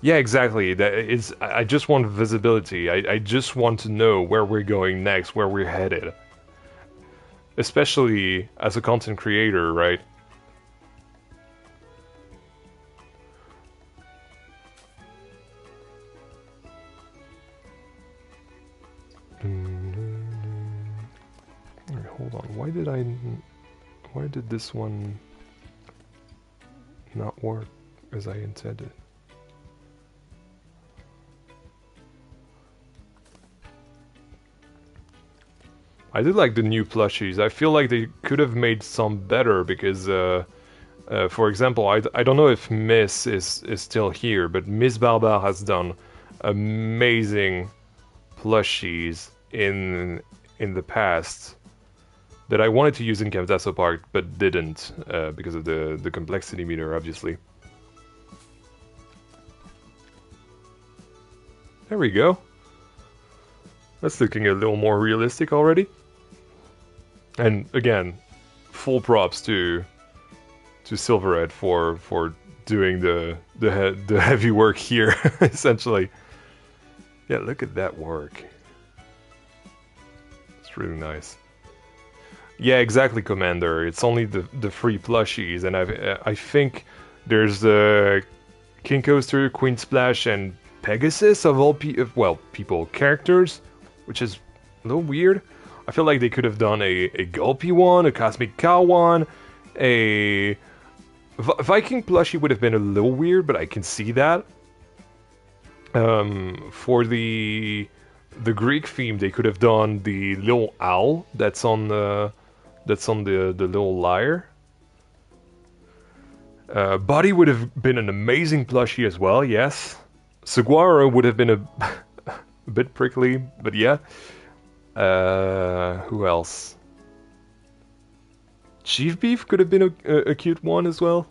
Yeah, exactly. That is. I just want visibility. I just want to know where we're going next, where we're headed. Especially as a content creator, right? Hold on. Why did this one not work as I intended? I did like the new plushies. I feel like they could have made some better because, for example, I don't know if Miss is still here, but Miss Barbar has done amazing plushies in the past that I wanted to use in Camtasia Park but didn't because of the complexity meter, obviously. There we go. That's looking a little more realistic already. And again, full props to Silverhead for doing the heavy work here, essentially. Yeah, look at that work. It's really nice. Yeah, exactly, Commander. It's only the free plushies, and I think there's the King Coaster, Queen Splash, and Pegasus of all people characters, which is a little weird. I feel like they could have done a Gulpy one, a Cosmic Cow one, a Viking plushie would have been a little weird, but I can see that. For the Greek theme, they could have done the little owl that's on the little lyre. Buddy would have been an amazing plushie as well. Yes, Saguaro would have been a bit prickly, but yeah. Who else? Chief Beef could have been a cute one as well.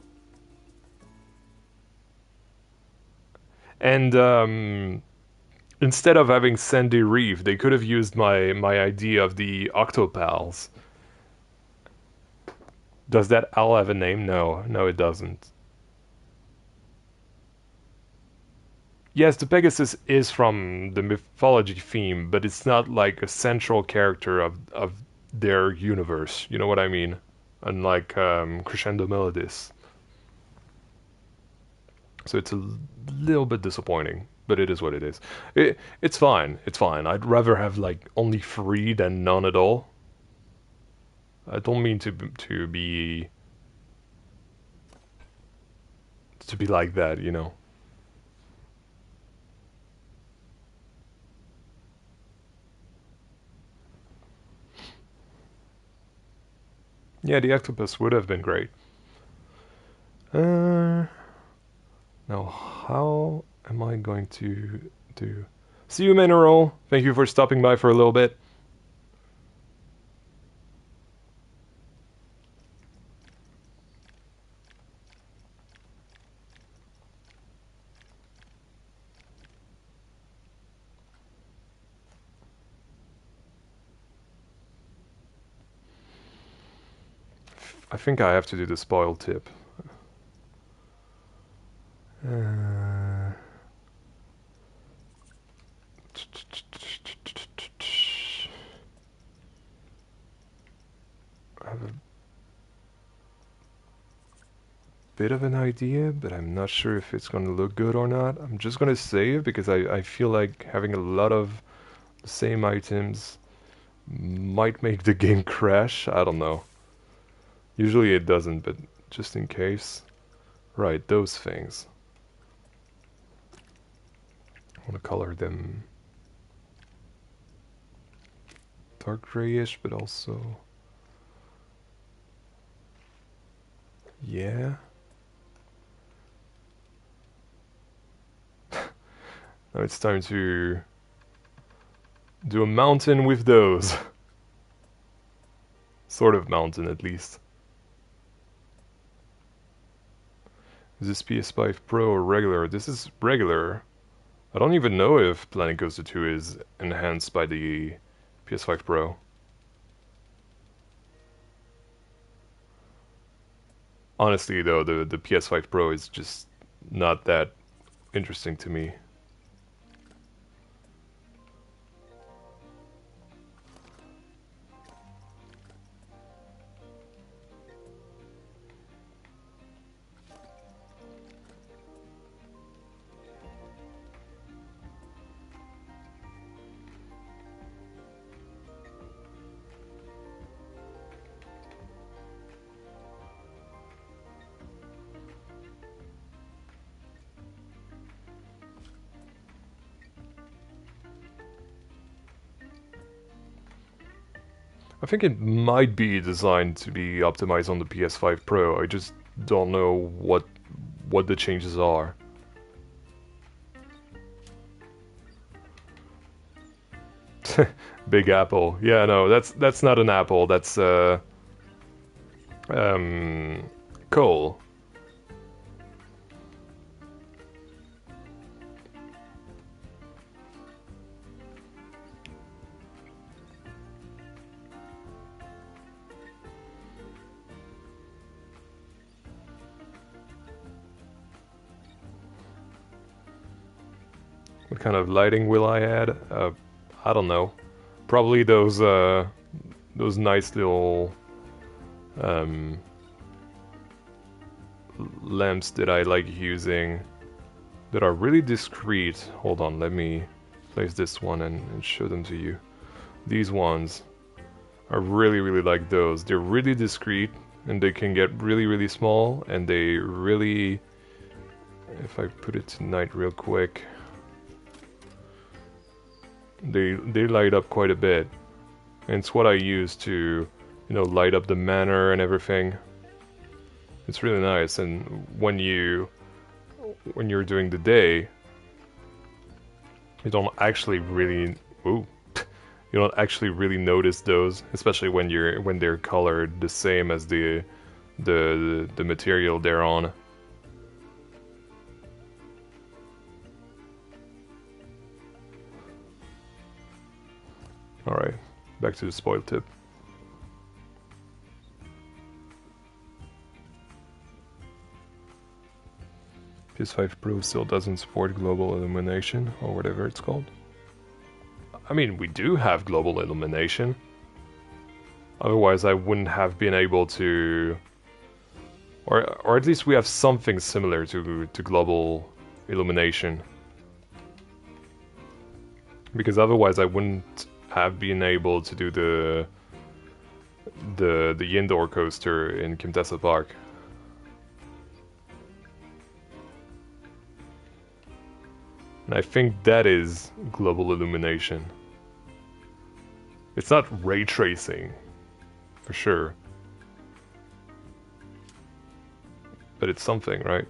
And instead of having Sandy Reef, they could have used my idea of the Octopals. Does that owl have a name? No, it doesn't. Yes, the Pegasus is from the mythology theme, but it's not like a central character of their universe. You know what I mean? Unlike Crescendo Melodis. So it's a little bit disappointing, but it is what it is. It's fine. It's fine. I'd rather have like only 3 than none at all. I don't mean to be like that, you know. Yeah, the octopus would have been great. Now, how am I going to do? See you, Mineral. Thank you for stopping by for a little bit. I think I have to do the spoil tip. Uh, I have a bit of an idea, but I'm not sure if it's gonna look good or not. I'm just gonna save because I feel like having a lot of the same items might make the game crash. I don't know. Usually it doesn't, but just in case. Right, those things. I want to color them dark grayish, but also... yeah. Now it's time to do a mountain with those. Sort of mountain, at least. Is this PS5 Pro or regular? This is regular. I don't even know if Planet Coaster 2 is enhanced by the PS5 Pro. Honestly, though, the PS5 Pro is just not that interesting to me. I think it might be designed to be optimized on the PS5 Pro. I just don't know what the changes are. Big apple. Yeah, no, that's not an apple. That's coal. What kind of lighting will I add? I don't know. Probably those nice little lamps that I like using that are really discreet. Hold on, let me place this one and show them to you. These ones, I really like those. They're really discreet and they can get really small, and they really, if I put it to night real quick, they light up quite a bit. And it's what I use to, you know, light up the manor and everything. It's really nice. And when you're doing the day, you don't actually really you don't actually really notice those, especially when they're colored the same as the material they're on. Alright, back to the spoil tip. PS5 Pro still doesn't support global illumination, or whatever it's called. I mean, we do have global illumination. Otherwise I wouldn't have been able to... Or at least we have something similar to global illumination. Because otherwise I wouldn't have been able to do the indoor coaster in Contessa Park. And I think that is global illumination. It's not ray tracing, for sure. But it's something, right?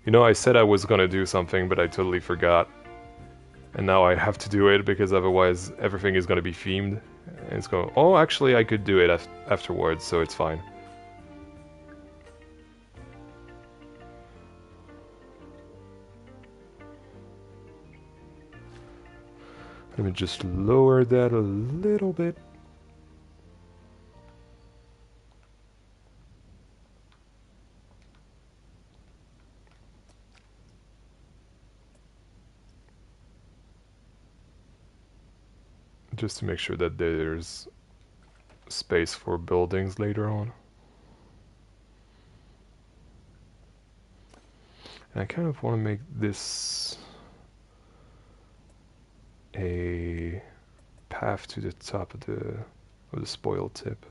You know, I said I was gonna do something, but I totally forgot. And now I have to do it because otherwise everything is gonna be themed. And it's going, oh, actually I could do it afterwards, so it's fine. Let me just lower that a little bit. Just to make sure that there's space for buildings later on. And I kind of want to make this a path to the top of the spoil tip.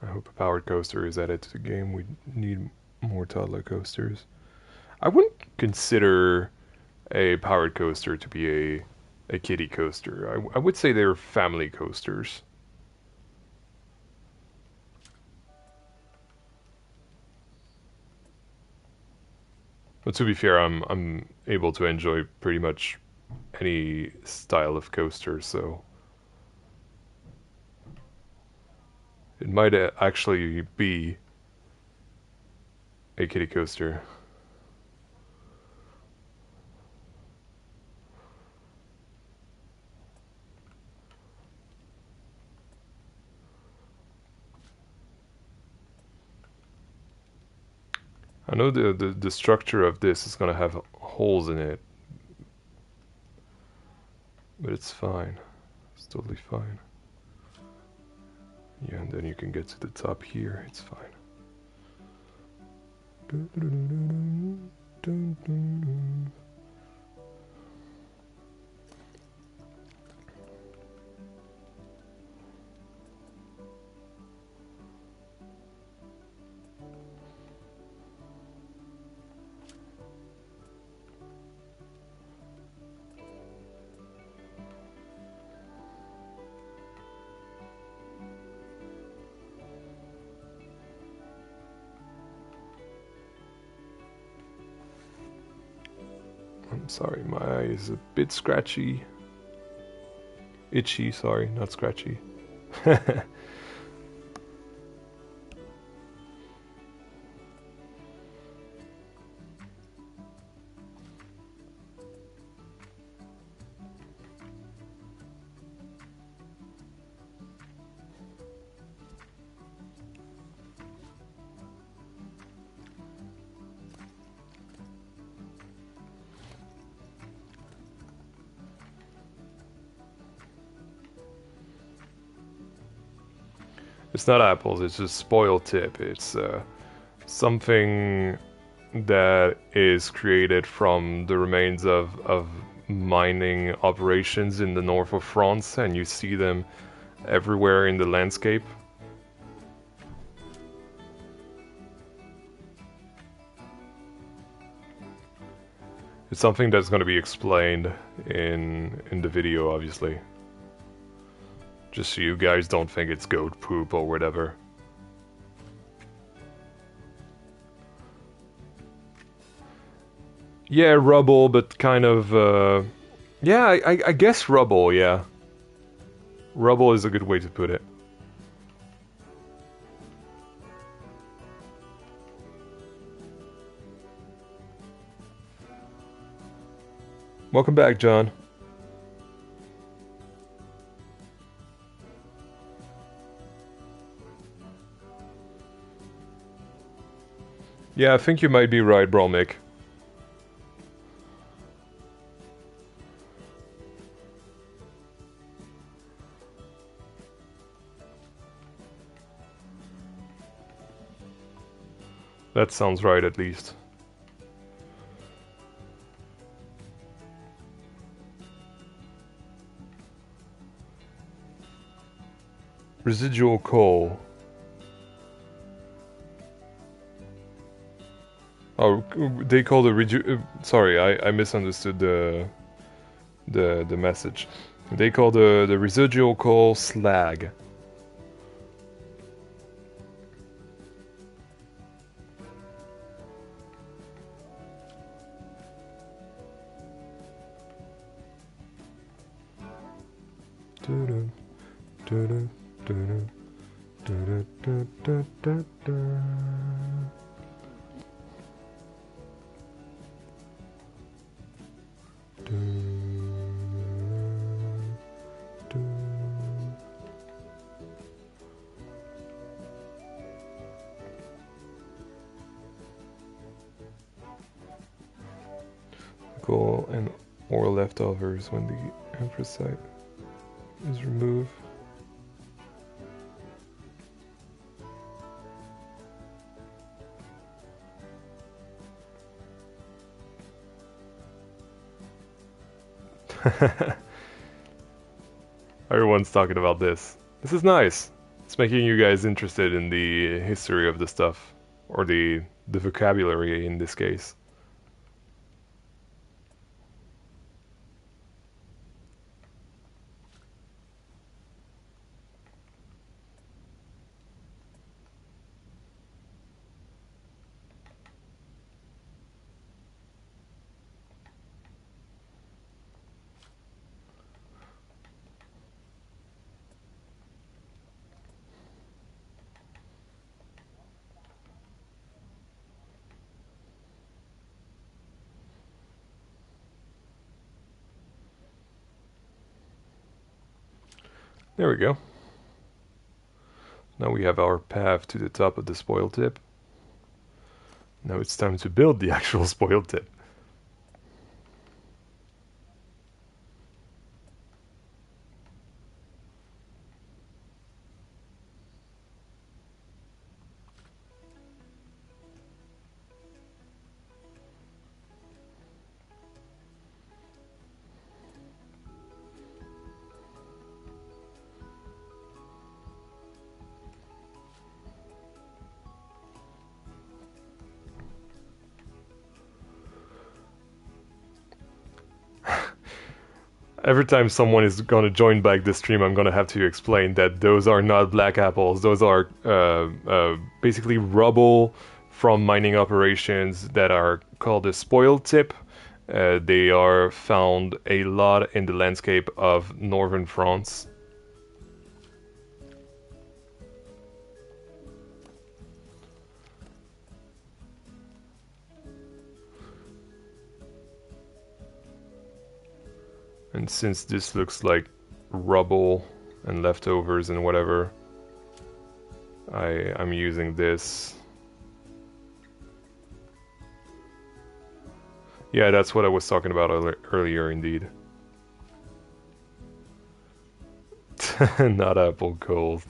I hope a powered coaster is added to the game. We need more toddler coasters. I wouldn't consider a powered coaster to be a kiddie coaster. I would say they're family coasters. But to be fair, I'm able to enjoy pretty much any style of coaster, so it might actually be a kiddie coaster. I know the structure of this is gonna have holes in it, but it's fine. It's totally fine. Yeah, and then you can get to the top here. It's fine. I'm sorry, my eye is a bit scratchy. Itchy, sorry, not scratchy. It's not apples, it's just spoiled tip. It's something that is created from the remains of mining operations in the north of France, and you see them everywhere in the landscape. It's something that's going to be explained in the video, obviously. Just so you guys don't think it's goat poop or whatever. Yeah, rubble, but kind of, yeah, I guess rubble, yeah. Rubble is a good way to put it. Welcome back, John. Yeah, I think you might be right, Brolmick. That sounds right, at least. Residual coal. Oh, they call the sorry, I misunderstood the message. They call the residual coal slag. alcohol and or leftovers when the anthracite is removed. Everyone's talking about this. This is nice. It's making you guys interested in the history of the stuff, or the vocabulary in this case. There we go. Now we have our path to the top of the spoil tip. Now it's time to build the actual spoil tip. Every time someone is gonna join back the stream, I'm gonna have to explain that those are not black apples. Those are basically rubble from mining operations that are called a spoil tip. They are found a lot in the landscape of northern France. And since this looks like rubble and leftovers and whatever, I'm using this. Yeah, that's what I was talking about earlier, indeed. Not apple gold.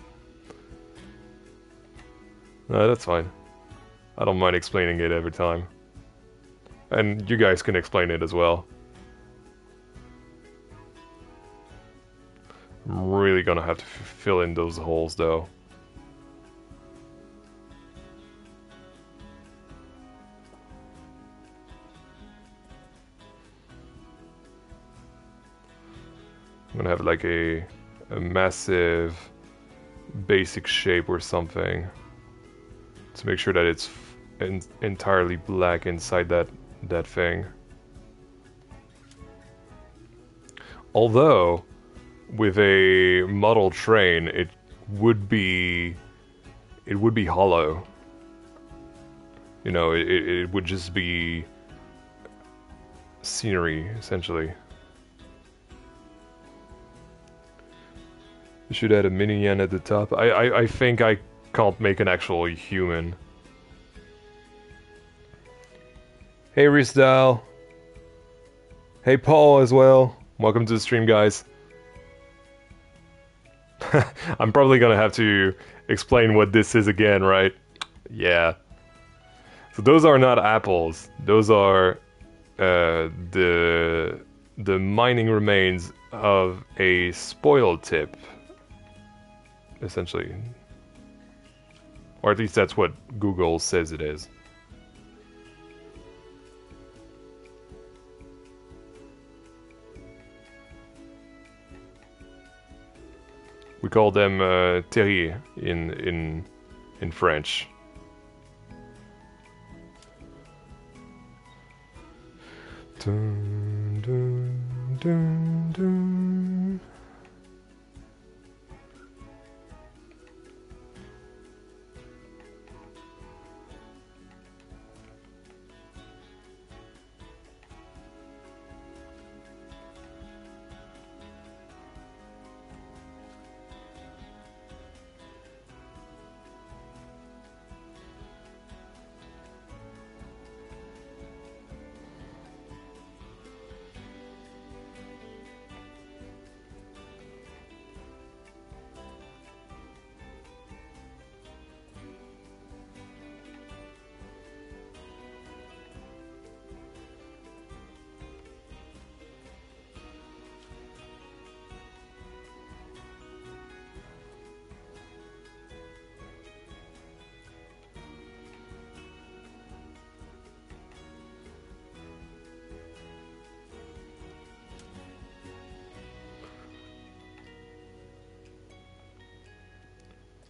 No, that's fine. I don't mind explaining it every time. And you guys can explain it as well. I'm really gonna have to fill in those holes though. I'm gonna have like a massive basic shape or something to make sure that it's entirely black inside that thing. Although with a model train, it would be hollow. You know, it would just be scenery essentially. You should add a minion at the top. I think I can't make an actual human. Hey Risdal. Hey Paul as well. Welcome to the stream, guys. I'm probably gonna have to explain what this is again, right? Yeah. So those are not apples. Those are the mining remains of a spoil tip, essentially. Or at least that's what Google says it is. We call them terriers in French. Dun, dun, dun, dun.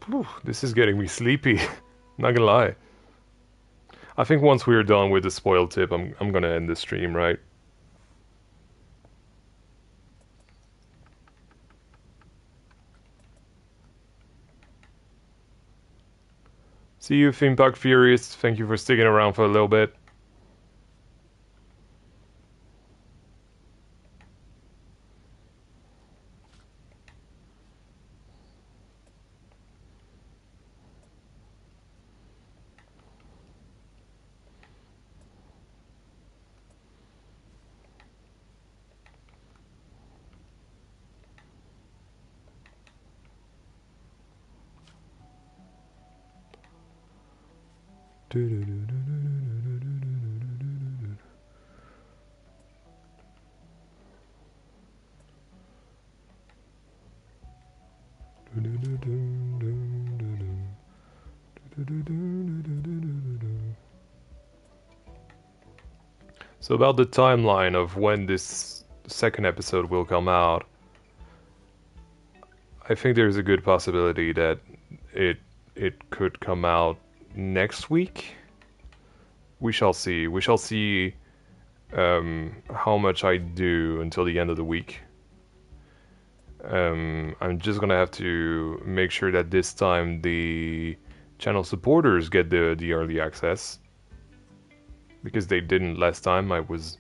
Whew, this is getting me sleepy. Not gonna lie. I think once we're done with the spoil tip, I'm gonna end the stream, right? See you, Theme Park Furious. Thank you for sticking around for a little bit. So about the timeline of when this second episode will come out, I think there's a good possibility that it could come out next week. We shall see. We shall see how much I do until the end of the week. I'm just gonna have to make sure that this time the channel supporters get the early access, because they didn't last time. I was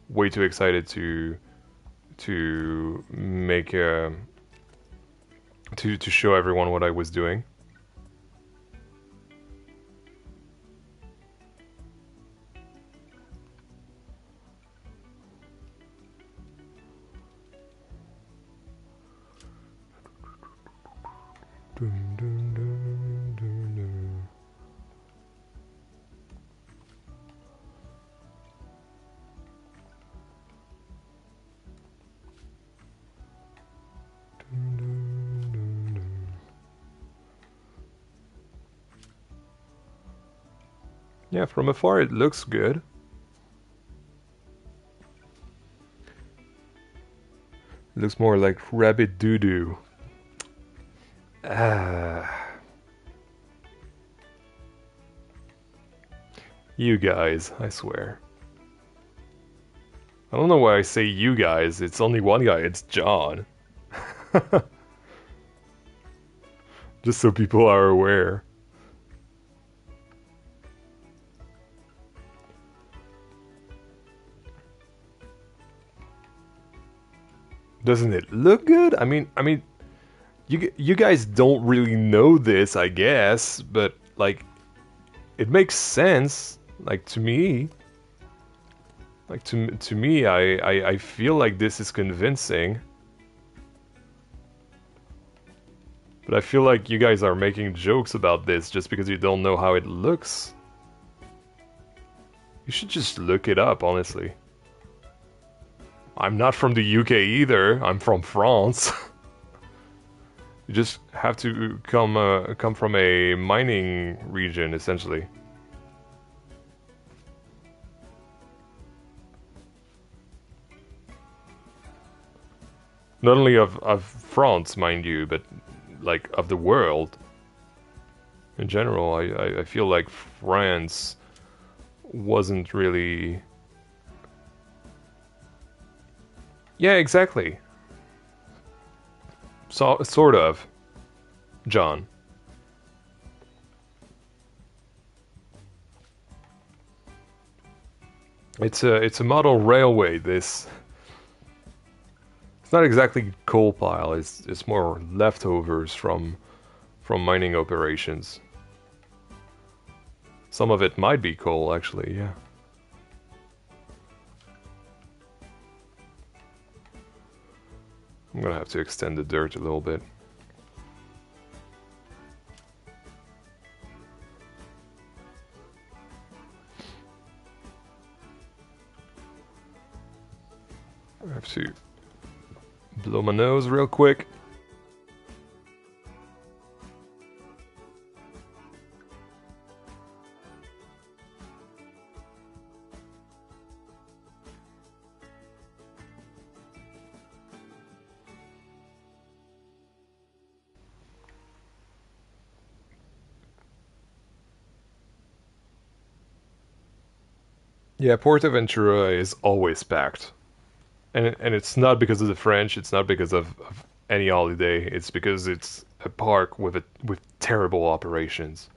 way too excited to make to show everyone what I was doing. Yeah, from afar it looks good. It looks more like rabbit doo-doo. You guys, I swear. I don't know why I say you guys, it's only one guy, it's John. Just so people are aware. Doesn't it look good? I mean, you guys don't really know this, I guess, but like, it makes sense. Like to me, I feel like this is convincing. But I feel like you guys are making jokes about this just because you don't know how it looks. You should just look it up, honestly. I'm not from the UK either. I'm from France. You just have to come from a mining region, essentially. Not only of France, mind you, but like of the world in general. I feel like France wasn't really... Yeah, exactly. So, sort of, John. It's a model railway. This, it's not exactly coal pile. It's more leftovers from mining operations. Some of it might be coal, actually. Yeah. I'm gonna have to extend the dirt a little bit. I have to blow my nose real quick. Yeah, Portaventura is always packed. And it's not because of the French, it's not because of any holiday, it's because it's a park with terrible operations.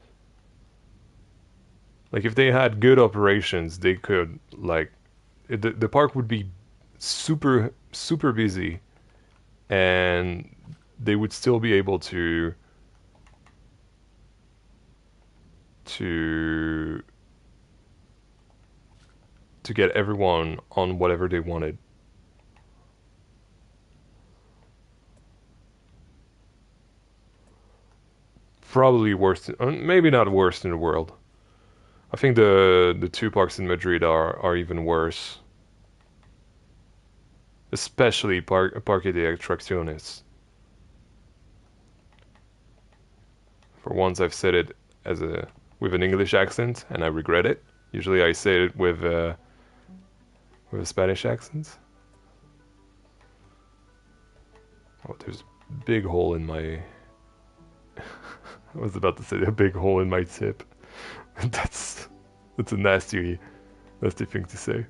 Like if they had good operations, they could like the park would be super busy and they would still be able to to get everyone on whatever they wanted. Probably worst, maybe not worst in the world. I think the two parks in Madrid are even worse, especially Parque de Atracciones. For once, I've said it as a with an English accent, and I regret it. Usually, I say it with a Spanish accent. Oh, there's a big hole in my. I was about to say a big hole in my tip. that's that's a nasty thing to say.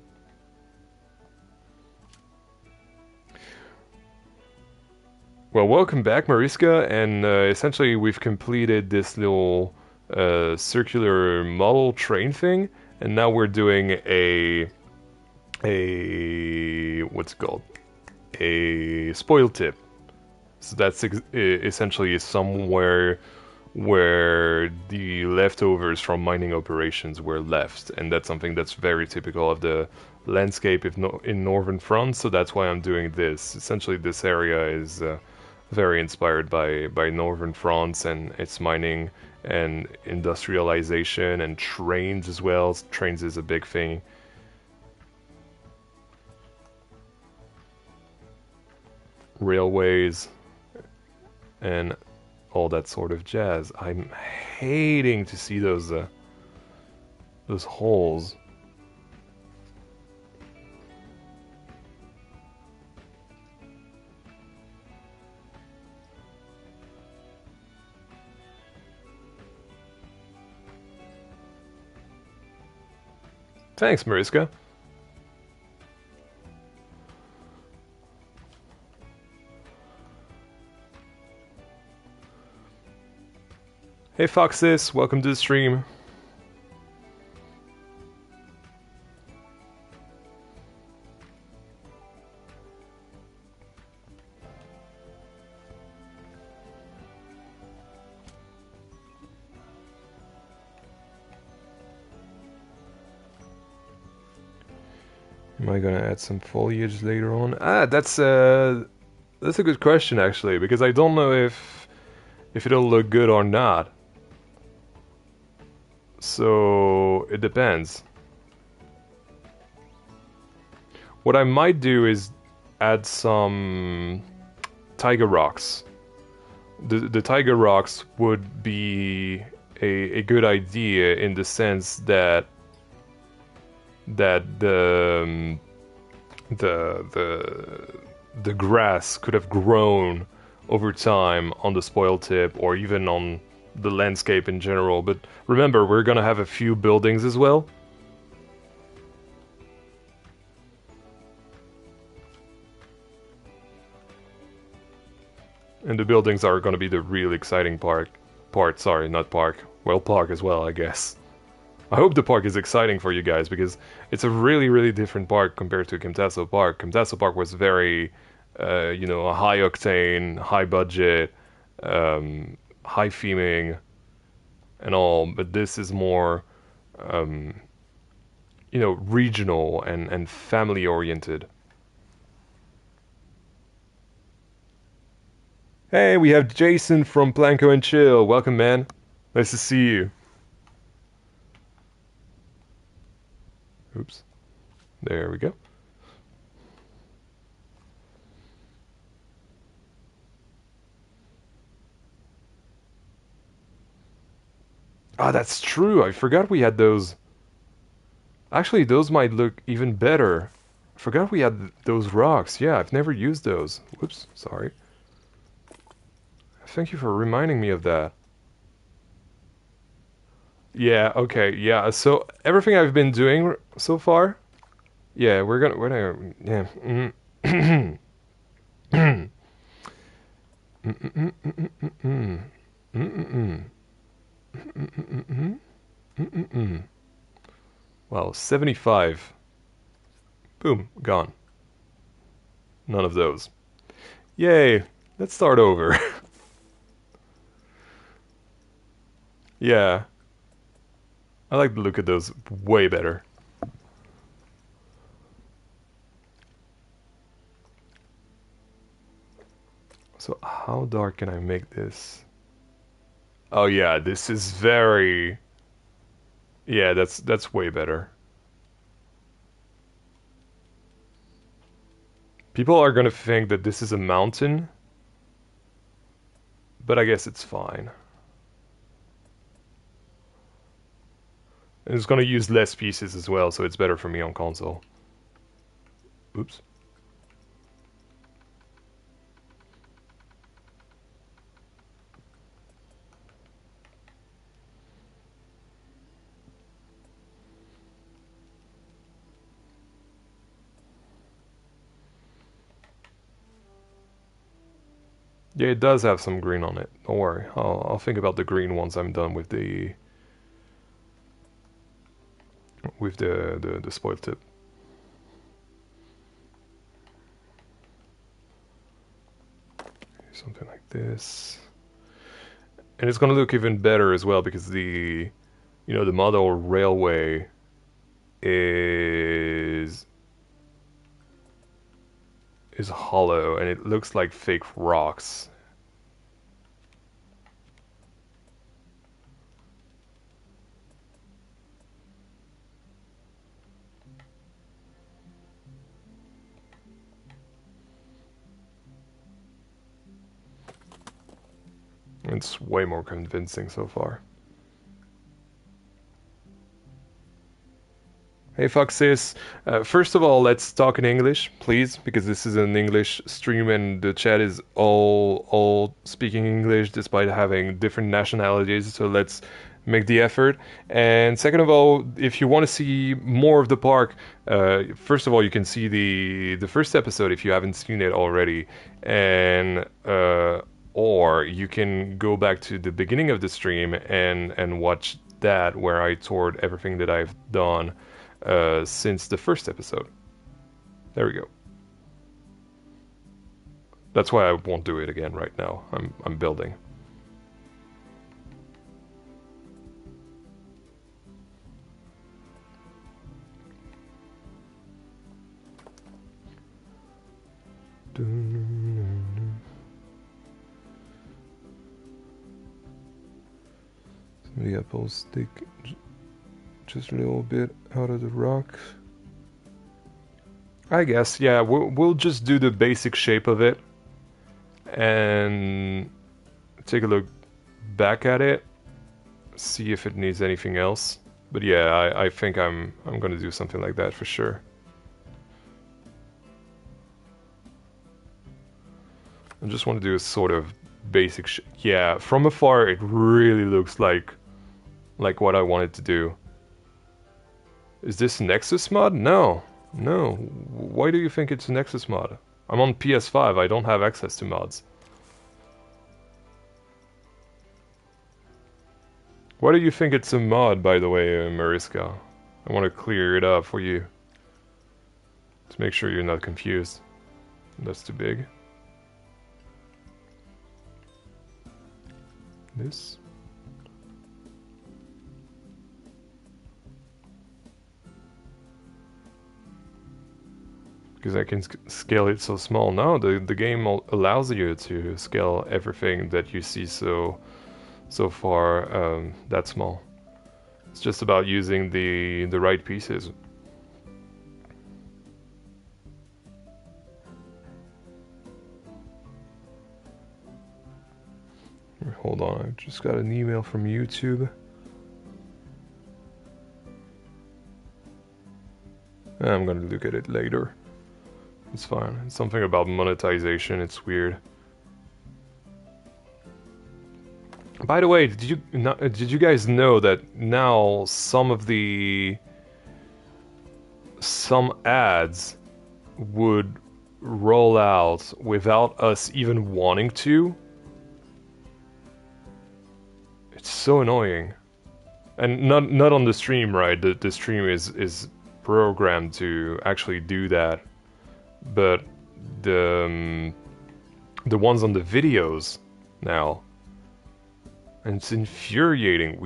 Well, welcome back, Mariska, and essentially we've completed this little circular model train thing, and now we're doing a what's it called, a spoil tip. So that's essentially somewhere where the leftovers from mining operations were left, and that's something that's very typical of the landscape in northern France. So that's why I'm doing this. Essentially, this area is very inspired by northern France and its mining and industrialization and trains as well. Trains is a big thing. Railways and all that sort of jazz. I'm hating to see those holes. Thanks, Mariska. Hey Foxis, welcome to the stream. Am I gonna add some foliage later on? That's a good question actually, because I don't know if it'll look good or not. So it depends. What I might do is add some tiger rocks. The tiger rocks would be a good idea in the sense that the grass could have grown over time on the spoil tip or even on the landscape in general. But remember, we're gonna have a few buildings as well. And the buildings are gonna be the real exciting part. Sorry, not park. Well, park as well, I guess. I hope the park is exciting for you guys because it's a really different park compared to Camtasso Park. Camtasso Park was very, a high octane, high budget, high theming, and all. But this is more, regional and family oriented. Hey, we have Jason from Planko and Chill. Welcome, man. Nice to see you. Oops. There we go. Ah, that's true. I forgot we had those. Actually, those might look even better. Forgot we had those rocks. Yeah, I've never used those. Whoops, sorry. Thank you for reminding me of that. Yeah, okay, yeah. So everything I've been doing so far, yeah, yeah. Well, 75. Boom, gone. None of those. Yay, let's start over. Yeah, I like the look of those way better. So how dark can I make this? Oh yeah, this is very... Yeah, that's way better. People are gonna think that this is a mountain, but I guess it's fine. And it's gonna use less pieces as well, so it's better for me on console. Oops. Yeah, it does have some green on it. Don't worry. I'll think about the green once I'm done with the spoil tip. Something like this. And it's gonna look even better as well because the model railway is is hollow and it looks like fake rocks. It's way more convincing so far. Hey Foxys, first of all, let's talk in English, please, because this is an English stream and the chat is all speaking English despite having different nationalities. So let's make the effort. And second of all, if you want to see more of the park, first of all, you can see the first episode if you haven't seen it already, and or you can go back to the beginning of the stream and watch that where I toured everything that I've done since the first episode. There we go. That's why I won't do it again right now. I'm building. The apples stick just a little bit out of the rock. I guess, yeah, we'll just do the basic shape of it and take a look back at it, see if it needs anything else. But yeah, I think I'm gonna do something like that for sure. I just want to do a sort of basic yeah, from afar it really looks like what I wanted to do. Is this Nexus mod? No. No. Why do you think it's a Nexus mod? I'm on PS5, I don't have access to mods. Why do you think it's a mod, by the way, Mariska? I want to clear it up for you. To make sure you're not confused. That's too big. This. Because I can scale it so small. No, the game allows you to scale everything that you see so far that small. It's just about using the right pieces. Hold on, I just got an email from YouTube. I'm gonna look at it later. It's fine. It's something about monetization, it's weird. By the way, did you guys know that now some ads would roll out without us even wanting to? It's so annoying. And not on the stream, right? The stream is programmed to actually do that, but the the ones on the videos now, and it's infuriating.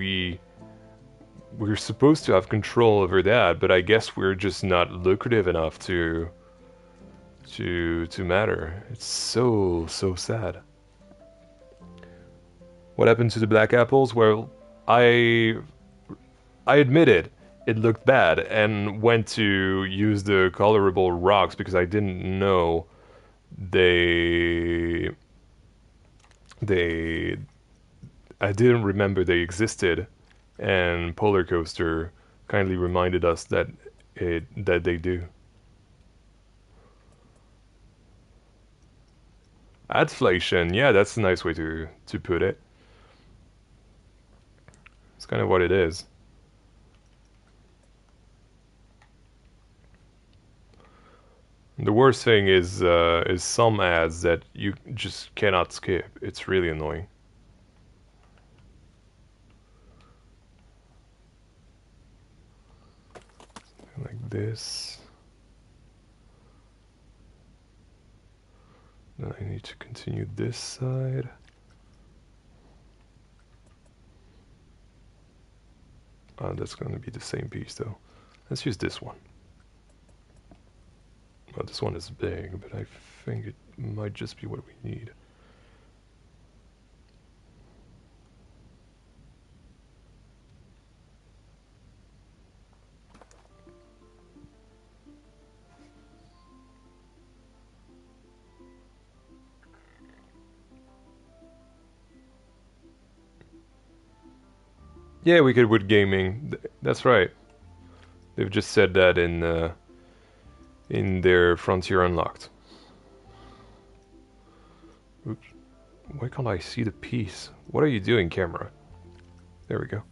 We're supposed to have control over that, but I guess we're just not lucrative enough to matter. It's so sad. What happened to the black apples? Well, I admitted it looked bad and went to use the colorable rocks because I didn't know they they I didn't remember they existed, and Polar Coaster kindly reminded us that they do. Adflation, yeah, that's a nice way to put it. It's kind of what it is. The worst thing is some ads that you just cannot skip. It's really annoying. Like this. Then I need to continue this side. That's going to be the same piece though. Let's use this one. Well, this one is big, but I think it might just be what we need. Yeah, we could with gaming. That's right. They've just said that in their Frontier Unlocked. Oops. Why can't I see the piece? What are you doing, camera? There we go.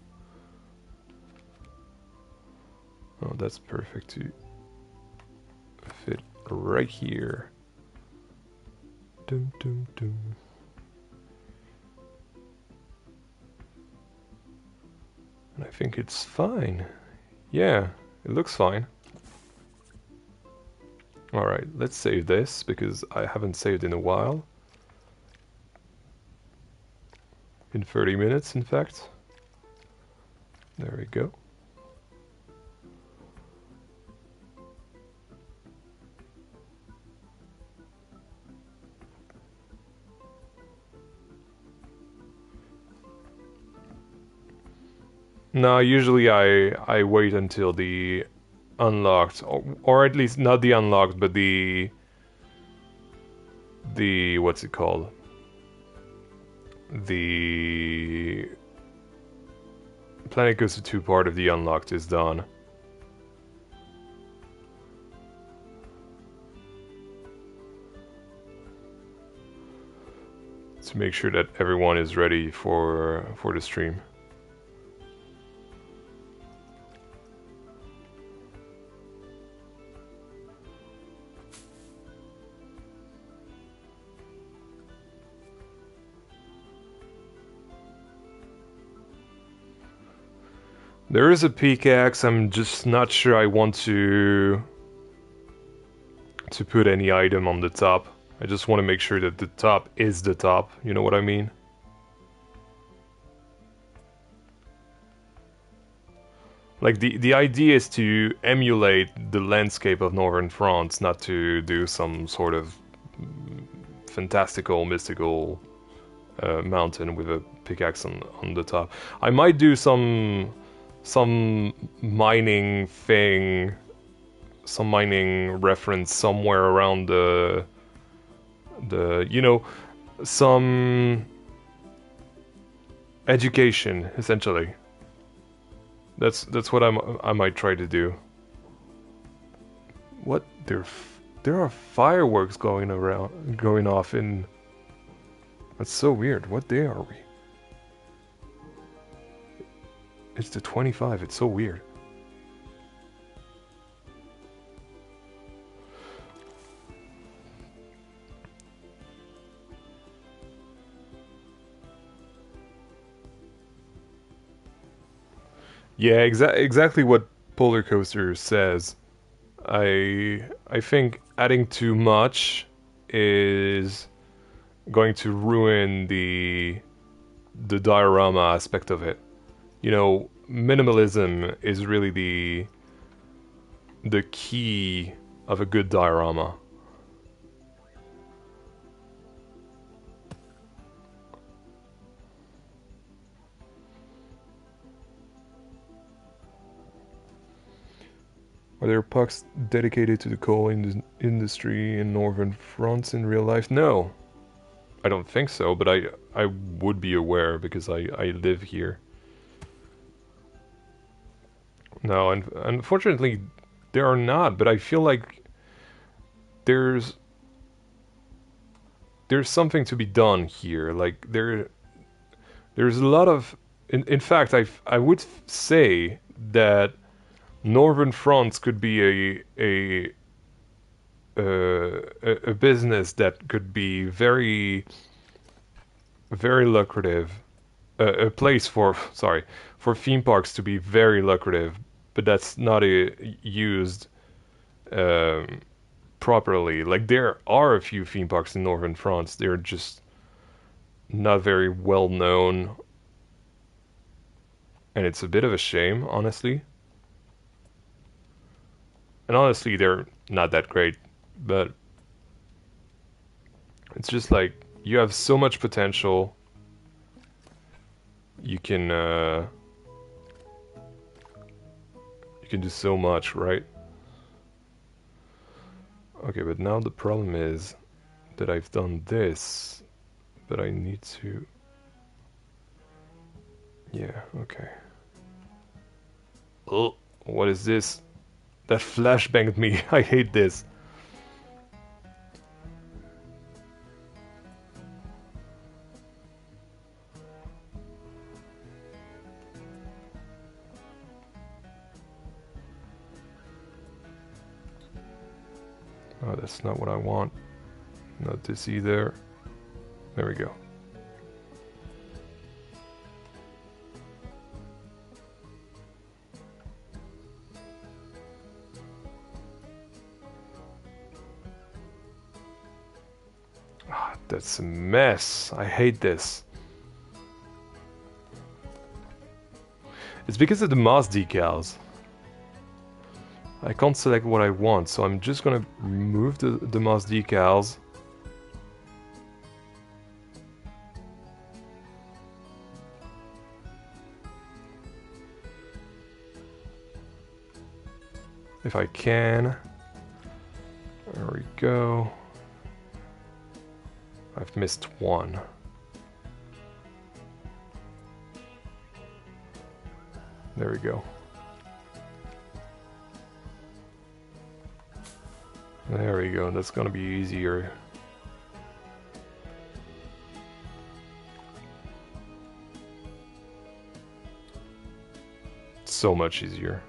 Oh, that's perfect to fit right here. Dum dum dum. And I think it's fine. Yeah, it looks fine. Alright, let's save this because I haven't saved in a while. In 30 minutes, in fact. There we go. No, usually I wait until the unlocked, or at least not the unlocked, but the what's it called? The Planet Coaster 2 part of the unlocked is done. To make sure that everyone is ready for the stream. There is a pickaxe. I'm just not sure I want to put any item on the top. I just want to make sure that the top is the top. You know what I mean? Like the idea is to emulate the landscape of northern France, not to do some sort of fantastical, mystical mountain with a pickaxe on the top. I might do some mining thing, some mining reference somewhere around the you know, some education essentially. That's what I might try to do. What there are fireworks going off in. That's so weird. What day are we? It's the 25. It's so weird. Yeah, exactly what Polar Coaster says. I think adding too much is going to ruin the diorama aspect of it. You know, minimalism is really the key of a good diorama. Are there pucks dedicated to the coal industry in northern France in real life? No, I don't think so, but I would be aware because I live here. No, and unfortunately there are not, but I feel like there's there's something to be done here. Like there's a lot of in fact I would say that northern France could be a business that could be very lucrative, a place for sorry for theme parks to be very lucrative, but that's not used um, properly. Like there are a few theme parks in northern France, they're just not very well known, and it's a bit of a shame, honestly. And honestly, they're not that great, but it's just like you have so much potential. You can you can do so much, right? Okay, but now the problem is that I've done this, but I need to. Yeah, okay. Oh, what is this? That flashbanged me. I hate this. Oh, that's not what I want. Not this either. There we go. Ah, that's a mess. I hate this. It's because of the moss decals. I can't select what I want, so I'm just gonna remove the moss decals. If I can. There we go. I've missed one. There we go. There we go, that's gonna be easier. So much easier.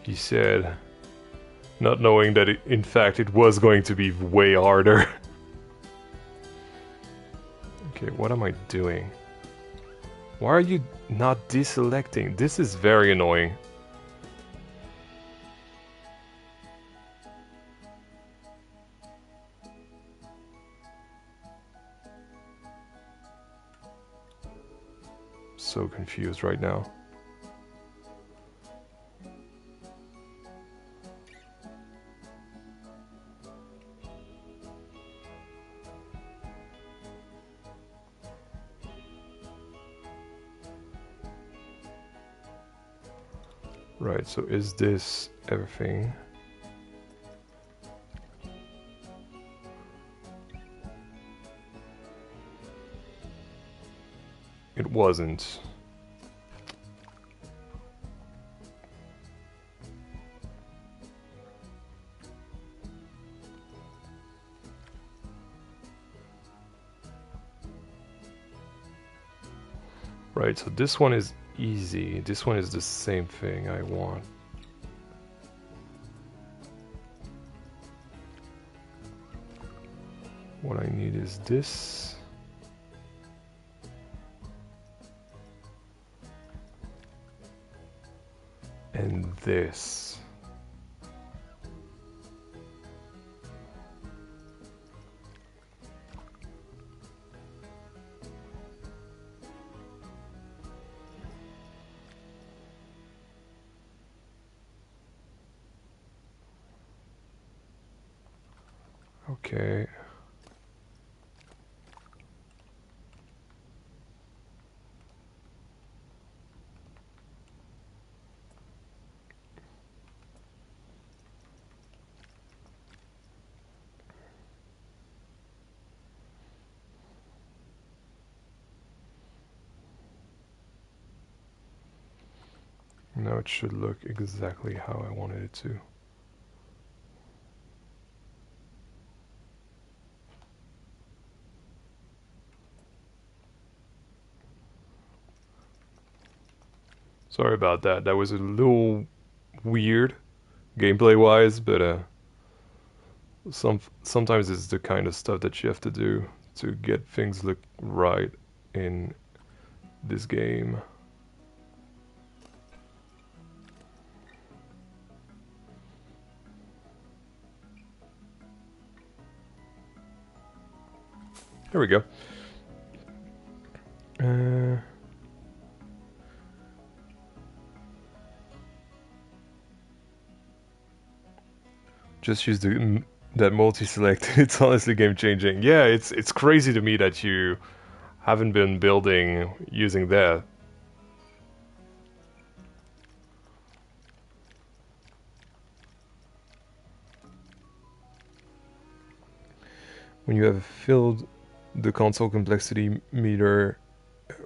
He said, not knowing that in fact it was going to be way harder. Okay, what am I doing? Why are you not deselecting? This is very annoying. So confused right now. Right, so is this everything? It wasn't. Right, so this one is easy. This one is the same thing I want. What I need is this. And this. Okay. Now it should look exactly how I wanted it to. Sorry about that. That was a little weird, gameplay-wise, but sometimes it's the kind of stuff that you have to do to get things look right in this game. There we go. Just use that multi-select. It's honestly game-changing. Yeah, it's crazy to me that you haven't been building using that. When you have filled the console complexity meter,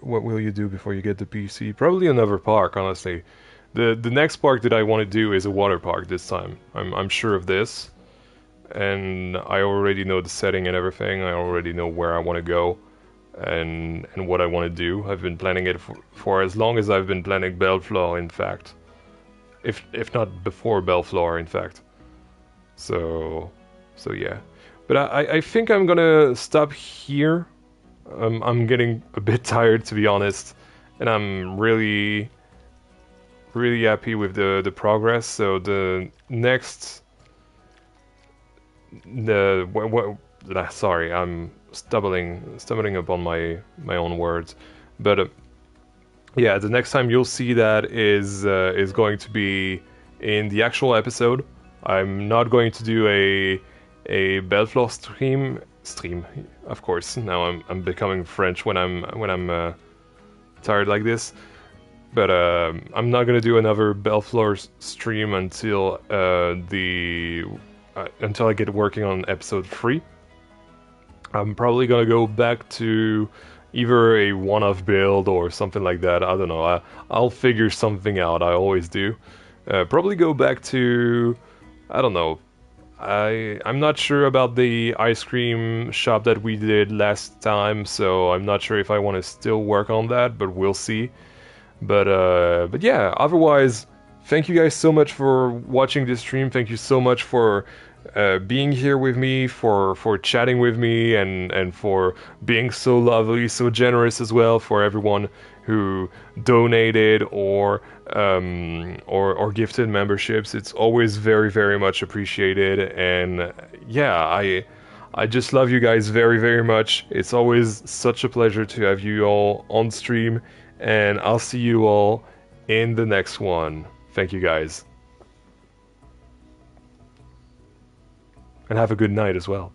what will you do before you get the PC? Probably another park, honestly. The next park that I want to do is a water park this time. I'm sure of this. And I already know the setting and everything. I already know where I want to go and what I want to do. I've been planning it for as long as I've been planning Belleflore, in fact. If not before Belleflore, in fact. So yeah. But I think I'm gonna stop here. I'm getting a bit tired, to be honest, and I'm really happy with the progress. So the next, sorry, I'm stumbling upon my own words, but yeah, the next time you'll see that is going to be in the actual episode. I'm not going to do a Belleflore stream, of course. Now I'm becoming French when I'm tired like this. But I'm not gonna do another Belleflore stream until until I get working on episode 3. I'm probably gonna go back to either a one-off build or something like that. I don't know. I'll figure something out. I always do. Probably go back to, I don't know. I'm not sure about the ice cream shop that we did last time, so I'm not sure if I want to still work on that, but we'll see. But yeah, otherwise, thank you guys so much for watching this stream. Thank you so much for being here with me, for chatting with me, and for being so lovely, so generous as well, for everyone who donated or gifted memberships. It's always very much appreciated, and yeah, I just love you guys very much. It's always such a pleasure to have you all on stream, and I'll see you all in the next one. Thank you guys. And have a good night as well.